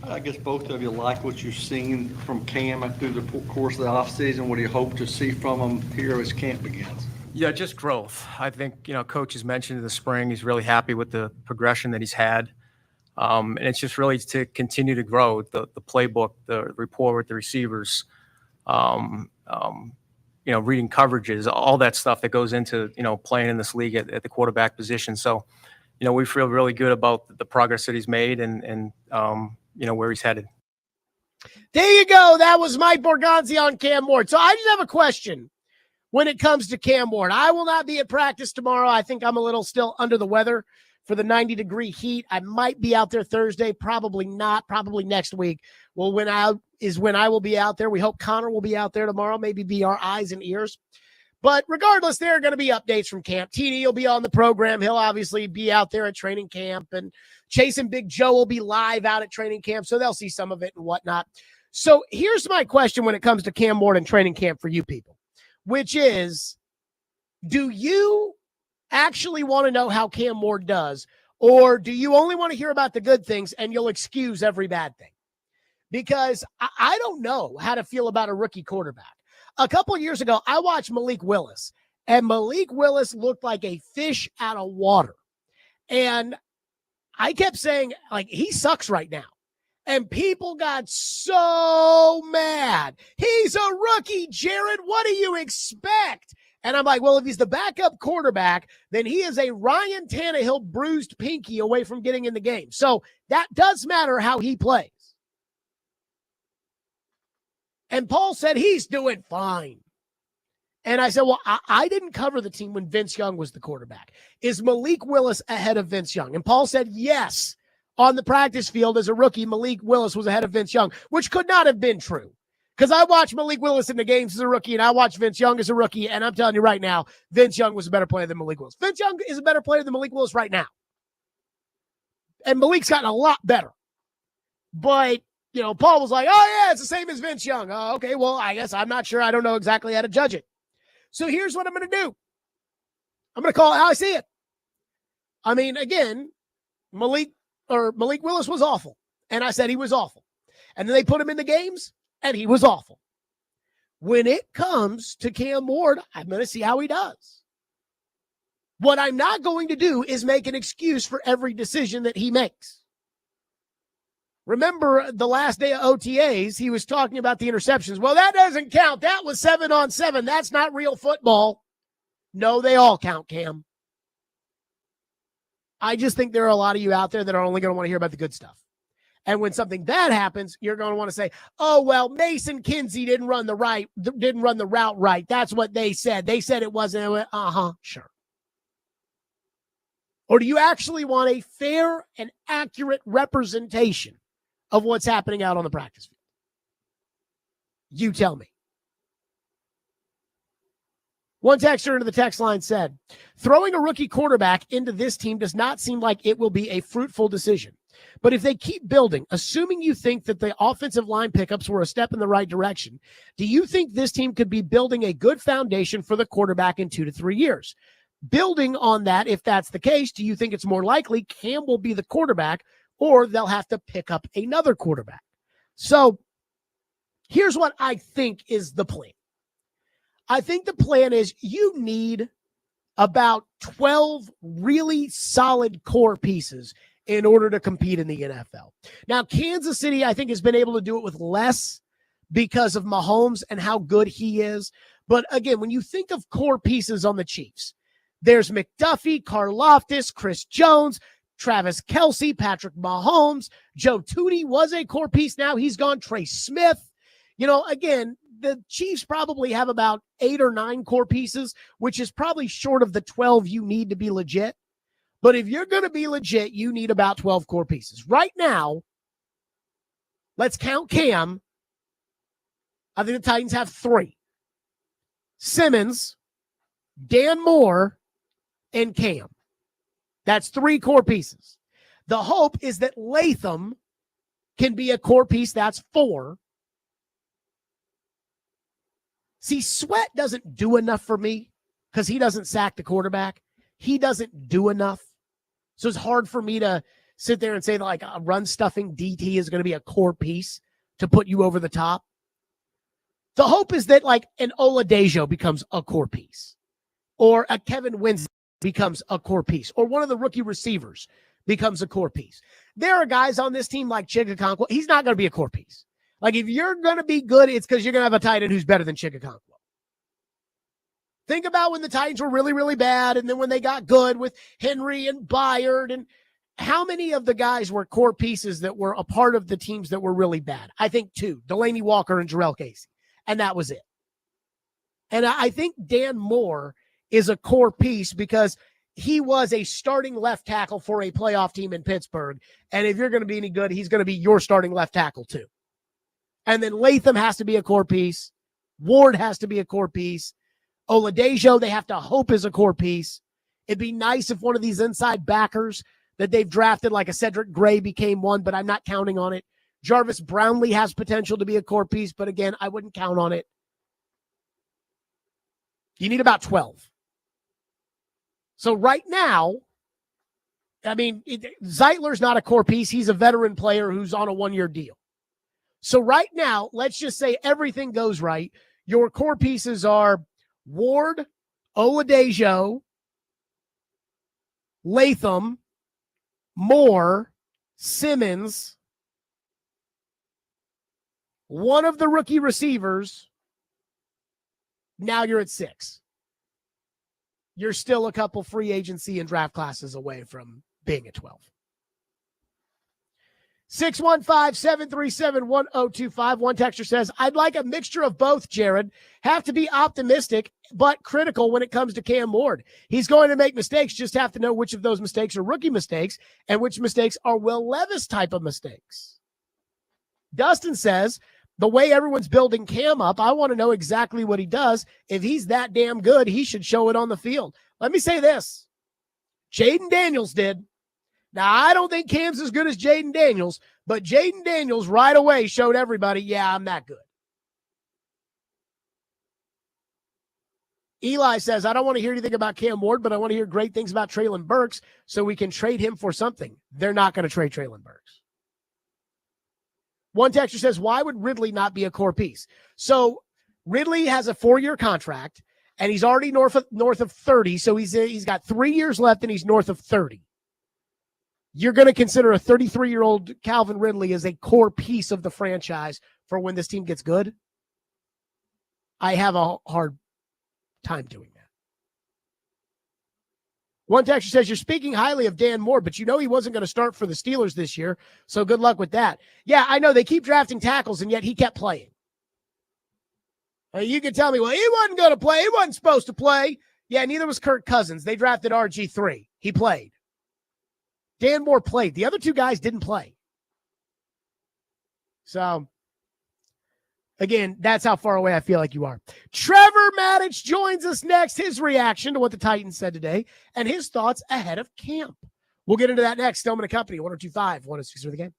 I guess both of you like what you've seen from Cam through the course of the offseason. What do you hope to see from him here as camp begins? Yeah, just growth. I think, Coach has mentioned in the spring, he's really happy with the progression that he's had. And it's just really to continue to grow the playbook, the rapport with the receivers, reading coverages, all that stuff that goes into, playing in this league at the quarterback position. So, we feel really good about the progress that he's made and where he's headed. There you go. That was Mike Borgonzi on Cam Ward. So I just have a question when it comes to Cam Ward. I will not be at practice tomorrow. I think I'm a little still under the weather for the 90-degree heat. I might be out there Thursday, probably not, probably next week. Well, when I will be out there. We hope Connor will be out there tomorrow, maybe be our eyes and ears. But regardless, there are going to be updates from camp. TD will be on the program. He'll obviously be out there at training camp. And Chase and Big Joe will be live out at training camp, so they'll see some of it and whatnot. So here's my question when it comes to Cam Ward and training camp for you people, which is, do you actually want to know how Cam Ward does, or do you only want to hear about the good things and you'll excuse every bad thing? Because I don't know how to feel about a rookie quarterback. A couple of years ago, I watched Malik Willis, and Malik Willis looked like a fish out of water. And I kept saying, like, he sucks right now. And people got so mad. He's a rookie, Jared. What do you expect? And I'm like, well, if he's the backup quarterback, then he is a Ryan Tannehill bruised pinky away from getting in the game. So that does matter how he plays. And Paul said he's doing fine. And I said, well, I didn't cover the team when Vince Young was the quarterback. Is Malik Willis ahead of Vince Young? And Paul said, yes. On the practice field as a rookie, Malik Willis was ahead of Vince Young, which could not have been true. Because I watched Malik Willis in the games as a rookie, and I watched Vince Young as a rookie, and I'm telling you right now, Vince Young was a better player than Malik Willis. Vince Young is a better player than Malik Willis right now. And Malik's gotten a lot better. But Paul was like, oh, yeah, it's the same as Vince Young. Oh, okay, well, I guess I'm not sure. I don't know exactly how to judge it. So here's what I'm going to do. I'm going to call it how I see it. I mean, again, Malik Willis was awful. And I said he was awful. And then they put him in the games, and he was awful. When it comes to Cam Ward, I'm going to see how he does. What I'm not going to do is make an excuse for every decision that he makes. Remember the last day of OTAs, he was talking about the interceptions. Well, that doesn't count. That was 7-on-7. That's not real football. No, they all count, Cam. I just think there are a lot of you out there that are only going to want to hear about the good stuff. And when something bad happens, you're going to want to say, oh, well, Mason Kinsey didn't run the route right. That's what they said. They said it wasn't. Sure. Or do you actually want a fair and accurate representation of what's happening out on the practice field? You tell me. One texter into the text line said, throwing a rookie quarterback into this team does not seem like it will be a fruitful decision. But if they keep building, assuming you think that the offensive line pickups were a step in the right direction, do you think this team could be building a good foundation for the quarterback in 2 to 3 years? Building on that, if that's the case, do you think it's more likely Cam will be the quarterback, or they'll have to pick up another quarterback? So here's what I think is the plan. I think the plan is you need about 12 really solid core pieces in order to compete in the NFL. Now, Kansas City, I think, has been able to do it with less because of Mahomes and how good he is. But again, when you think of core pieces on the Chiefs, there's McDuffie, Karlaftis, Chris Jones, Travis Kelce, Patrick Mahomes, Joe Tooney was a core piece. Now he's gone. Trey Smith. Again, the Chiefs probably have about 8 or 9 core pieces, which is probably short of the 12 you need to be legit. But if you're going to be legit, you need about 12 core pieces. Right now, let's count Cam. I think the Titans have 3. Simmons, Dan Moore, and Cam. That's 3 core pieces. The hope is that Latham can be a core piece. That's 4. See, Sweat doesn't do enough for me because he doesn't sack the quarterback. He doesn't do enough. So it's hard for me to sit there and say that like a run stuffing DT is going to be a core piece to put you over the top. The hope is that like an Oladejo becomes a core piece, or a Kevin Winston becomes a core piece, or one of the rookie receivers becomes a core piece. There are guys on this team like Chigakonkwo. He's not going to be a core piece. Like if you're going to be good, it's because you're going to have a tight end who's better than Chigakonkwo. Think about when the Titans were really, really bad, and then when they got good with Henry and Byard, and how many of the guys were core pieces that were a part of the teams that were really bad? I think 2, Delaney Walker and Jarrell Casey, and that was it. And I think Dan Moore is a core piece because he was a starting left tackle for a playoff team in Pittsburgh, and if you're going to be any good, he's going to be your starting left tackle too. And then Latham has to be a core piece. Ward has to be a core piece. Oladejo, they have to hope is a core piece. It'd be nice if one of these inside backers that they've drafted, like a Cedric Gray, became one, but I'm not counting on it. Jarvis Brownlee has potential to be a core piece, but again, I wouldn't count on it. You need about 12. So right now, I mean, Zeitler's not a core piece. He's a veteran player who's on a 1-year deal. So right now, let's just say everything goes right. Your core pieces are Ward, Oladejo, Latham, Moore, Simmons, one of the rookie receivers. Now you're at 6. You're still a couple free agency and draft classes away from being at 12. 615-737-1025. One texter says, I'd like a mixture of both, Jared. Have to be optimistic, but critical when it comes to Cam Ward. He's going to make mistakes. Just have to know which of those mistakes are rookie mistakes and which mistakes are Will Levis type of mistakes. Dustin says, the way everyone's building Cam up, I want to know exactly what he does. If he's that damn good, he should show it on the field. Let me say this. Jaden Daniels did. Now, I don't think Cam's as good as Jaden Daniels, but Jaden Daniels right away showed everybody, yeah, I'm that good. Eli says, I don't want to hear anything about Cam Ward, but I want to hear great things about Treylon Burks so we can trade him for something. They're not going to trade Treylon Burks. One texter says, why would Ridley not be a core piece? So Ridley has a 4-year contract, and he's already north of 30, so he's got 3 years left, and he's north of 30. You're going to consider a 33-year-old Calvin Ridley as a core piece of the franchise for when this team gets good? I have a hard time doing that. One texter says, you're speaking highly of Dan Moore, but you know he wasn't going to start for the Steelers this year, so good luck with that. Yeah, I know. They keep drafting tackles, and yet he kept playing. You can tell me, well, he wasn't going to play. He wasn't supposed to play. Yeah, neither was Kirk Cousins. They drafted RG3. He played. Dan Moore played. The other 2 guys didn't play. So, again, that's how far away I feel like you are. Trevor Maddich joins us next. His reaction to what the Titans said today and his thoughts ahead of camp. We'll get into that next. Stillman and Company, 102.5, 106 for the game.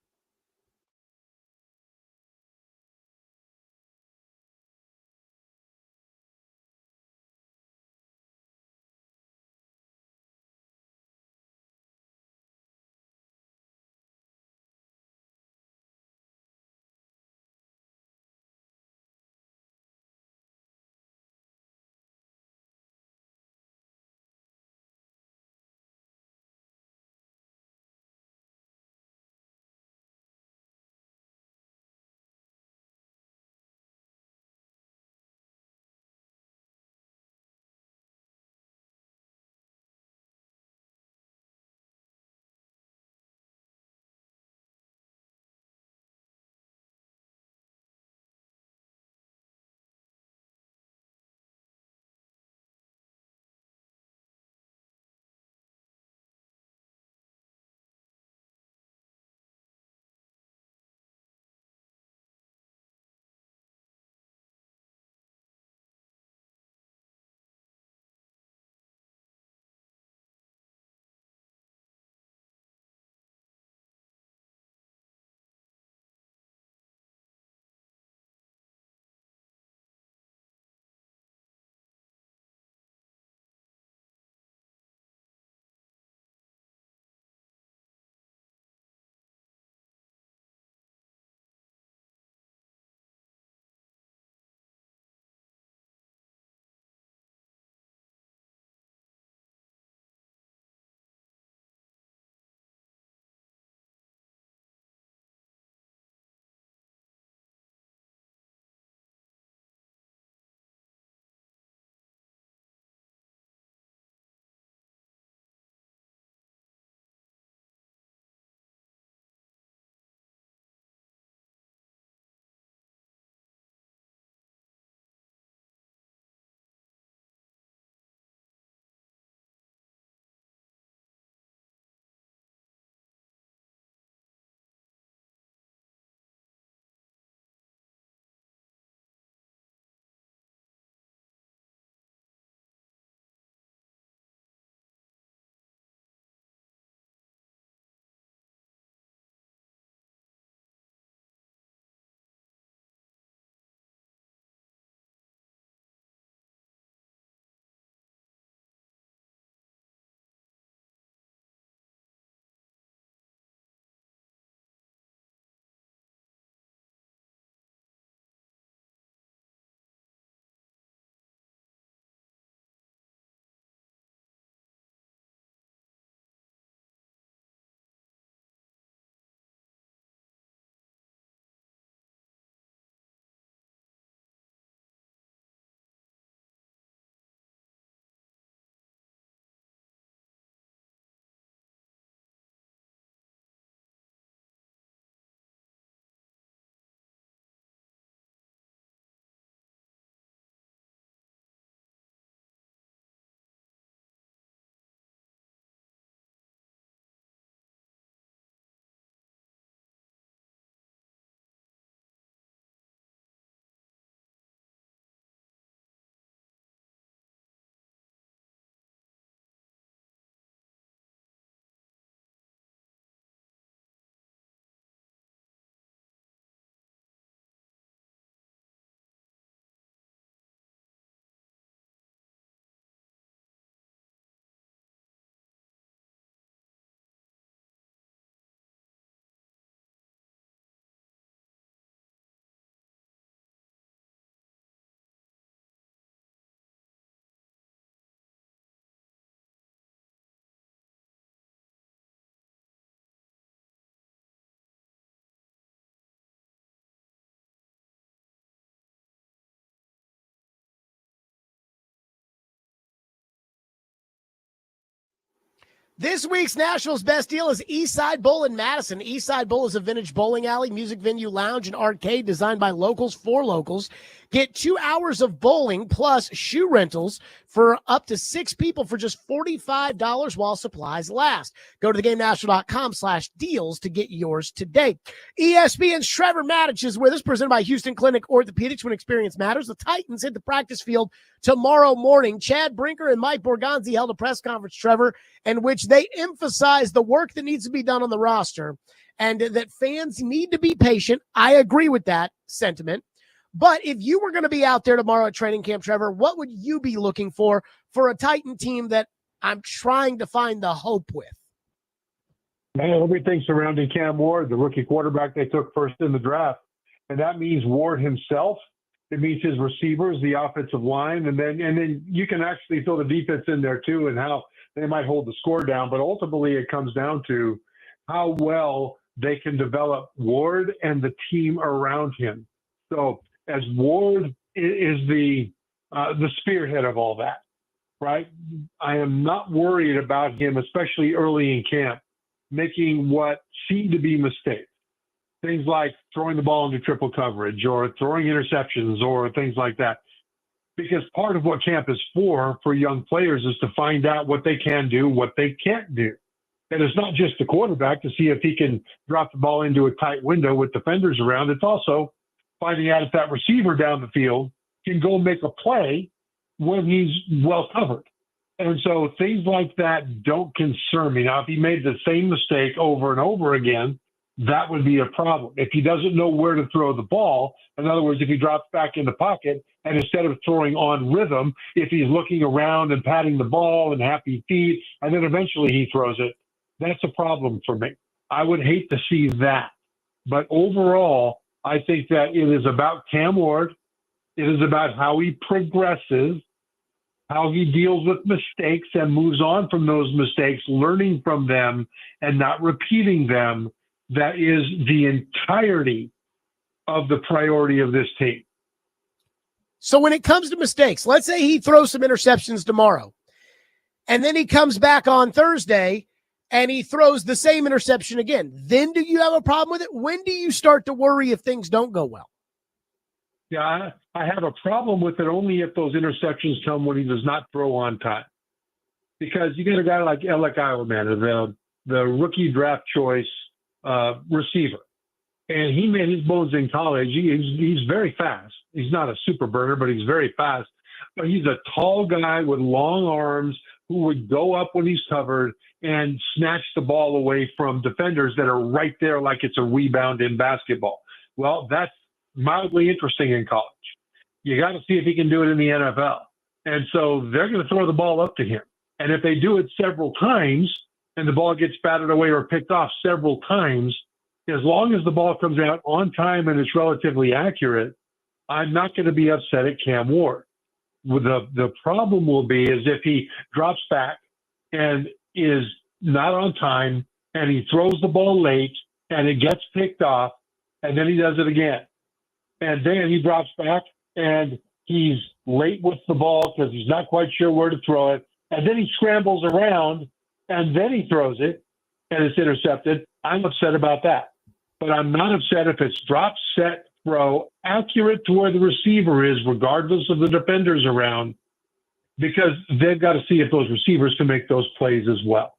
This week's Nashville's Best Deal is Eastside Bowl in Madison. Eastside Bowl is a vintage bowling alley, music venue, lounge, and arcade designed by locals for locals. Get 2 hours of bowling plus shoe rentals for up to 6 people for just $45 while supplies last. Go to theGameNashville.com/deals to get yours today. ESPN's Trevor Maddich is with us, presented by Houston Clinic Orthopedics. When experience matters, the Titans hit the practice field tomorrow morning. Chad Brinker and Mike Borgonzi held a press conference, Trevor, in which they emphasized the work that needs to be done on the roster and that fans need to be patient. I agree with that sentiment. But if you were going to be out there tomorrow at training camp, Trevor, what would you be looking for a Titan team that I'm trying to find the hope with? Man, everything surrounding Cam Ward, the rookie quarterback they took first in the draft. And that means Ward himself. It means his receivers, the offensive line, and then you can actually throw the defense in there too and how they might hold the score down. But ultimately it comes down to how well they can develop Ward and the team around him. So as Ward is the spearhead of all that, right? I am not worried about him, especially early in camp, making what seem to be mistakes. Things like throwing the ball into triple coverage or throwing interceptions or things like that. Because part of what camp is for young players is to find out what they can do, what they can't do. And it's not just the quarterback to see if he can drop the ball into a tight window with defenders around. It's also finding out if that receiver down the field can go make a play when he's well covered. And so things like that don't concern me. Now, if he made the same mistake over and over again, that would be a problem. If he doesn't know where to throw the ball, in other words, if he drops back in the pocket and instead of throwing on rhythm, if he's looking around and patting the ball and happy feet, and then eventually he throws it, that's a problem for me. I would hate to see that. But overall, I think that it is about Cam Ward. It is about how he progresses, how he deals with mistakes and moves on from those mistakes, learning from them and not repeating them. That is the entirety of the priority of this team. So when it comes to mistakes, let's say he throws some interceptions tomorrow, and then he comes back on Thursday and he throws the same interception again. Then do you have a problem with it? When do you start to worry if things don't go well? Yeah, I have a problem with it only if those interceptions come when he does not throw on time. Because you get a guy like Alec Iwerman, the rookie draft choice receiver. And he made his bones in college. He's very fast. He's not a super burner, but he's very fast. But he's a tall guy with long arms who would go up when he's covered and snatch the ball away from defenders that are right there like it's a rebound in basketball. Well, that's mildly interesting in college. You got to see if he can do it in the NFL. And so they're going to throw the ball up to him. And if they do it several times and the ball gets batted away or picked off several times, as long as the ball comes out on time and it's relatively accurate, I'm not going to be upset at Cam Ward. The problem will be is if he drops back and is not on time and he throws the ball late and it gets picked off and then he does it again. And then he drops back and he's late with the ball because he's not quite sure where to throw it. And then he scrambles around and then he throws it and it's intercepted. I'm upset about that. But I'm not upset if it's drop, set, throw, accurate to where the receiver is, regardless of the defenders around, because they've got to see if those receivers can make those plays as well.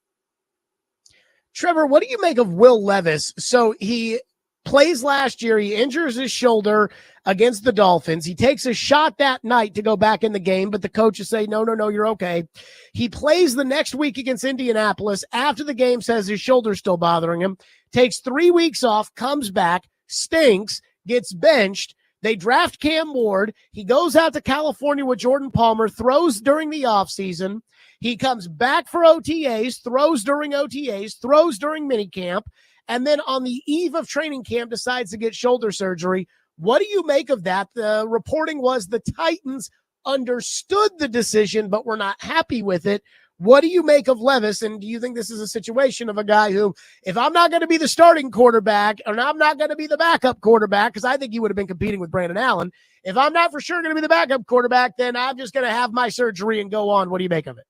Trevor, what do you make of Will Levis? So he plays last year. He injures his shoulder against the Dolphins. He takes a shot that night to go back in the game, but the coaches say, no, you're okay. He plays the next week against Indianapolis. After the game, says his shoulder's still bothering him, takes 3 weeks off, comes back, stinks, gets benched. They draft Cam Ward. He goes out to California with Jordan Palmer, throws during the offseason. He comes back for OTAs, throws during OTAs, throws during minicamp, and then on the eve of training camp decides to get shoulder surgery. What do you make of that? The reporting was the Titans understood the decision but were not happy with it. What do you make of Levis, and do you think this is a situation of a guy who, if I'm not going to be the starting quarterback and I'm not going to be the backup quarterback, because I think he would have been competing with Brandon Allen, if I'm not for sure going to be the backup quarterback, then I'm just going to have my surgery and go on. What do you make of it?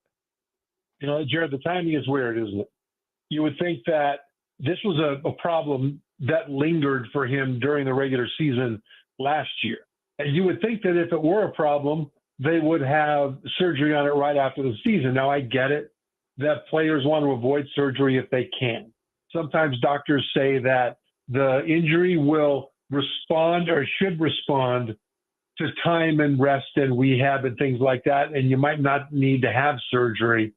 Jared, the timing is weird, isn't it? You would think that this was a problem that lingered for him during the regular season last year. And you would think that if it were a problem, they would have surgery on it right after the season. Now, I get it that players want to avoid surgery if they can. Sometimes doctors say that the injury will respond or should respond to time and rest and rehab and things like that, and you might not need to have surgery.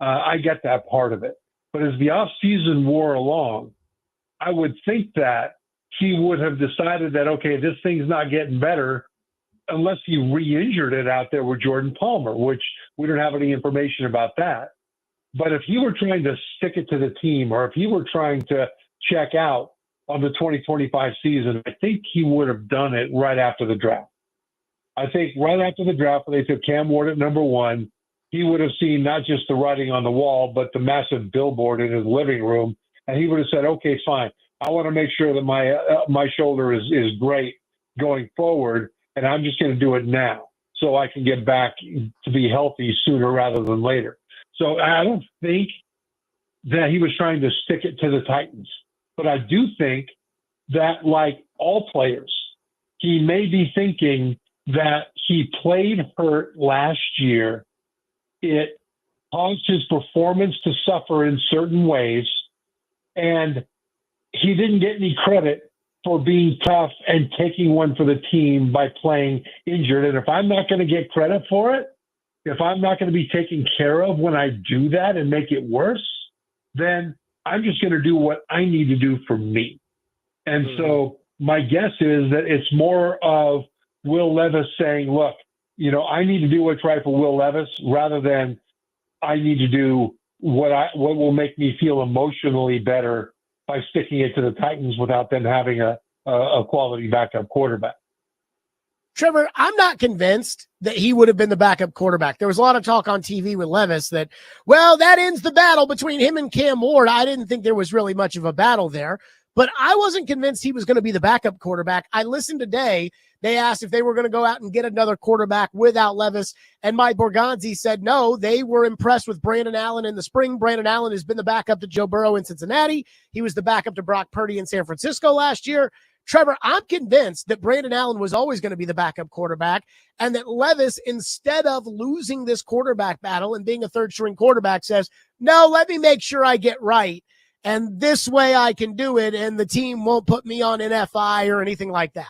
I get that part of it. But as the offseason wore along, I would think that he would have decided that, okay, this thing's not getting better unless he re-injured it out there with Jordan Palmer, which we don't have any information about that. But if he were trying to stick it to the team, or if he were trying to check out on the 2025 season, I think he would have done it right after the draft. I think right after the draft, when they took Cam Ward at number 1, he would have seen not just the writing on the wall, but the massive billboard in his living room. And he would have said, okay, fine. I want to make sure that my shoulder is great going forward, and I'm just going to do it now so I can get back to be healthy sooner rather than later. So I don't think that he was trying to stick it to the Titans. But I do think that, like all players, he may be thinking that he played hurt last year. It caused his performance to suffer in certain ways, and he didn't get any credit for being tough and taking one for the team by playing injured. And if I'm not going to get credit for it, if I'm not going to be taken care of when I do that and make it worse, then I'm just going to do what I need to do for me. And so my guess is that it's more of Will Levis saying, look, I need to do what's right for Will Levis rather than I need to do what will make me feel emotionally better by sticking it to the Titans without them having a quality backup quarterback. Trevor, I'm not convinced that he would have been the backup quarterback. There was a lot of talk on TV with Levis that, well, that ends the battle between him and Cam Ward. I didn't think there was really much of a battle there, but I wasn't convinced he was going to be the backup quarterback. I listened today. They asked if they were going to go out and get another quarterback without Levis, and Mike Borgonzi said no. They were impressed with Brandon Allen in the spring. Brandon Allen has been the backup to Joe Burrow in Cincinnati. He was the backup to Brock Purdy in San Francisco last year. Trevor, I'm convinced that Brandon Allen was always going to be the backup quarterback, and that Levis, instead of losing this quarterback battle and being a third-string quarterback, says, no, let me make sure I get right, and this way I can do it, and the team won't put me on NFI or anything like that.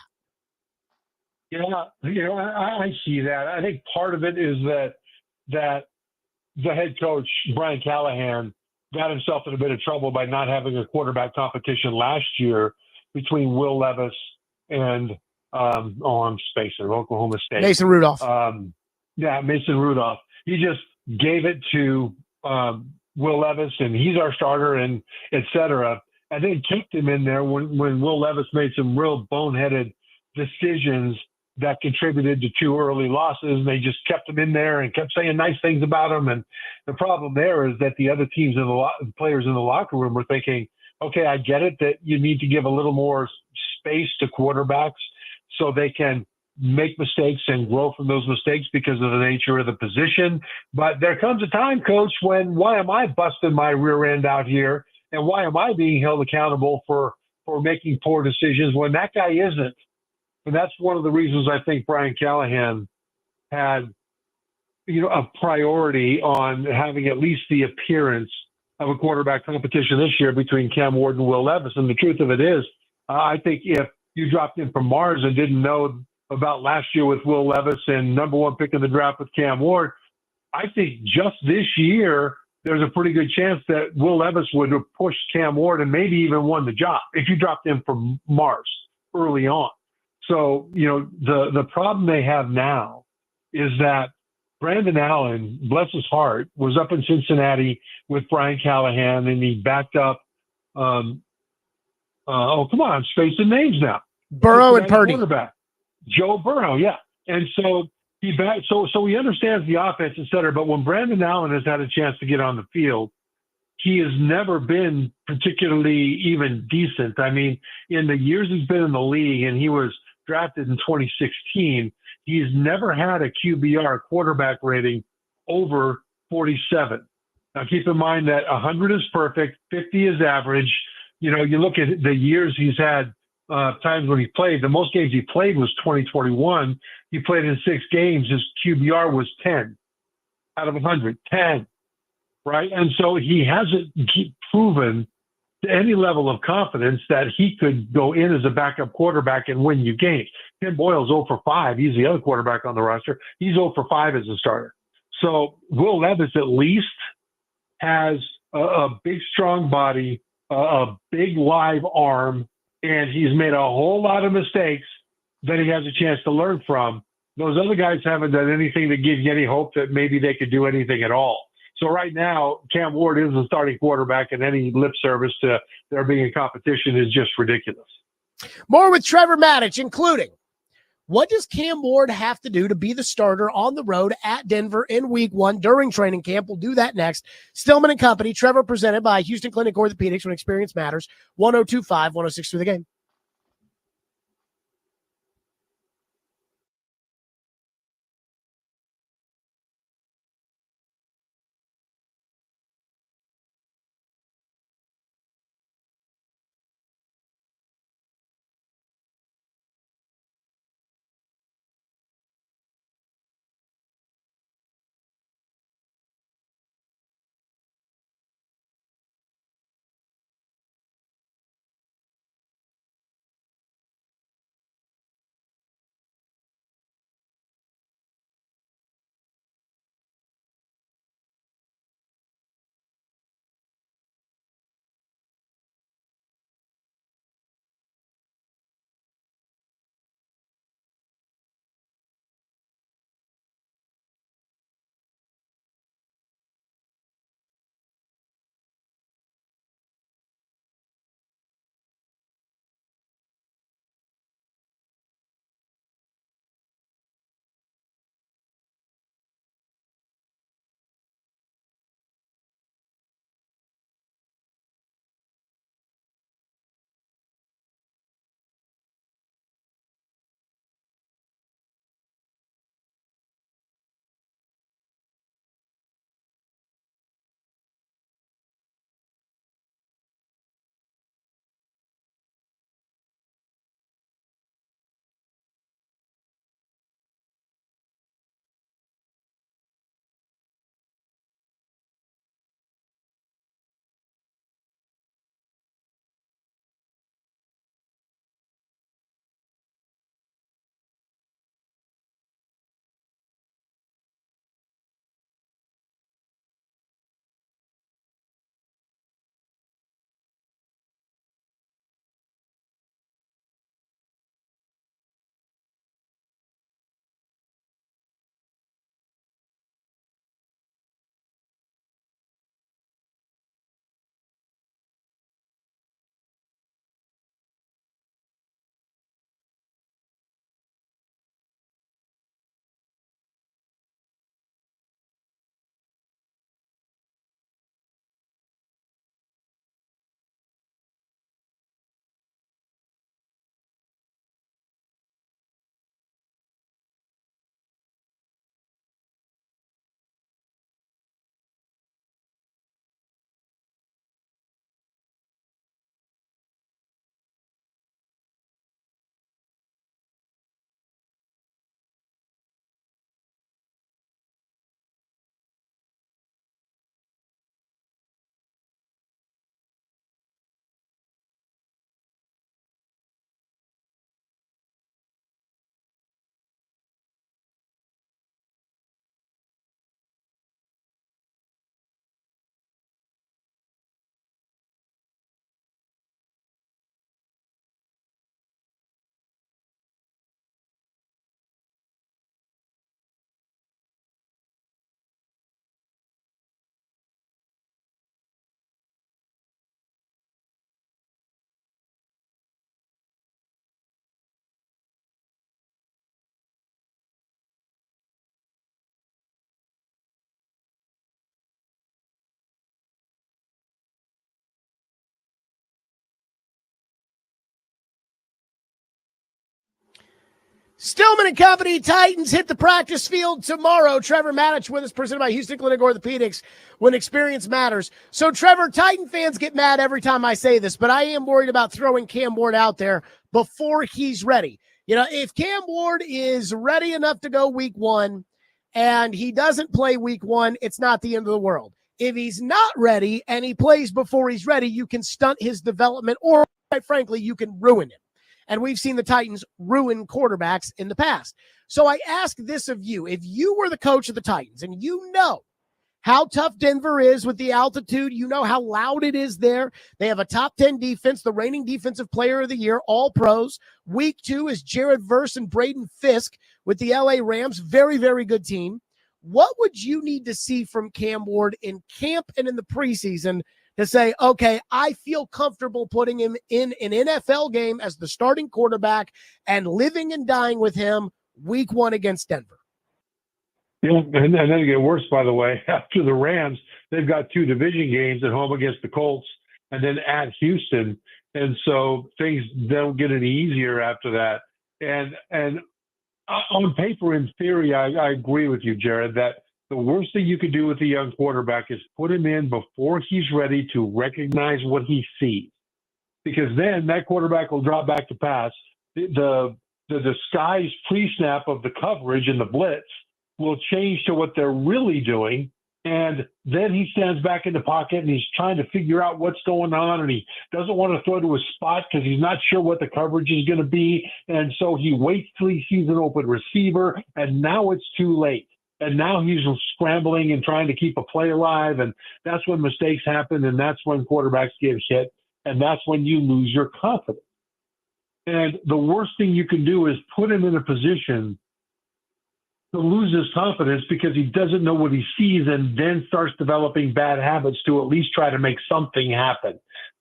Yeah, I see that. I think part of it is that the head coach, Brian Callahan, got himself in a bit of trouble by not having a quarterback competition last year between Will Levis and I'm spacing, Oklahoma State. Mason Rudolph. Mason Rudolph. He just gave it to Will Levis, and he's our starter, and et cetera. And then kicked him in there when Will Levis made some real boneheaded decisions that contributed to 2 early losses. And they just kept him in there and kept saying nice things about him. And the problem there is that the other teams and the players in the locker room were thinking, okay, I get it that you need to give a little more space to quarterbacks so they can make mistakes and grow from those mistakes because of the nature of the position. But there comes a time, Coach, when why am I busting my rear end out here? And why am I being held accountable for making poor decisions when that guy isn't? And that's one of the reasons I think Brian Callahan had, a priority on having at least the appearance of a quarterback competition this year between Cam Ward and Will Levis. And the truth of it is, I think if you dropped in from Mars and didn't know about last year with Will Levis and number 1 pick in the draft with Cam Ward, I think just this year, there's a pretty good chance that Will Levis would have pushed Cam Ward and maybe even won the job if you dropped in from Mars early on. So, the problem they have now is that Brandon Allen, bless his heart, was up in Cincinnati with Brian Callahan, and he backed up. Come on, I'm spacing names now. Burrow and Purdy. Joe Burrow, yeah. And so so he understands the offense, et cetera. But when Brandon Allen has had a chance to get on the field, he has never been particularly even decent. I mean, in the years he's been in the league, and he was drafted in 2016, he's never had a QBR quarterback rating over 47. Now, keep in mind that 100 is perfect, 50 is average. You know, you look at the years he's had, times when he played. The most games he played was 2021. He played in 6 games. His QBR was 10 out of 100, 10, right? And so he hasn't proven to any level of confidence that he could go in as a backup quarterback and win you games. Tim Boyle's 0 for 5. He's the other quarterback on the roster. He's 0 for 5 as a starter. So Will Levis at least has a big, strong body, a big live arm, and he's made a whole lot of mistakes that he has a chance to learn from. Those other guys haven't done anything to give you any hope that maybe they could do anything at all. So right now, Cam Ward is the starting quarterback, and any lip service to there being a competition is just ridiculous. More with Trevor Maddich, including what does Cam Ward have to do to be the starter on the road at Denver in week 1 during training camp? We'll do that next. Stillman and Company, Trevor presented by Houston Clinic Orthopedics, when experience matters. 102.5, 106 through the game. Stillman and Company, Titans hit the practice field tomorrow. Trevor Maddich with us, presented by Houston Clinic Orthopedics, when experience matters. So, Trevor, Titan fans get mad every time I say this, but I am worried about throwing Cam Ward out there before he's ready. You know, if Cam Ward is ready enough to go week 1 and he doesn't play week 1, it's not the end of the world. If he's not ready and he plays before he's ready, you can stunt his development, or quite frankly, you can ruin him. And we've seen the Titans ruin quarterbacks in the past. So I ask this of you. If you were the coach of the Titans and you know how tough Denver is with the altitude, you know how loud it is there. They have a top 10 defense, the reigning defensive player of the year, all pros. Week 2 is Jared Verse and Braden Fisk with the LA Rams. Very, very good team. What would you need to see from Cam Ward in camp and in the preseason to say, okay, I feel comfortable putting him in an NFL game as the starting quarterback and living and dying with him week 1 against Denver? Yeah, and then it gets worse, by the way. After the Rams, they've got 2 division games at home against the Colts and then at Houston. And so things don't get any easier after that. And on paper, in theory, I agree with you, Jared, that the worst thing you could do with a young quarterback is put him in before he's ready to recognize what he sees. Because then that quarterback will drop back to pass. The disguised pre-snap of the coverage and the blitz will change to what they're really doing. And then he stands back in the pocket and he's trying to figure out what's going on. And he doesn't want to throw to a spot because he's not sure what the coverage is going to be. And so he waits till he sees an open receiver. And now it's too late. And now he's scrambling and trying to keep a play alive. And that's when mistakes happen. And that's when quarterbacks get hit. And that's when you lose your confidence. And the worst thing you can do is put him in a position to lose his confidence because he doesn't know what he sees and then starts developing bad habits to at least try to make something happen.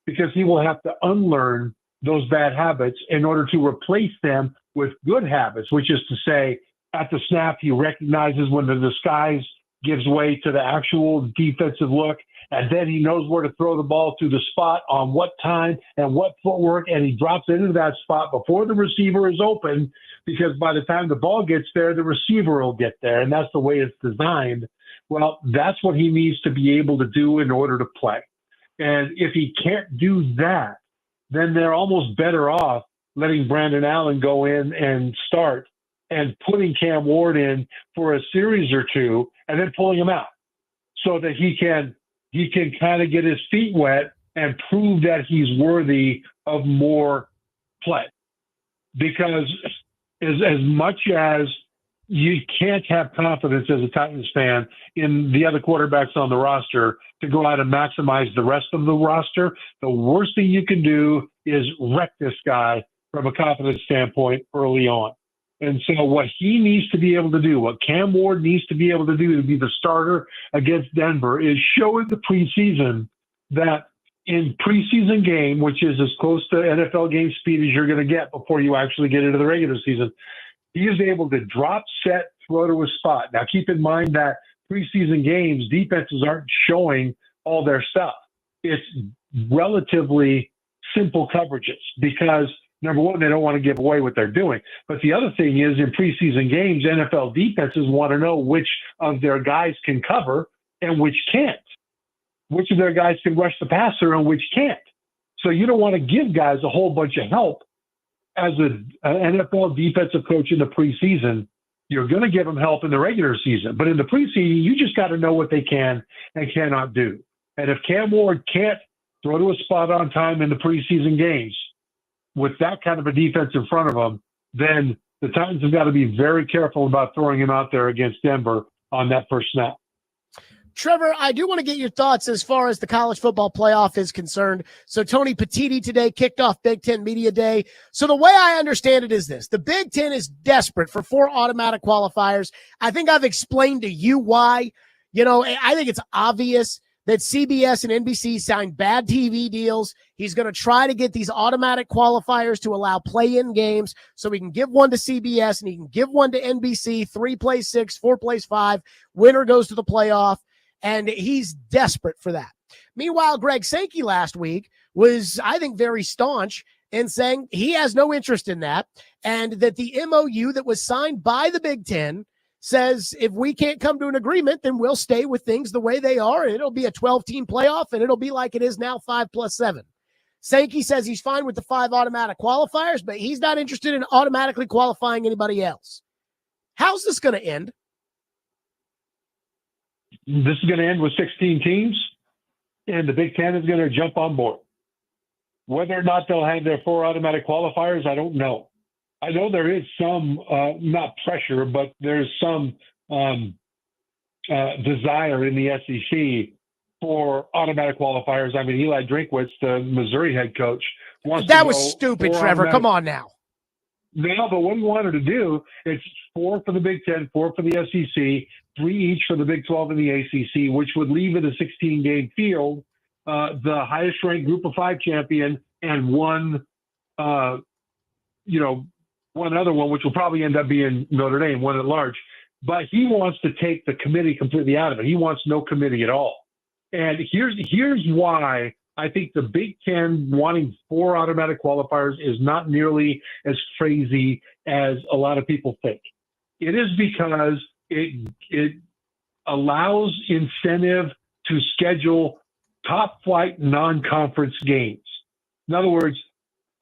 Because he will have to unlearn those bad habits in order to replace them with good habits, which is to say, at the snap, he recognizes when the disguise gives way to the actual defensive look, and then he knows where to throw the ball to the spot on what time and what footwork, and he drops into that spot before the receiver is open, because by the time the ball gets there, the receiver will get there, and that's the way it's designed. Well, that's what he needs to be able to do in order to play. And if he can't do that, then they're almost better off letting Brandon Allen go in and start and putting Cam Ward in for a series or 2 and then pulling him out so that he can kind of get his feet wet and prove that he's worthy of more play. Because as much as you can't have confidence as a Titans fan in the other quarterbacks on the roster to go out and maximize the rest of the roster, the worst thing you can do is wreck this guy from a confidence standpoint early on. And so what he needs to be able to do, what Cam Ward needs to be able to do to be the starter against Denver, is show in the preseason that in preseason game, which is as close to NFL game speed as you're going to get before you actually get into the regular season, he is able to drop, set, throw to a spot. Now, keep in mind that preseason games, defenses aren't showing all their stuff. It's relatively simple coverages because, number one, they don't want to give away what they're doing. But the other thing is, in preseason games, NFL defenses want to know which of their guys can cover and which can't. Which of their guys can rush the passer and which can't. So you don't want to give guys a whole bunch of help as an NFL defensive coach in the preseason. You're going to give them help in the regular season. But in the preseason, you just got to know what they can and cannot do. And if Cam Ward can't throw to a spot on time in the preseason games with that kind of a defense in front of them, then the Titans have got to be very careful about throwing him out there against Denver on that first snap. Trevor, I do want to get your thoughts as far as the college football playoff is concerned. So Tony Petitti today kicked off Big Ten Media Day. So the way I understand it is this. The Big Ten is desperate for 4 automatic qualifiers. I think I've explained to you why. You know, I think it's obvious that CBS and NBC signed bad TV deals. He's going to try to get these automatic qualifiers to allow play-in games so we can give one to CBS and he can give one to NBC. 3 plays 6, 4 plays 5. Winner goes to the playoff. And he's desperate for that. Meanwhile, Greg Sankey last week was, I think, very staunch in saying he has no interest in that, and that the MOU that was signed by the Big Ten says if we can't come to an agreement, then we'll stay with things the way they are, and it'll be a 12-team playoff, and it'll be like it is now, 5+7. Sankey says he's fine with the 5 automatic qualifiers, but he's not interested in automatically qualifying anybody else. How's this going to end? This is going to end with 16 teams, and the Big Ten is going to jump on board. Whether or not they'll have their 4 automatic qualifiers, I don't know. I know there is some, not pressure, but there's some desire in the SEC for automatic qualifiers. I mean, Eli Drinkwitz, the Missouri head coach, wants that to was go stupid, 4 Trevor. automatic- Come on now. No, but what he wanted to do is 4 for the Big Ten, 4 for the SEC, 3 each for the Big 12 and the ACC, which would leave it a 16-game field, the highest-ranked Group of 5 champion, and one other one, which will probably end up being Notre Dame, one at large. But he wants to take the committee completely out of it. He wants no committee at all. And here's why I think the Big Ten wanting 4 automatic qualifiers is not nearly as crazy as a lot of people think. It is because it allows incentive to schedule top-flight non-conference games. In other words,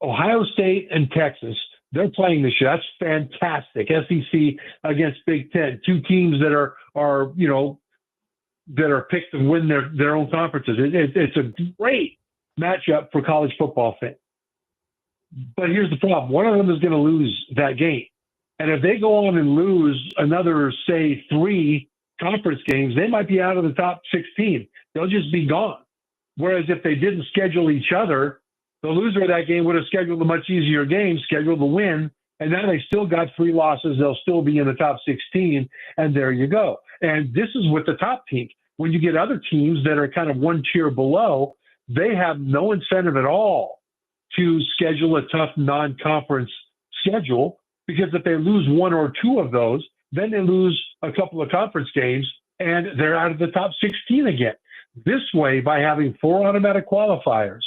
Ohio State and Texas, they're playing this year. That's fantastic. SEC against Big Ten, 2 teams that are picked to win their own conferences. It's a great matchup for college football fans. But here's the problem. One of them is going to lose that game. And if they go on and lose another, say, 3 conference games, they might be out of the top 16. They'll just be gone. Whereas if they didn't schedule each other, the loser of that game would have scheduled a much easier game, scheduled the win, and now they still got 3 losses. They'll still be in the top 16, and there you go. And this is with the top teams. When you get other teams that are kind of one tier below, they have no incentive at all to schedule a tough non-conference schedule, because if they lose 1 or 2 of those, then they lose a couple of conference games, and they're out of the top 16 again. This way, by having 4 automatic qualifiers,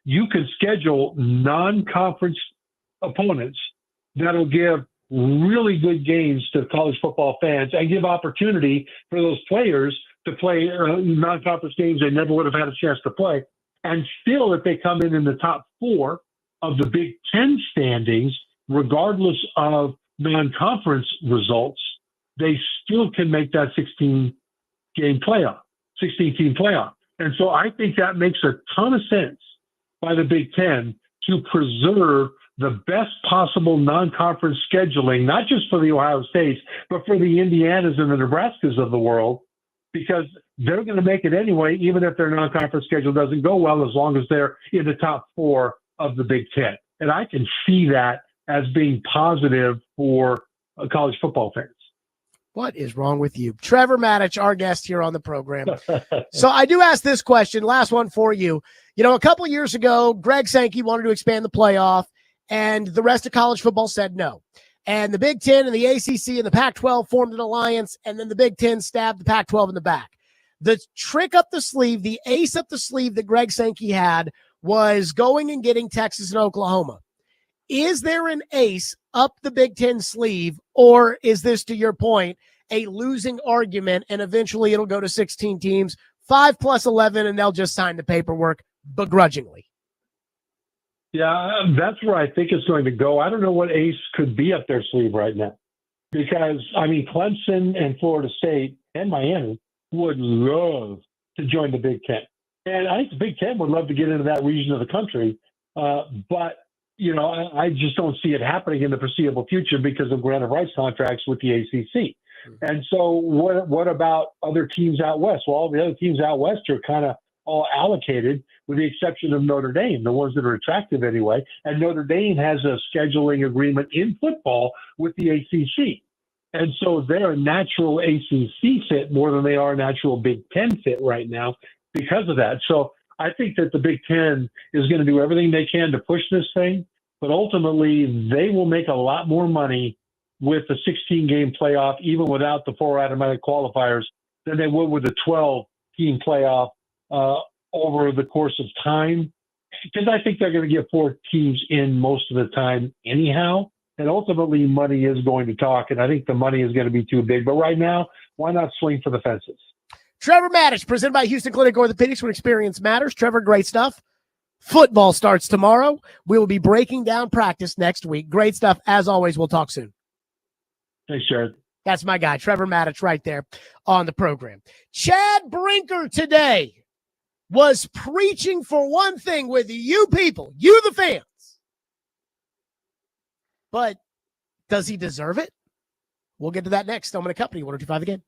you can schedule non-conference opponents that'll give really good games to college football fans and give opportunity for those players to play non-conference games they never would have had a chance to play. And still, if they come in the top 4 of the Big Ten standings, regardless of non-conference results, they still can make that 16-team playoff. And so I think that makes a ton of sense by the Big Ten to preserve the best possible non-conference scheduling, not just for the Ohio States, but for the Indianas and the Nebraskas of the world, because they're going to make it anyway, even if their non-conference schedule doesn't go well, as long as they're in the top 4 of the Big Ten. And I can see that as being positive for college football fans. What is wrong with you? Trevor Maddich, our guest here on the program. So I do ask this question, last one for you. A couple of years ago, Greg Sankey wanted to expand the playoff, and the rest of college football said no. And the Big Ten and the ACC and the Pac-12 formed an alliance, and then the Big Ten stabbed the Pac-12 in the back. The trick up the sleeve, the ace up the sleeve that Greg Sankey had was going and getting Texas and Oklahoma. Is there an ace up the Big Ten sleeve, or is this, to your point, a losing argument, and eventually it'll go to 16 teams, 5+11, and they'll just sign the paperwork begrudgingly? Yeah, that's where I think it's going to go. I don't know what ace could be up their sleeve right now, because, Clemson and Florida State and Miami would love to join the Big Ten. And I think the Big Ten would love to get into that region of the country, but I just don't see it happening in the foreseeable future because of grant of rights contracts with the ACC. And so what about other teams out west? Well, all the other teams out west are kind of all allocated, with the exception of Notre Dame, the ones that are attractive anyway. And Notre Dame has a scheduling agreement in football with the ACC. And so they're a natural ACC fit more than they are a natural Big Ten fit right now because of that. So I think that the Big Ten is going to do everything they can to push this thing, but ultimately they will make a lot more money with the 16-game playoff, even without the 4 automatic qualifiers, than they would with a 12-team playoff over the course of time. because I think they're going to get 4 teams in most of the time anyhow. And ultimately, money is going to talk, and I think the money is going to be too big. But right now, why not swing for the fences? Trevor Maddich, presented by Houston Clinic Orthopedics, when experience matters. Trevor, great stuff. Football starts tomorrow. We will be breaking down practice next week. Great stuff. As always, we'll talk soon. Thanks, Jared. That's my guy, Trevor Maddich, right there on the program. Chad Brinker today was preaching for one thing with you people, you the fans. But does he deserve it? We'll get to that next. Stillman & Company, 102.5 again.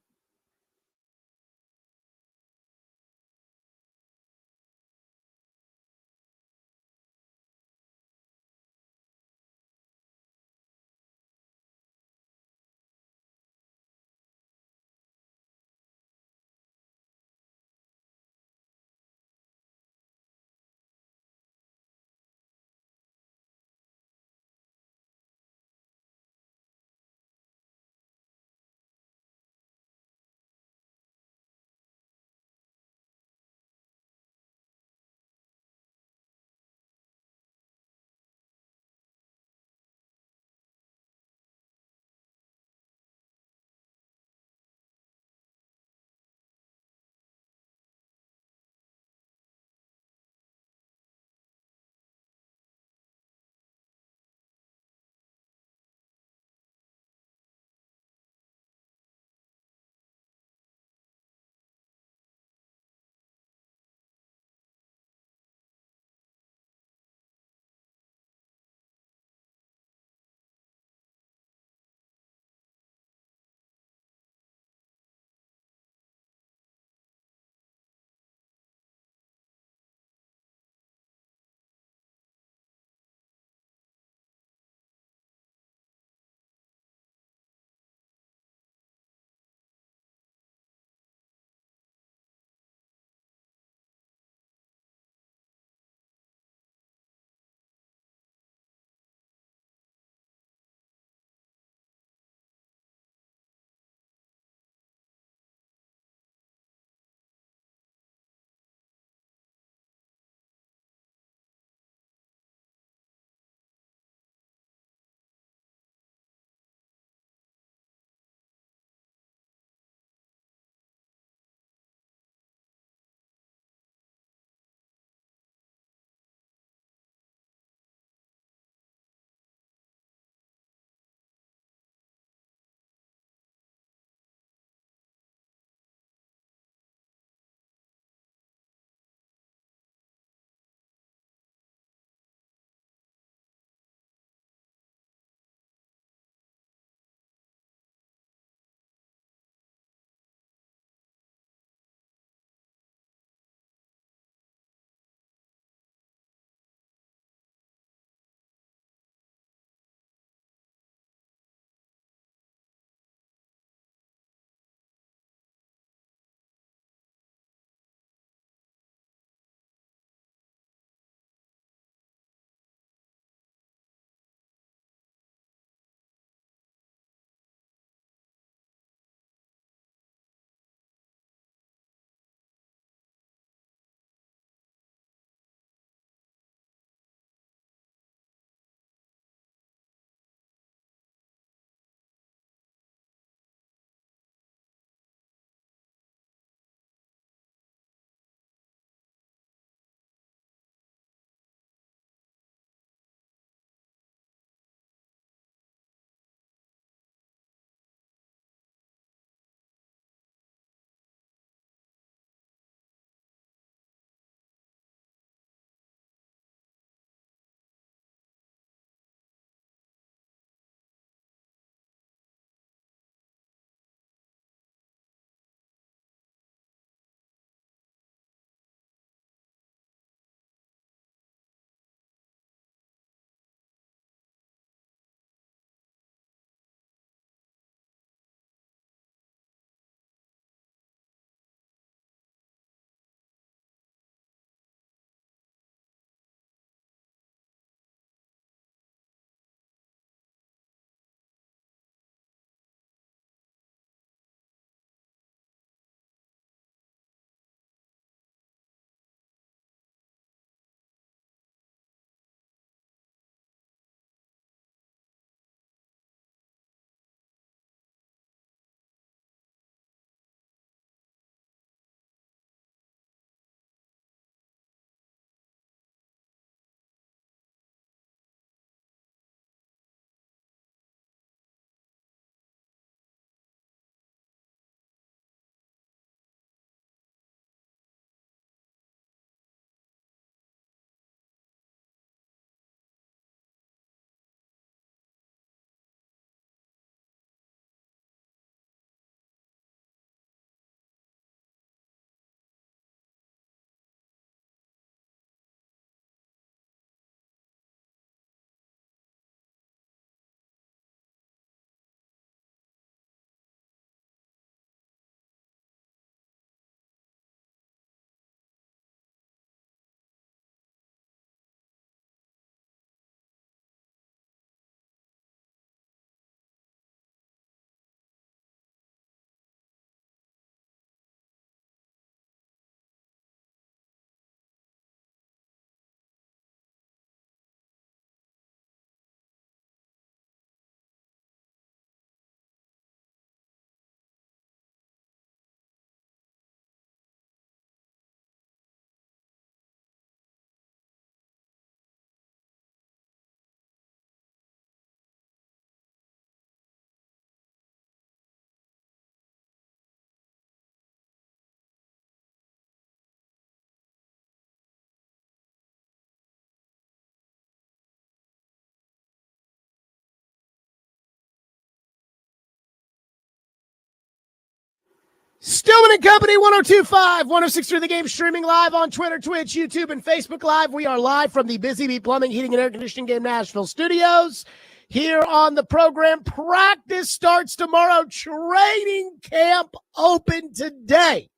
Stillman and Company, 102.5, 106.3 The Game, streaming live on Twitter, Twitch, YouTube, and Facebook Live. We are live from the Busy Bee Plumbing, Heating, and Air Conditioning Game Nashville studios. Here on the program, practice starts tomorrow. Training camp open today.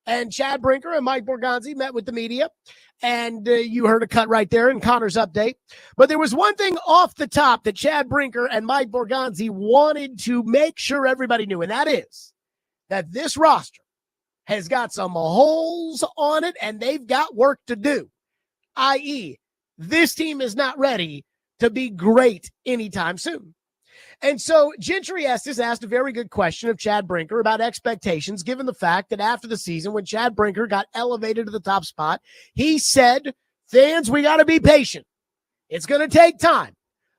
And Chad Brinker and Mike Borgonzi met with the media. And you heard a cut right there in Connor's update. But there was one thing off the top that Chad Brinker and Mike Borgonzi wanted to make sure everybody knew, and that is that this roster has got some holes on it and they've got work to do, i.e., this team is not ready to be great anytime soon. And so Gentry Estes asked a very good question of Chad Brinker about expectations, given the fact that after the season, when Chad Brinker got elevated to the top spot, he said, fans, we got to be patient. It's going to take time.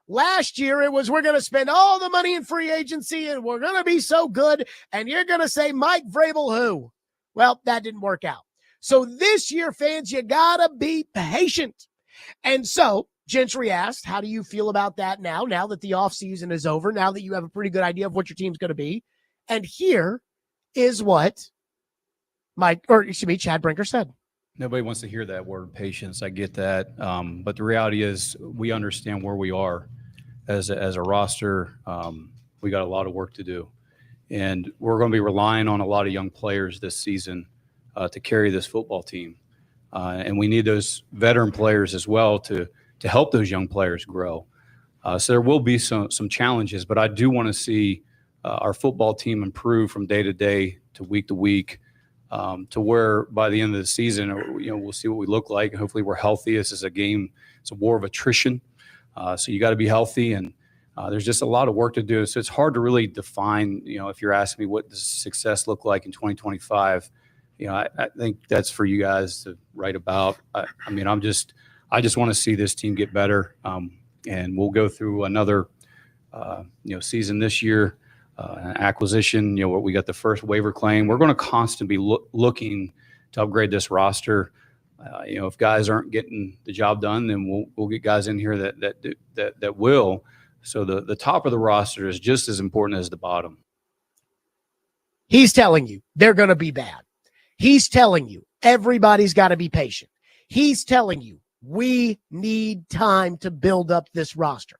Last year, it was, we're going to spend all the money in free agency and we're going to be so good. And you're going to say, Mike Vrabel, who? Well, that didn't work out. So this year, fans, you got to be patient. And so Gentry asked, how do you feel about that now that the offseason is over, now that you have a pretty good idea of what your team's going to be? And here is what Chad Brinker said. Nobody wants to hear that word, patience. I get that. But the reality is we understand where we are as a roster. We got a lot of work to do. And we're going to be relying on a lot of young players this season to carry this football team. And we need those veteran players as well to help those young players grow. So there will be some challenges, but I do want to see our football team improve from day to day to week, to where by the end of the season, we'll see what we look like. Hopefully we're healthy. This is a game. It's a war of attrition. So you got to be healthy, and there's just a lot of work to do. So it's hard to really define, if you're asking me what does success look like in 2025, I think that's for you guys to write about. I just want to see this team get better. And we'll go through another, season this year. Acquisition, we got the first waiver claim. We're going to constantly be looking to upgrade this roster. If guys aren't getting the job done, then we'll get guys in here that will. So the top of the roster is just as important as the bottom. He's telling you they're going to be bad. He's telling you everybody's got to be patient. He's telling you we need time to build up this roster.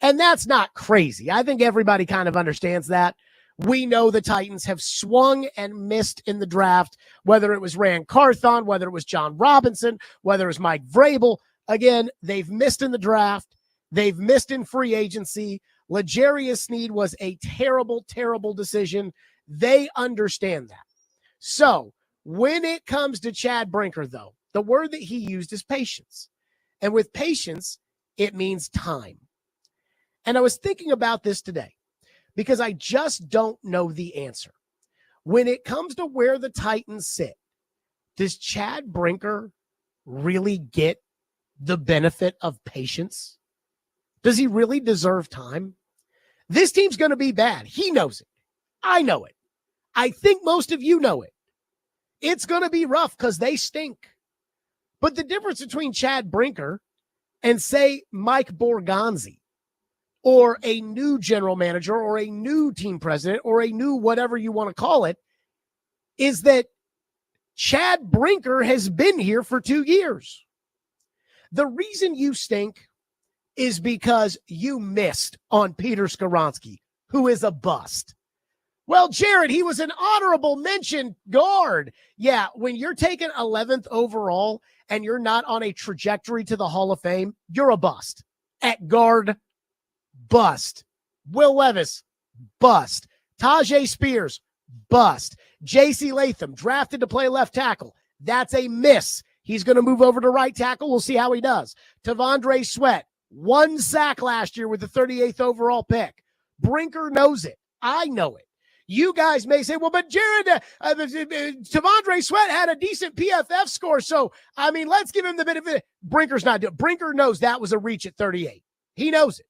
And that's not crazy. I think everybody kind of understands that. We know the Titans have swung and missed in the draft, whether it was Rand Carthon, whether it was John Robinson, whether it was Mike Vrabel. Again, they've missed in the draft. They've missed in free agency. L'Jarius Sneed was a terrible, terrible decision. They understand that. So when it comes to Chad Brinker, though, the word that he used is patience. And with patience, it means time. And I was thinking about this today because I just don't know the answer. When it comes to where the Titans sit, does Chad Brinker really get the benefit of patience? Does he really deserve time? This team's going to be bad. He knows it. I know it. I think most of you know it. It's going to be rough because they stink. But the difference between Chad Brinker and, say, Mike Borgonzi, or a new general manager, or a new team president, or a new whatever you want to call it, is that Chad Brinker has been here for 2 years. The reason you stink is because you missed on Peter Skoronski, who is a bust. Well, Jared, he was an honorable mention guard. Yeah, when you're taken 11th overall and you're not on a trajectory to the Hall of Fame, you're a bust. At guard, bust. Will Levis, bust. Tajay Spears, bust. J.C. Latham, drafted to play left tackle. That's a miss. He's going to move over to right tackle. We'll see how he does. Tavondre Sweat, 1 sack last year with the 38th overall pick. Brinker knows it. I know it. You guys may say, well, but Jared, Tavondre Sweat had a decent PFF score, so, let's give him the benefit. Brinker's not doing it. Brinker knows that was a reach at 38. He knows it.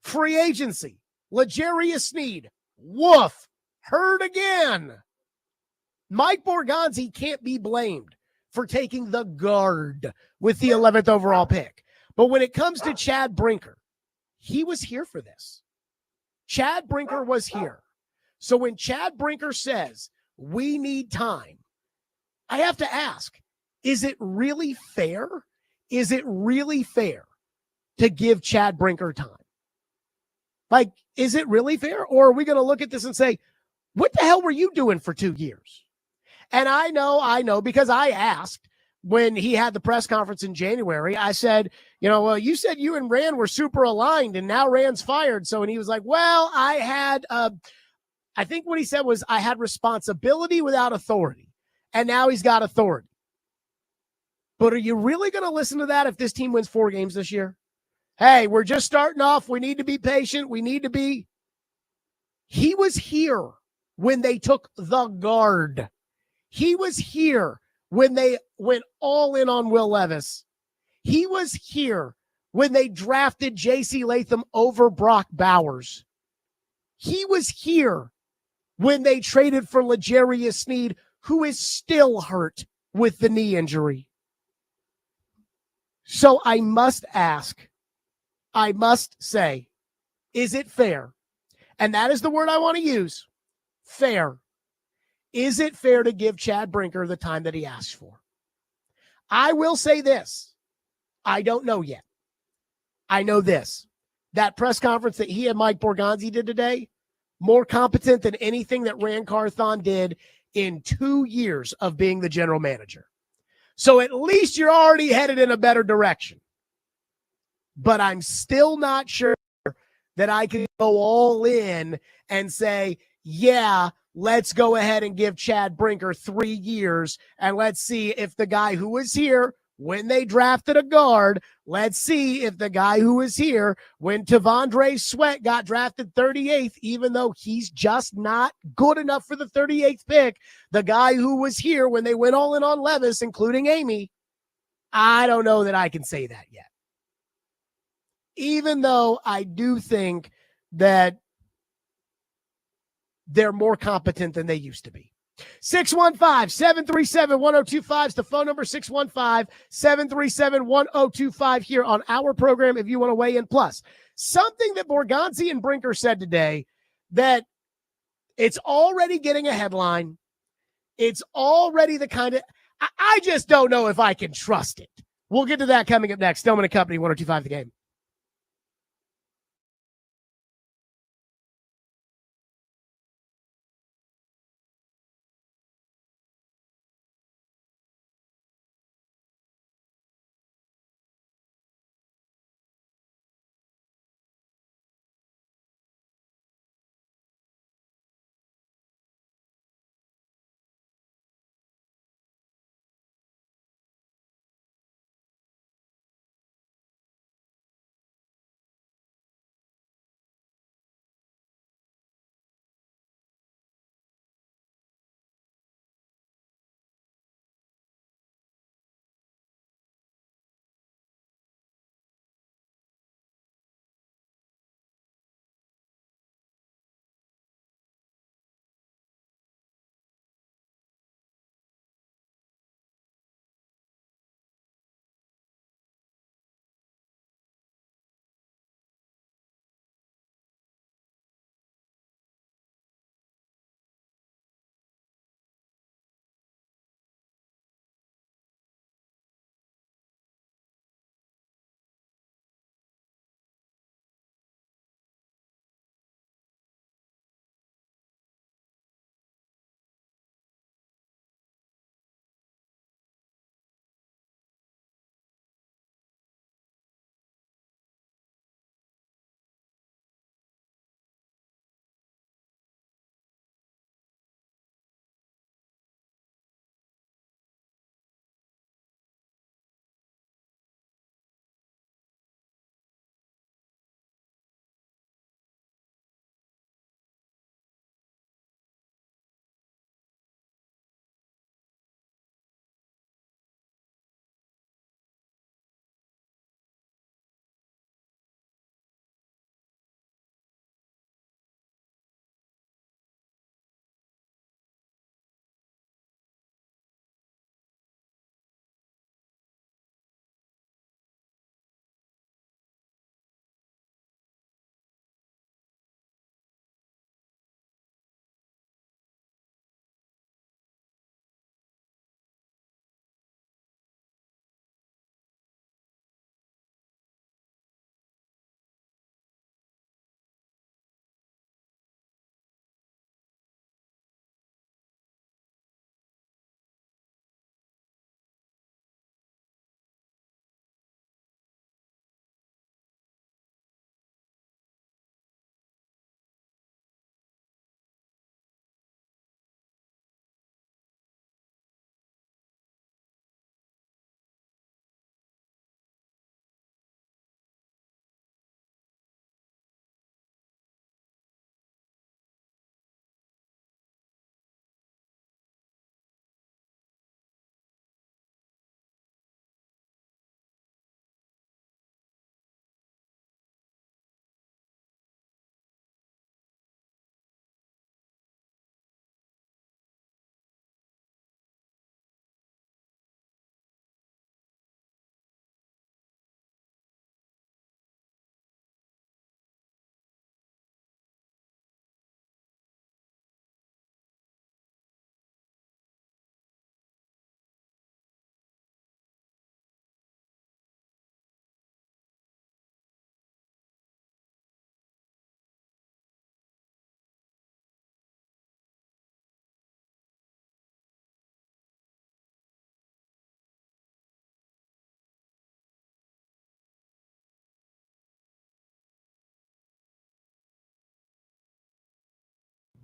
Free agency, L'Jarius Sneed, woof, hurt again. Mike Borgonzi can't be blamed for taking the guard with the 11th overall pick. But when it comes to Chad Brinker, he was here for this. Chad Brinker was here. So when Chad Brinker says we need time, I have to ask, is it really fair? Is it really fair to give Chad Brinker time? Like, is it really fair? Or are we going to look at this and say, what the hell were you doing for 2 years? And I know, because I asked when he had the press conference in January, I said, well, you said you and Rand were super aligned and now Rand's fired. So, and he was like, well, I had, I think what he said was I had responsibility without authority. And now he's got authority. But are you really going to listen to that if this team wins 4 games this year? Hey, we're just starting off. We need to be patient. He was here when they took the guard. He was here when they went all in on Will Levis. He was here when they drafted J.C. Latham over Brock Bowers. He was here when they traded for L'Jarius Sneed, who is still hurt with the knee injury. So I must ask, I must say, is it fair? And that is the word I want to use, fair. Is it fair to give Chad Brinker the time that he asked for? I will say this. I don't know yet. I know this. That press conference that he and Mike Borgonzi did today, more competent than anything that Rand Carthon did in 2 years of being the general manager. So at least you're already headed in a better direction. But I'm still not sure that I can go all in and say, yeah, let's go ahead and give Chad Brinker 3 years, and let's see if the guy who was here when they drafted a guard, let's see if the guy who was here when Tavondre Sweat got drafted 38th, even though he's just not good enough for the 38th pick, the guy who was here when they went all in on Levis, including Amy, I don't know that I can say that yet. Even though I do think that they're more competent than they used to be. 615-737-1025 is the phone number, 615-737-1025 here on our program if you want to weigh in. Plus, something that Borgonzi and Brinker said today that it's already getting a headline. It's already the kind of, I just don't know if I can trust it. We'll get to that coming up next. Stillman and Company, 102.5 The Game.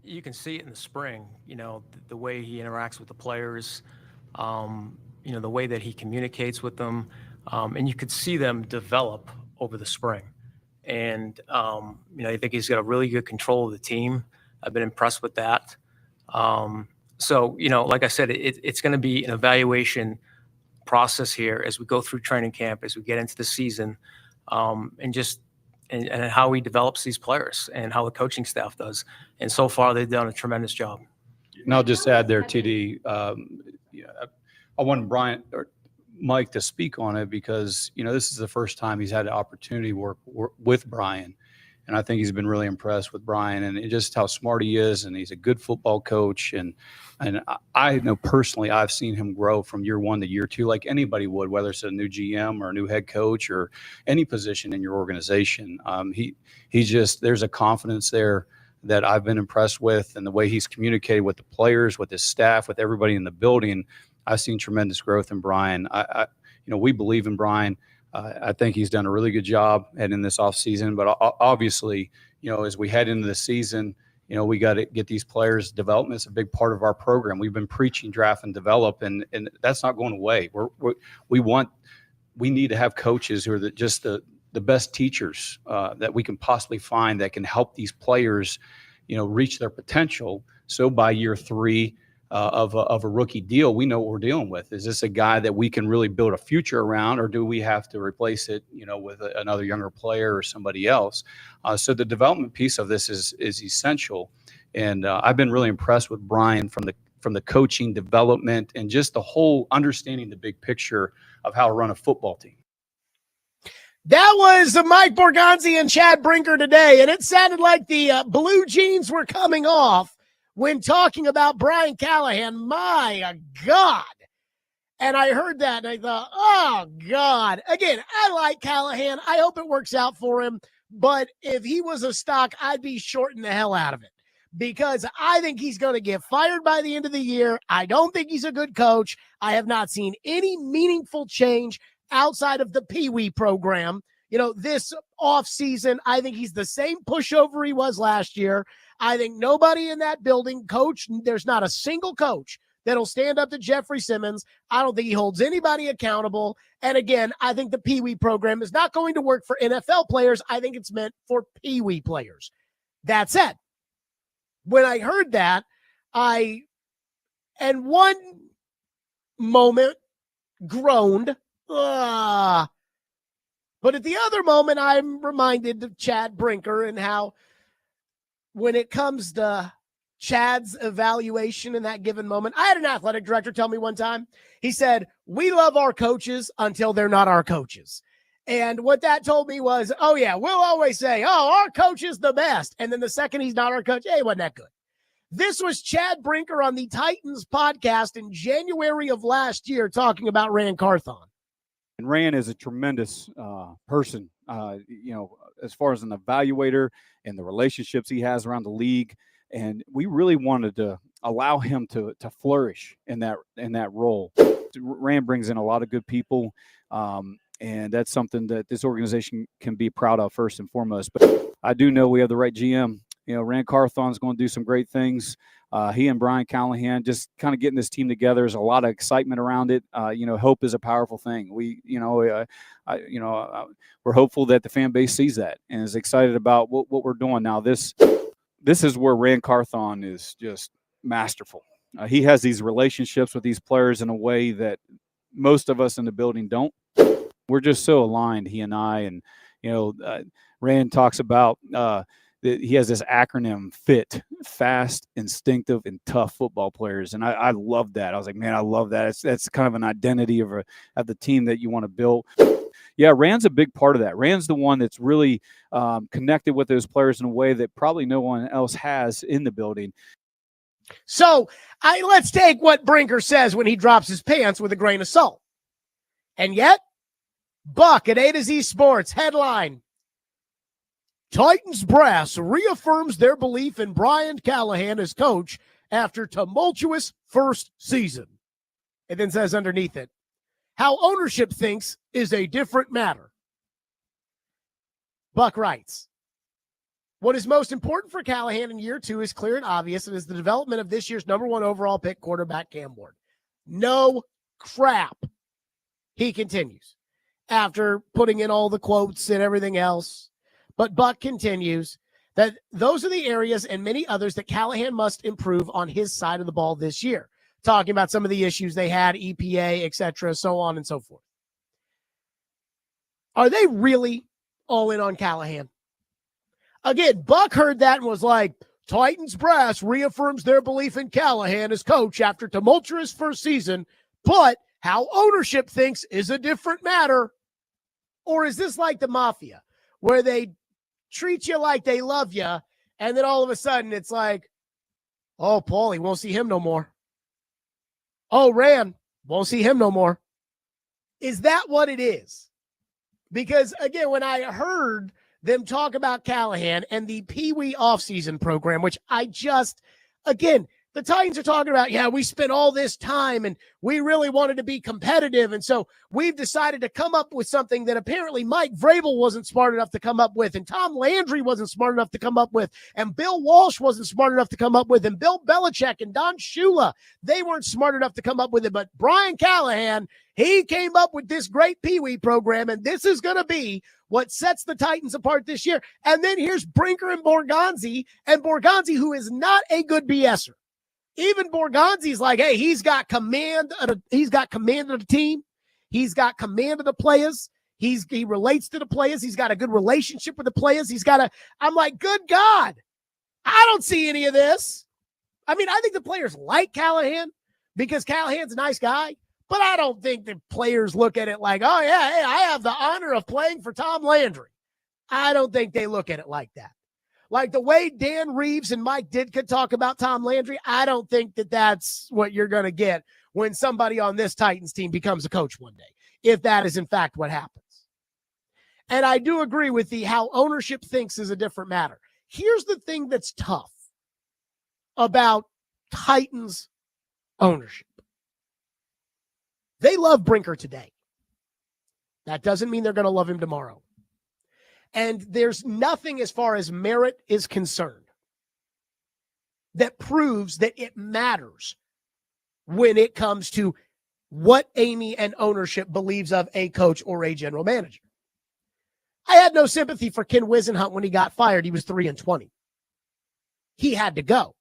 You can see it in the spring, the way he interacts with the players, the way that he communicates with them. And you could see them develop over the spring. And, I think he's got a really good control of the team. I've been impressed with that. So, like I said, it's going to be an evaluation process here as we go through training camp, as we get into the season, and how he develops these players and how the coaching staff does. And so far, they've done a tremendous job. And I'll just add there, TD, I want Brian or Mike to speak on it because, this is the first time he's had an opportunity to work with Brian. And I think he's been really impressed with Brian and just how smart he is. And he's a good football coach. And I know personally, I've seen him grow from year one to year two, like anybody would, whether it's a new GM or a new head coach or any position in your organization. There's a confidence there that I've been impressed with, and the way he's communicated with the players, with his staff, with everybody in the building. I've seen tremendous growth in Brian. We believe in Brian. I think he's done a really good job heading this offseason. But obviously, as we head into the season, we got to get these players. Development is a big part of our program. We've been preaching draft and develop, and that's not going away. We need to have coaches who are just the best teachers that we can possibly find that can help these players, reach their potential. So by year three of a rookie deal, we know what we're dealing with. Is this a guy that we can really build a future around, or do we have to replace it, with another younger player or somebody else? So the development piece of this is essential. And I've been really impressed with Brian from the coaching, development, and just the whole understanding the big picture of how to run a football team. That was Mike Borgonzi and Chad Brinker today, and it sounded like the blue jeans were coming off when talking about Brian Callahan. My God. And I heard that, and I thought, oh, God. Again, I like Callahan. I hope it works out for him. But if he was a stock, I'd be shorting the hell out of it because I think he's going to get fired by the end of the year. I don't think he's a good coach. I have not seen any meaningful change outside of the Pee Wee program. This offseason, I think he's the same pushover he was last year. I think nobody in that building, coach, there's not a single coach that'll stand up to Jeffrey Simmons. I don't think he holds anybody accountable. And again, I think the Pee Wee program is not going to work for NFL players. I think it's meant for Pee Wee players. That said, when I heard that, and one moment groaned, but at the other moment, I'm reminded of Chad Brinker and how when it comes to Chad's evaluation in that given moment, I had an athletic director tell me one time, he said, we love our coaches until they're not our coaches. And what that told me was, oh, yeah, we'll always say, oh, our coach is the best. And then the second he's not our coach, hey, wasn't that good. This was Chad Brinker on the Titans podcast in January of last year talking about Rand Carthon. And Rand is a tremendous person, as far as an evaluator and the relationships he has around the league. And we really wanted to allow him to flourish in that role. Rand brings in a lot of good people, and that's something that this organization can be proud of first and foremost. But I do know we have the right GM. Rand Carthon is going to do some great things. He and Brian Callahan just kind of getting this team together. There's a lot of excitement around it. Hope is a powerful thing. We're hopeful that the fan base sees that and is excited about what we're doing now. This is where Rand Carthon is just masterful. He has these relationships with these players in a way that most of us in the building don't. We're just so aligned, he and I. And Rand talks about he has this acronym FIT, fast, instinctive, and tough football players. And I love that. I was like, man, I love that. That's kind of an identity of the team that you want to build. Yeah, Rand's a big part of that. Rand's the one that's really connected with those players in a way that probably no one else has in the building. So let's take what Brinker says when he drops his pants with a grain of salt. And yet, Buck at A to Z Sports headline, Titans brass reaffirms their belief in Brian Callahan as coach after tumultuous first season. It then says underneath it, how ownership thinks is a different matter. Buck writes, What is most important for Callahan in year 2 is clear and obvious, and is the development of this year's number 1 overall pick quarterback, Cam Ward. No crap, he continues, after putting in all the quotes and everything else. But Buck continues that those are the areas and many others that Callahan must improve on his side of the ball this year, talking about some of the issues they had, EPA, etc., so on and so forth. Are they really all in on Callahan? Again, Buck heard that and was like, Titans brass reaffirms their belief in Callahan as coach after tumultuous first season, but how ownership thinks is a different matter. Or is this like the Mafia, where they treat you like they love you, and then all of a sudden it's like, oh, Paulie, won't see him no more. Oh, Rand, won't see him no more. Is that what it is? Because, again, when I heard them talk about Callahan and the Pee Wee offseason program, which I just, again, the Titans are talking about, yeah, we spent all this time and we really wanted to be competitive. And so we've decided to come up with something that apparently Mike Vrabel wasn't smart enough to come up with, and Tom Landry wasn't smart enough to come up with, and Bill Walsh wasn't smart enough to come up with, and Bill Belichick and Don Shula, they weren't smart enough to come up with it. But Brian Callahan, he came up with this great Pee Wee program, and this is going to be what sets the Titans apart this year. And then here's Brinker and Borgonzi, who is not a good BSer. Even Borgonzi's like, hey, he's got command of the team. He's got command of the players. He relates to the players. He's got a good relationship with the players. I'm like, good God, I don't see any of this. I mean, I think the players like Callahan because Callahan's a nice guy, but I don't think the players look at it like, oh yeah, hey, I have the honor of playing for Tom Landry. I don't think they look at it like that. Like the way Dan Reeves and Mike Ditka talk about Tom Landry, I don't think that that's what you're going to get when somebody on this Titans team becomes a coach one day, if that is in fact what happens. And I do agree with how ownership thinks is a different matter. Here's the thing that's tough about Titans ownership. They love Brinker today. That doesn't mean they're going to love him tomorrow. And there's nothing as far as merit is concerned that proves that it matters when it comes to what Amy and ownership believes of a coach or a general manager. I had no sympathy for Ken Wisenhunt when he got fired. He was 3-20. He had to go.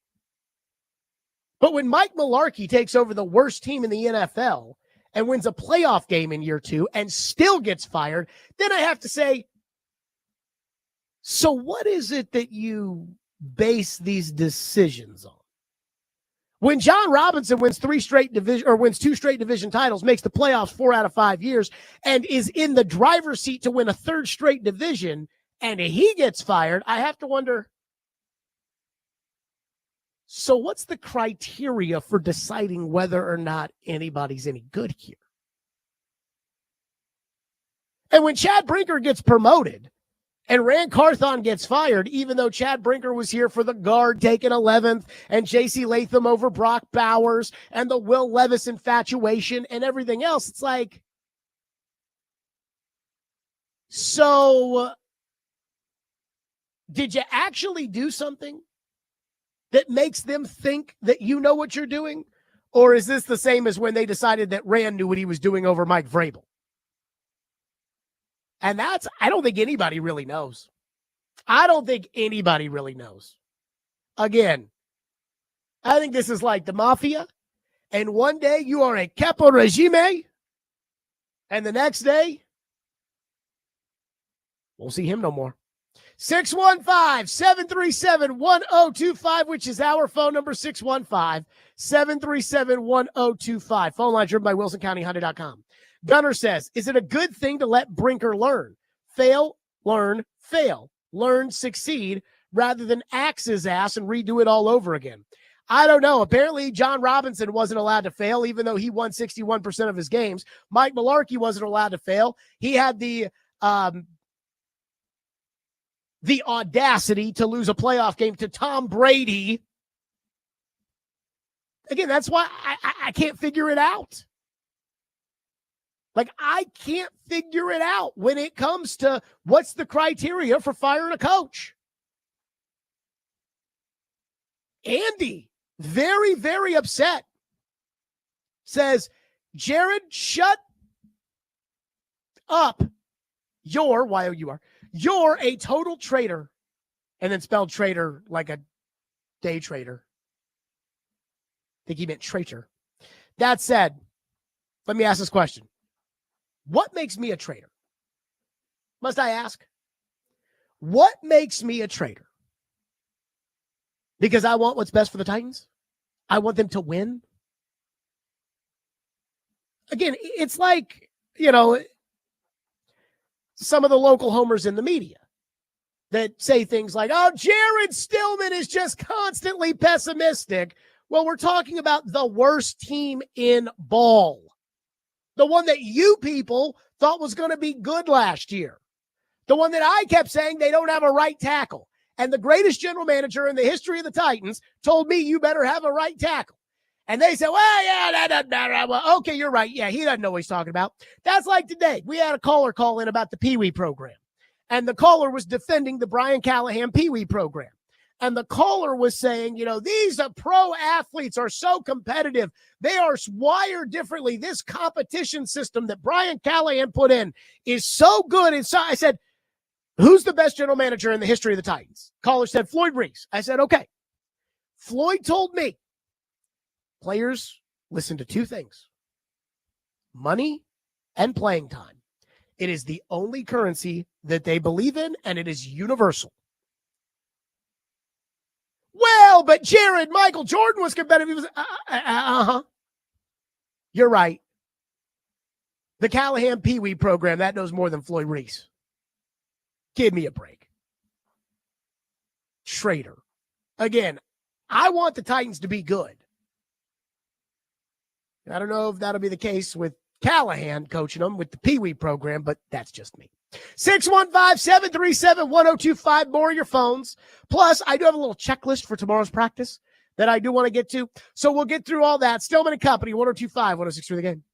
But when Mike Mularkey takes over the worst team in the NFL and wins a playoff game in year 2 and still gets fired, then I have to say, so what is it that you base these decisions on? When John Robinson wins 2 straight division titles, makes the playoffs 4 out of 5 years, and is in the driver's seat to win a 3rd straight division, and he gets fired, I have to wonder, so what's the criteria for deciding whether or not anybody's any good here? And when Chad Brinker gets promoted, and Rand Carthon gets fired, even though Chad Brinker was here for the guard taken 11th and J.C. Latham over Brock Bowers and the Will Levis infatuation and everything else. It's like, so did you actually do something that makes them think that you know what you're doing? Or is this the same as when they decided that Rand knew what he was doing over Mike Vrabel? And I don't think anybody really knows. I don't think anybody really knows. Again, I think this is like the Mafia. And one day you are a capo regime. And the next day, we'll see him no more. 615-737-1025, which is our phone number, 615-737-1025. Phone line driven by WilsonCountyHonda.com. Gunner says, is it a good thing to let Brinker learn? Fail, learn, fail. Learn, succeed, rather than axe his ass and redo it all over again. I don't know. Apparently, John Robinson wasn't allowed to fail, even though he won 61% of his games. Mike Mularkey wasn't allowed to fail. He had the audacity to lose a playoff game to Tom Brady. Again, that's why I can't figure it out. Like, I can't figure it out when it comes to what's the criteria for firing a coach. Andy, very, very upset, says, Jared, shut up. You're, Y-O-U-R, you're a total traitor. And then spelled traitor like a day trader. I think he meant traitor. That said, let me ask this question. What makes me a traitor? Must I ask? What makes me a traitor? Because I want what's best for the Titans? I want them to win? Again, it's like, some of the local homers in the media that say things like, oh, Jared Stillman is just constantly pessimistic. Well, we're talking about the worst team in ball. The one that you people thought was going to be good last year. The one that I kept saying they don't have a right tackle. And the greatest general manager in the history of the Titans told me you better have a right tackle. And they said, well, yeah, that doesn't matter. Well, okay, you're right. Yeah, he doesn't know what he's talking about. That's like today. We had a caller call in about the Pee Wee program. And the caller was defending the Brian Callahan Pee Wee program. And the caller was saying, these pro athletes are so competitive. They are wired differently. This competition system that Brian Callahan put in is so good. And so I said, who's the best general manager in the history of the Titans? Caller said, Floyd Reese. I said, okay. Floyd told me players listen to two things: money and playing time. It is the only currency that they believe in, and it is universal. Well, but Jared, Michael Jordan was competitive. He was, You're right. The Callahan Pee Wee program, that knows more than Floyd Reese. Give me a break. Traitor. Again, I want the Titans to be good. I don't know if that'll be the case with Callahan coaching them with the Pee Wee program, but that's just me. 615-737-1025, more of your phones. Plus, I do have a little checklist for tomorrow's practice that I do want to get to. So we'll get through all that. Stillman and Company, 1025, 106 The Game.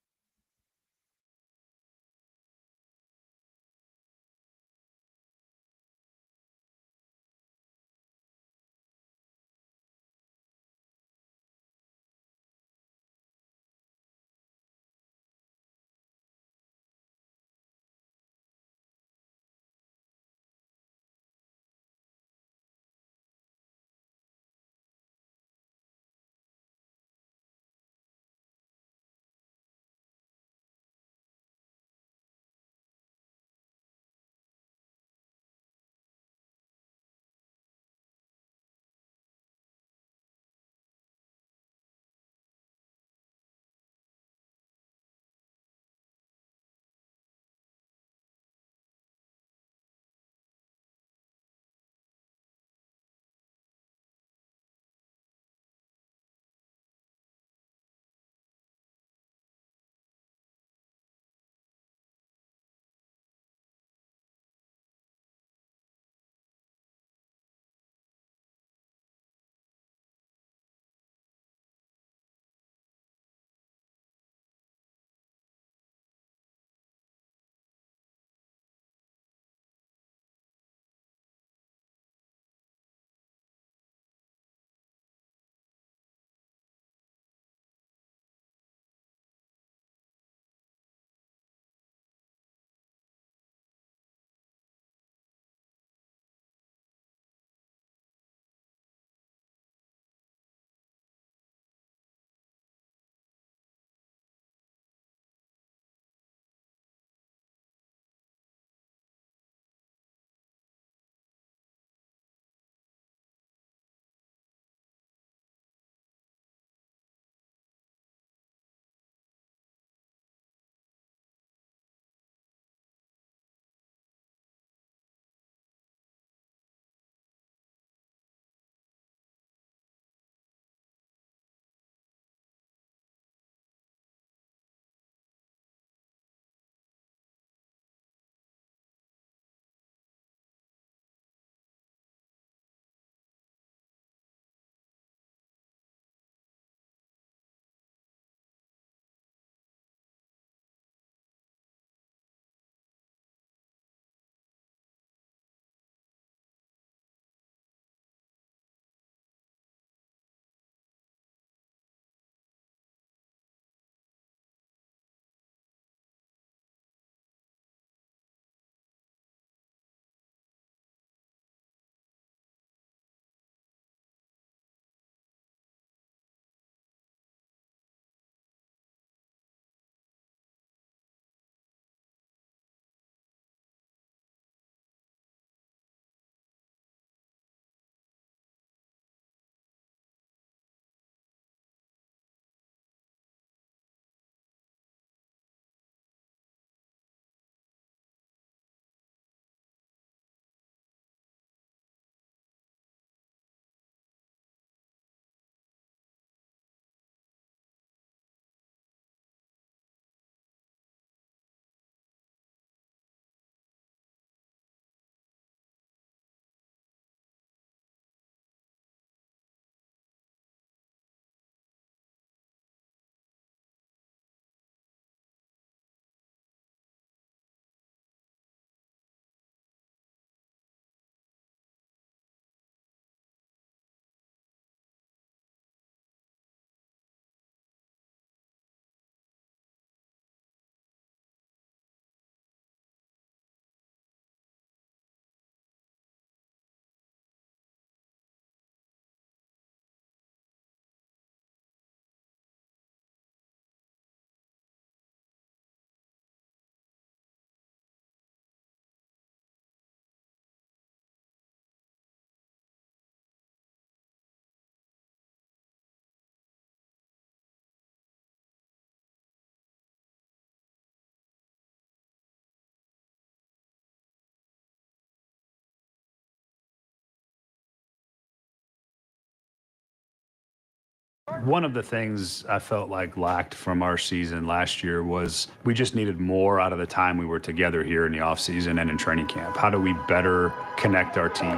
One of the things I felt like lacked from our season last year was we just needed more out of the time we were together here in the offseason and in training camp. How do we better connect our team?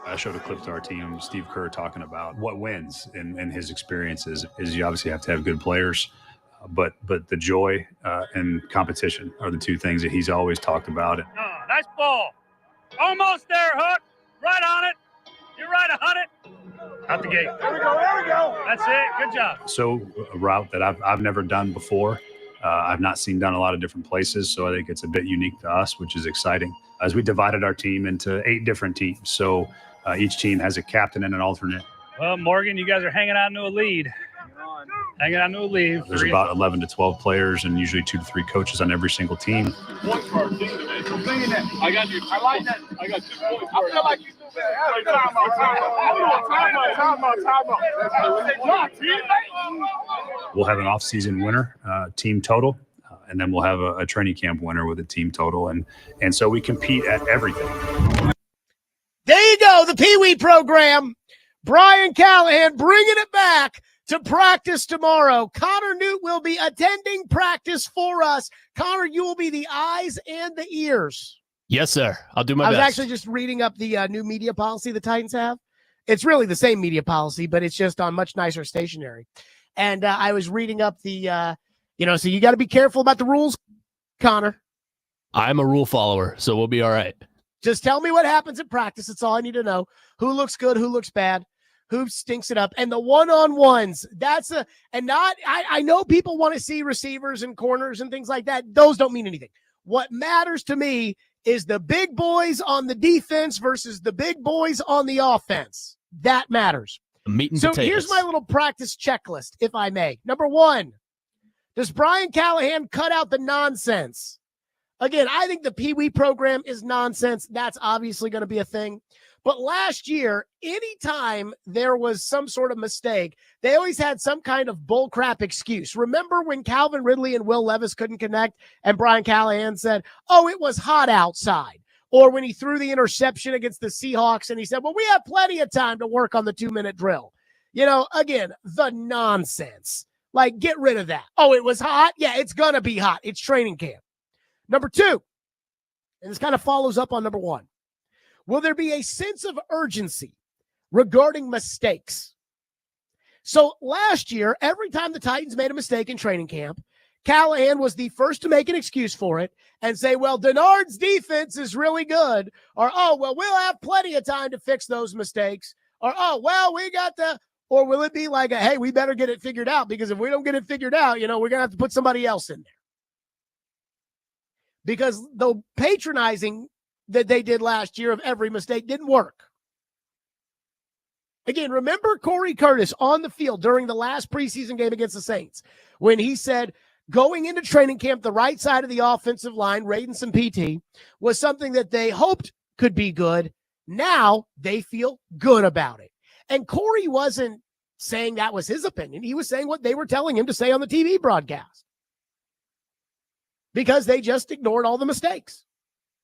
I showed a clip to our team, Steve Kerr talking about what wins in his experiences is you obviously have to have good players, but the joy and competition are the two things that he's always talked about. Nice ball. Almost there, Hook. Right on it. You're right, 100. Out the gate. There we go. That's it. Good job. So a route that I've never done before. I've not seen done a lot of different places, so I think it's a bit unique to us, which is exciting. As we divided our team into 8 different teams, so each team has a captain and an alternate. Well, Morgan, you guys are hanging on to a lead. There's about 11 to 12 players and usually 2 to 3 coaches on every single team. I got you. I like that. I got 2 points. I feel like you do that. We'll have an off-season winner, team total, and then we'll have a training camp winner with a team total. And so we compete at everything. There you go, the Pee Wee program. Brian Callahan bringing it back to practice tomorrow. Connor Newt will be attending practice for us. Connor, you will be the eyes and the ears. Yes, sir. I'll do my I was best. actually just reading up the new media policy the Titans have. It's really the same media policy, but it's just on much nicer stationery. And I was reading up the, so you got to be careful about the rules, Connor. I'm a rule follower, so we'll be all right. Just tell me what happens at practice. That's all I need to know. Who looks good, who looks bad, who stinks it up. And the one-on-ones, I know people want to see receivers and corners and things like that. Those don't mean anything. What matters to me is the big boys on the defense versus the big boys on the offense. That matters. Meat and so potatoes. Here's my little practice checklist, if I may. Number 1, does Brian Callahan cut out the nonsense? Again, I think the Pee Wee program is nonsense. That's obviously going to be a thing. But last year, anytime there was some sort of mistake, they always had some kind of bullcrap excuse. Remember when Calvin Ridley and Will Levis couldn't connect and Brian Callahan said, oh, it was hot outside. Or when he threw the interception against the Seahawks and he said, well, we have plenty of time to work on the 2-minute drill. Again, the nonsense. Like, get rid of that. Oh, it was hot? Yeah, it's going to be hot. It's training camp. Number 2, and this kind of follows up on number 1. Will there be a sense of urgency regarding mistakes? So last year, every time the Titans made a mistake in training camp, Callahan was the first to make an excuse for it and say, well, Denard's defense is really good. Or, oh, well, we'll have plenty of time to fix those mistakes. Or, oh, well, or will it be like, hey, we better get it figured out because if we don't get it figured out, we're going to have to put somebody else in there. Because the patronizing that they did last year of every mistake didn't work. Again, remember Corey Curtis on the field during the last preseason game against the Saints when he said going into training camp, the right side of the offensive line, raiding some PT, was something that they hoped could be good. Now they feel good about it. And Corey wasn't saying that was his opinion. He was saying what they were telling him to say on the TV broadcast. Because they just ignored all the mistakes.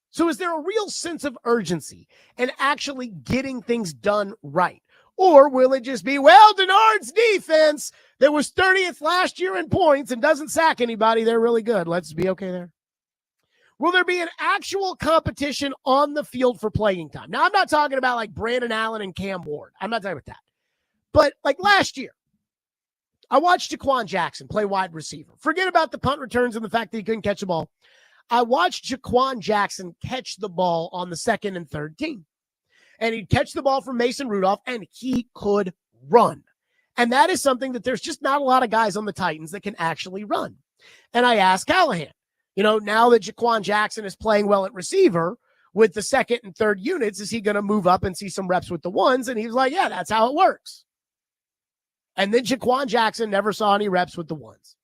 So is there a real sense of urgency in actually getting things done right? Or will it just be, well, Denard's defense that was 30th last year in points and doesn't sack anybody, they're really good. Let's be okay there. Will there be an actual competition on the field for playing time? Now, I'm not talking about like Brandon Allen and Cam Ward. I'm not talking about that. But like last year, I watched Jaquan Jackson play wide receiver. Forget about the punt returns and the fact that he couldn't catch the ball. I watched Jaquan Jackson catch the ball on the second and third team. And he'd catch the ball from Mason Rudolph, and he could run. And that is something that there's just not a lot of guys on the Titans that can actually run. And I asked Callahan, now that Jaquan Jackson is playing well at receiver with the second and third units, is he going to move up and see some reps with the ones? And he was like, yeah, that's how it works. And then Jaquan Jackson never saw any reps with the ones.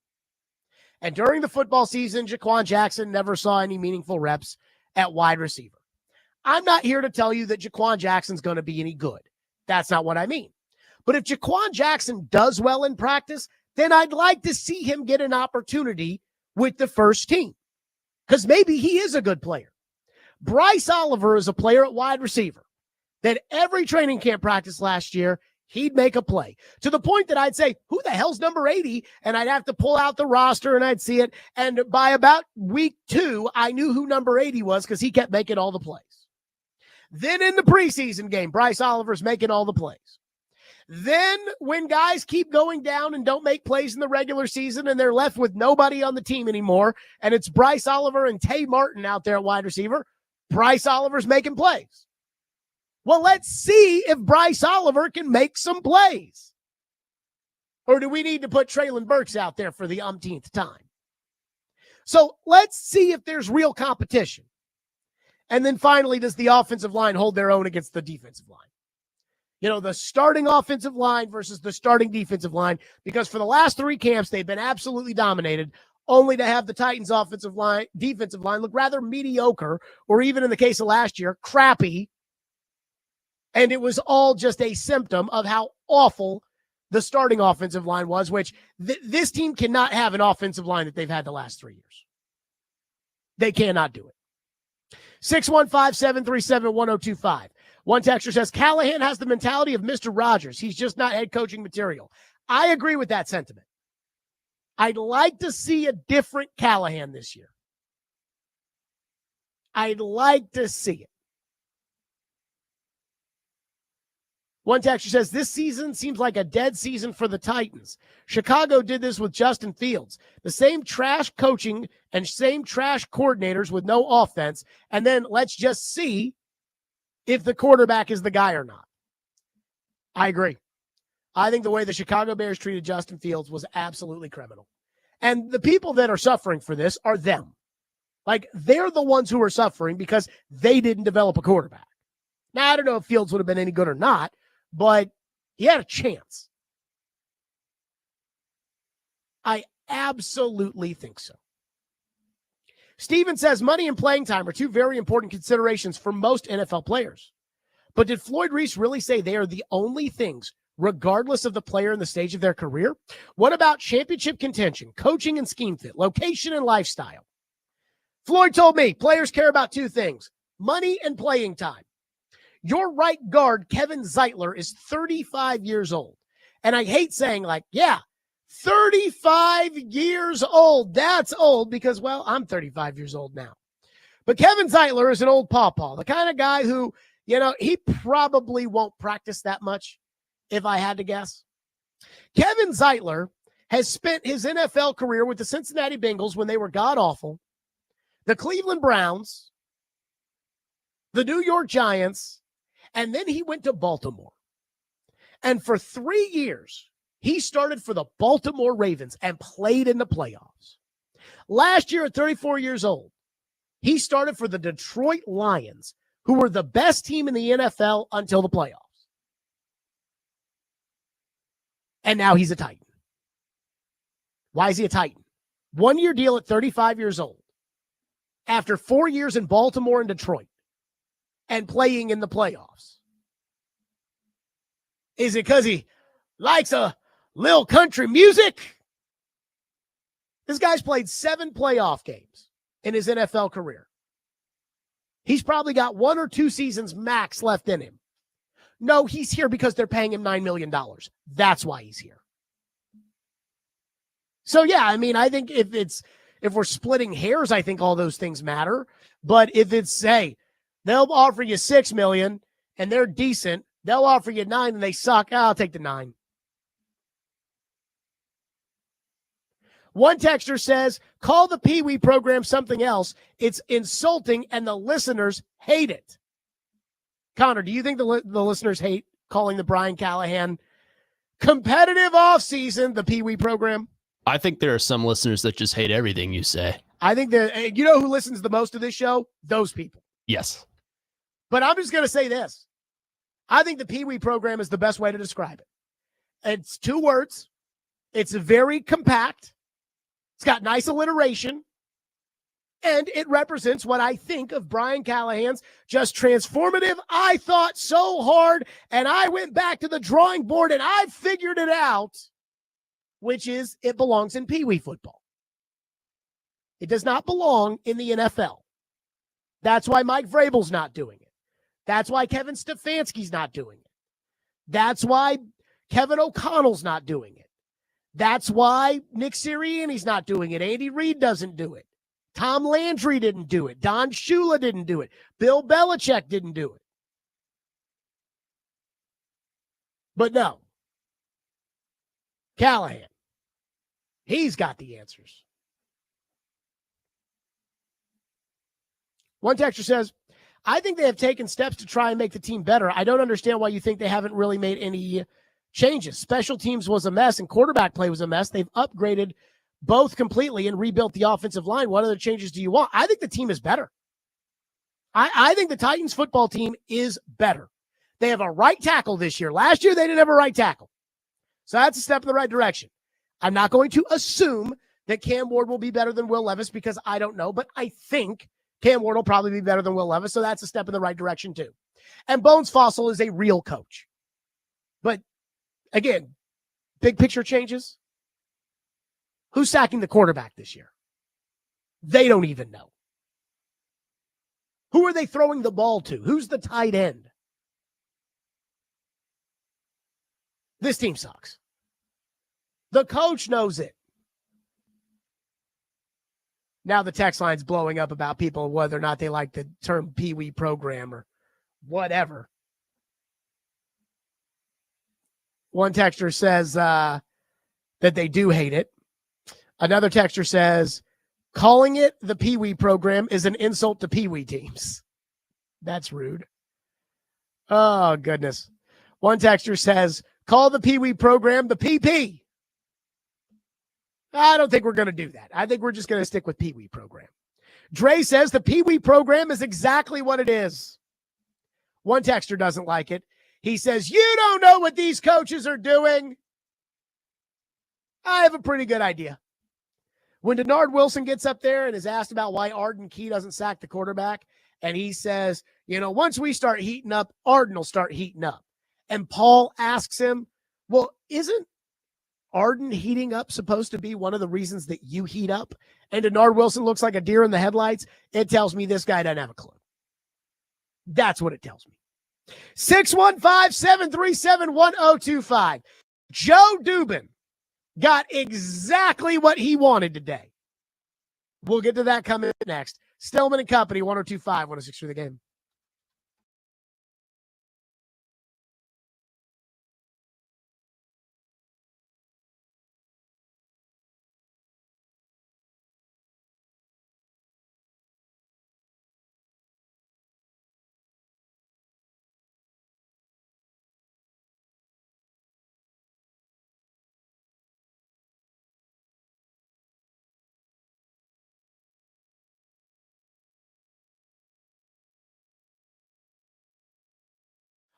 And during the football season, Jaquan Jackson never saw any meaningful reps at wide receiver. I'm not here to tell you that Jaquan Jackson's going to be any good. That's not what I mean. But if Jaquan Jackson does well in practice, then I'd like to see him get an opportunity with the first team. Because maybe he is a good player. Bryce Oliver is a player at wide receiver that every training camp practice last year, he'd make a play to the point that I'd say, who the hell's number 80? And I'd have to pull out the roster and I'd see it. And by about week 2, I knew who number 80 was because he kept making all the plays. Then in the preseason game, Bryce Oliver's making all the plays. Then when guys keep going down and don't make plays in the regular season and they're left with nobody on the team anymore, and it's Bryce Oliver and Tay Martin out there at wide receiver, Bryce Oliver's making plays. Well, let's see if Bryce Oliver can make some plays. Or do we need to put Treylon Burks out there for the umpteenth time? So let's see if there's real competition. And then finally, does the offensive line hold their own against the defensive line? You know, the starting offensive line versus the starting defensive line, because for the last 3 camps, they've been absolutely dominated, only to have the Titans' defensive line look rather mediocre, or even in the case of last year, crappy. And it was all just a symptom of how awful the starting offensive line was, which this team cannot have an offensive line that they've had the last 3 years. They cannot do it. 615-737-1025. One texter says, Callahan has the mentality of Mr. Rogers. He's just not head coaching material. I agree with that sentiment. I'd like to see a different Callahan this year. I'd like to see it. One texter says, this season seems like a dead season for the Titans. Chicago did this with Justin Fields. The same trash coaching and same trash coordinators with no offense. And then let's just see if the quarterback is the guy or not. I agree. I think the way the Chicago Bears treated Justin Fields was absolutely criminal. And the people that are suffering for this are them. Like, they're the ones who are suffering because they didn't develop a quarterback. Now, I don't know if Fields would have been any good or not, but he had a chance. I absolutely think so. Steven says money and playing time are 2 very important considerations for most NFL players. But did Floyd Reese really say they are the only things, regardless of the player and the stage of their career? What about championship contention, coaching and scheme fit, location and lifestyle? Floyd told me players care about 2 things, money and playing time. Your right guard, Kevin Zeitler, is 35 years old. And I hate saying, 35 years old. That's old because, well, I'm 35 years old now. But Kevin Zeitler is an old pawpaw, the kind of guy who, he probably won't practice that much, if I had to guess. Kevin Zeitler has spent his NFL career with the Cincinnati Bengals when they were god-awful, the Cleveland Browns, the New York Giants, and then he went to Baltimore. And for 3 years, he started for the Baltimore Ravens and played in the playoffs. Last year at 34 years old, he started for the Detroit Lions, who were the best team in the NFL until the playoffs. And now he's a Titan. Why is he a Titan? 1-year deal at 35 years old. After 4 years in Baltimore and Detroit and playing in the playoffs. Is it because he likes a little country music? This guy's played 7 playoff games in his NFL career. He's probably got 1 or 2 seasons max left in him. No, he's here because they're paying him $9 million. That's why he's here. So, yeah, I think if we're splitting hairs, I think all those things matter. But if it's, say, they'll offer you $6 million and they're decent, they'll offer you $9 and they suck, I'll take the $9. One texter says, call the Pee Wee program something else. It's insulting and the listeners hate it. Connor, do you think the listeners hate calling the Brian Callahan competitive offseason the Pee Wee program? I think there are some listeners that just hate everything you say. I think that, you know who listens the most to this show? Those people. Yes. But I'm just going to say this. I think the Pee Wee program is the best way to describe it. It's 2 words. It's very compact. It's got nice alliteration. And it represents what I think of Brian Callahan's just transformative. I thought so hard, and I went back to the drawing board, and I figured it out, which is it belongs in Pee Wee football. It does not belong in the NFL. That's why Mike Vrabel's not doing it. That's why Kevin Stefanski's not doing it. That's why Kevin O'Connell's not doing it. That's why Nick Sirianni's not doing it. Andy Reid doesn't do it. Tom Landry didn't do it. Don Shula didn't do it. Bill Belichick didn't do it. But no, Callahan, he's got the answers. One texter says, I think they have taken steps to try and make the team better. I don't understand why you think they haven't really made any changes. Special teams was a mess and quarterback play was a mess. They've upgraded both completely and rebuilt the offensive line. What other changes do you want? I think the team is better. I think the Titans football team is better. They have a right tackle this year. Last year, they didn't have a right tackle. So that's a step in the right direction. I'm not going to assume that Cam Ward will be better than Will Levis because I don't know, but I think Cam Ward will probably be better than Will Levis, so that's a step in the right direction too. And Bones Fossil is a real coach. But again, big picture changes. Who's sacking the quarterback this year? They don't even know. Who are they throwing the ball to? Who's the tight end? This team sucks. The coach knows it. Now the text line's blowing up about people, whether or not they like the term Pee-wee program or whatever. One texter says that they do hate it. Another texter says, calling it the Pee-wee program is an insult to Pee-wee teams. That's rude. Oh, goodness. One texter says, call the Pee-wee program the PP. I don't think we're going to do that. I think we're just going to stick with Pee-wee program. Dre says the Pee-wee program is exactly what it is. One texter doesn't like it. He says, you don't know what these coaches are doing. I have a pretty good idea. When Denard Wilson gets up there and is asked about why Arden Key doesn't sack the quarterback, and he says, once we start heating up, Arden will start heating up. And Paul asks him, well, isn't Arden heating up supposed to be one of the reasons that you heat up? And Denard Wilson looks like a deer in the headlights. It tells me this guy doesn't have a clue. That's what it tells me. 615-737-1025. Joe Dubin got exactly what he wanted today. We'll get to that coming next. Stillman and Company, 102.5, 106 through the game.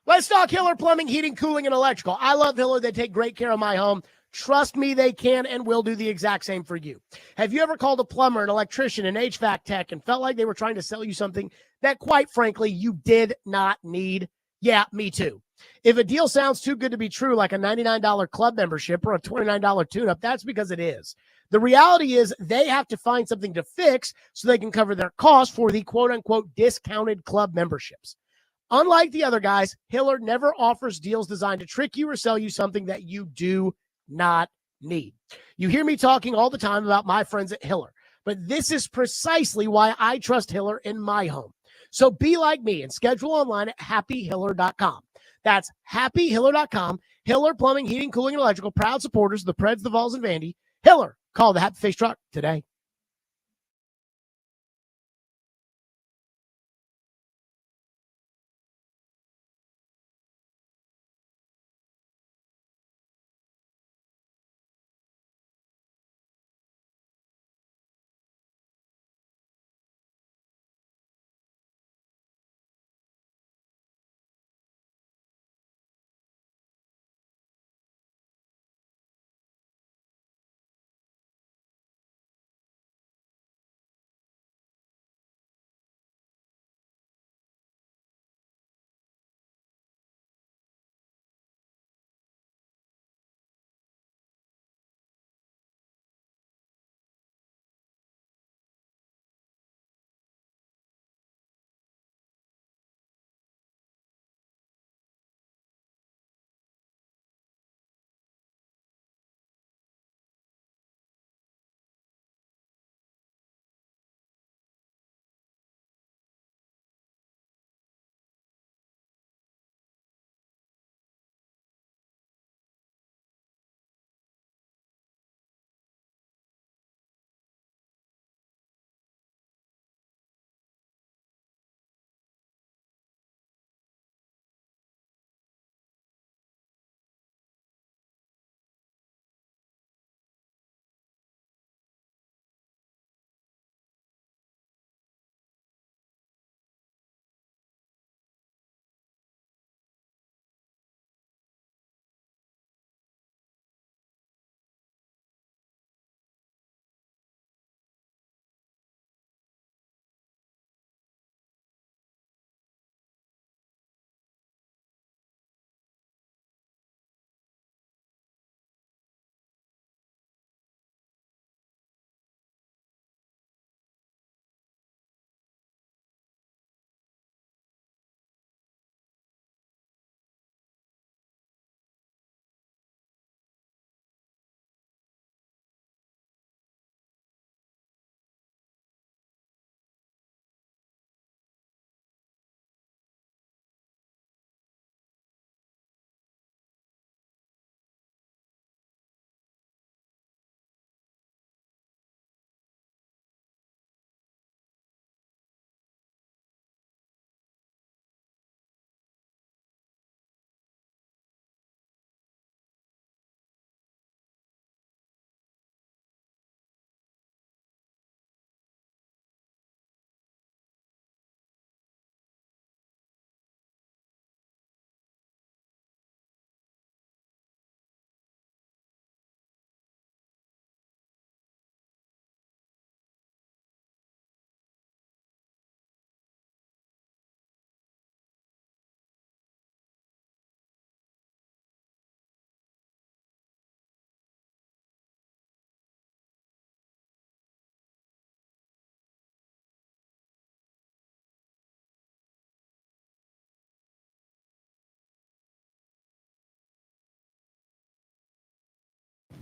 Let's talk Hiller Plumbing, Heating, Cooling, and Electrical. I love Hiller. They take great care of my home. Trust me, they can and will do the exact same for you. Have you ever called a plumber, an electrician, an HVAC tech, and felt like they were trying to sell you something that, quite frankly, you did not need? Yeah, me too. If a deal sounds too good to be true, like a $99 club membership or a $29 tune-up, that's because it is. The reality is they have to find something to fix so they can cover their costs for the quote-unquote discounted club memberships. Unlike the other guys, Hiller never offers deals designed to trick you or sell you something that you do not need. You hear me talking all the time about my friends at Hiller, but this is precisely why I trust Hiller in my home. So be like me and schedule online at happyhiller.com. That's happyhiller.com. Hiller Plumbing, Heating, Cooling, and Electrical, proud supporters of the Preds, the Vols, and Vandy. Hiller, call the Happy Face Truck today.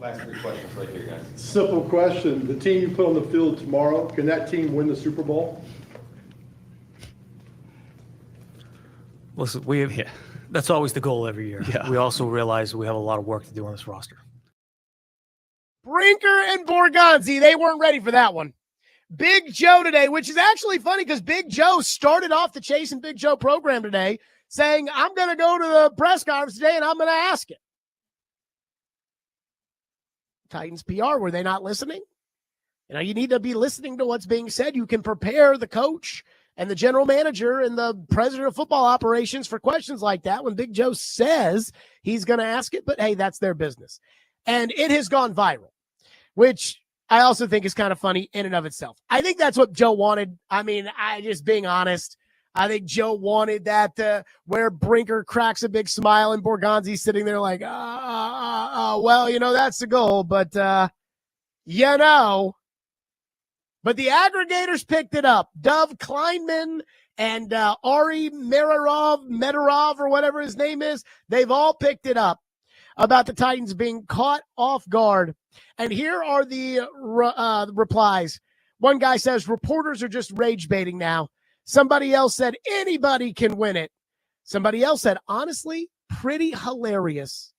Last three questions right here, guys. Simple question. The team you put on the field tomorrow, can that team win the Super Bowl? Listen, that's always the goal every year. Yeah. We also realize we have a lot of work to do on this roster. Brinker and Borgonzi, they weren't ready for that one. Big Joe today, which is actually funny because Big Joe started off the Chase and Big Joe program today saying, I'm going to go to the press conference today and I'm going to ask it. Titans PR, were they not listening? You need to be listening to what's being said. You can prepare the coach and the general manager and the president of football operations for questions like that when Big Joe says he's going to ask it, but hey, that's their business. And it has gone viral, which I also think is kind of funny in and of itself. I think that's what Joe wanted. I just being honest, I think Joe wanted that where Brinker cracks a big smile and Borgonzi's sitting there like, well, that's the goal, but But the aggregators picked it up. Dov Kleinman and Ari Medarov, or whatever his name is, they've all picked it up about the Titans being caught off guard. And here are the replies. One guy says, reporters are just rage baiting now. Somebody else said, anybody can win it. Somebody else said, honestly, pretty hilarious.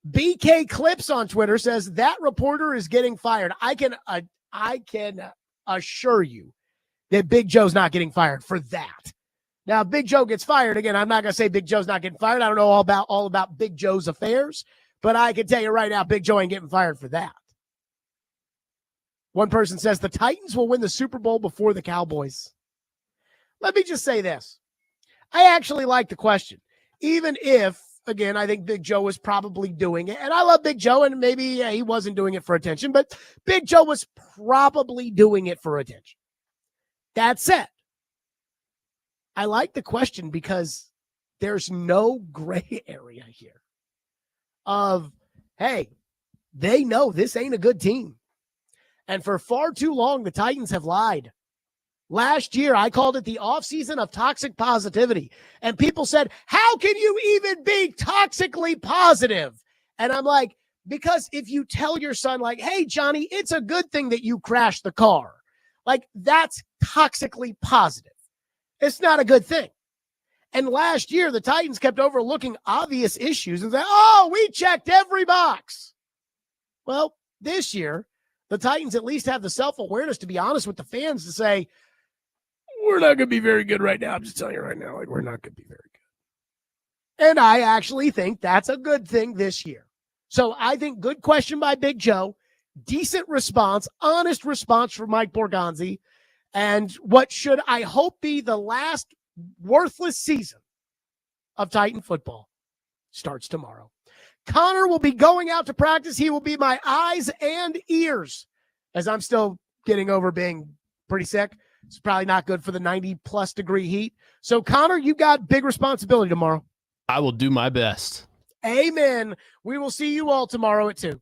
BK Clips on Twitter says, that reporter is getting fired. I can assure you that Big Joe's not getting fired for that. Now, if Big Joe gets fired, again, I'm not going to say Big Joe's not getting fired. I don't know all about Big Joe's affairs, but I can tell you right now, Big Joe ain't getting fired for that. One person says the Titans will win the Super Bowl before the Cowboys. Let me just say this. I actually like the question, even if, again, I think Big Joe was probably doing it. And I love Big Joe, and maybe he wasn't doing it for attention, but Big Joe was probably doing it for attention. That said, I like the question because there's no gray area here of, hey, they know this ain't a good team. And for far too long, the Titans have lied. Last year, I called it the offseason of toxic positivity. And people said, how can you even be toxically positive? And I'm like, because if you tell your son, like, hey, Johnny, it's a good thing that you crashed the car. Like, that's toxically positive. It's not a good thing. And last year, the Titans kept overlooking obvious issues and said, oh, we checked every box. Well, this year, the Titans at least have the self-awareness to be honest with the fans to say, we're not going to be very good right now. I'm just telling you right now, like, we're not going to be very good. And I actually think that's a good thing this year. So I think good question by Big Joe, decent response, honest response from Mike Borgonzi, and what should I hope be the last worthless season of Titan football starts tomorrow. Connor will be going out to practice. He will be my eyes and ears as I'm still getting over being pretty sick. It's probably not good for the 90-plus degree heat. So, Connor, you got big responsibility tomorrow. I will do my best. Amen. We will see you all tomorrow at 2.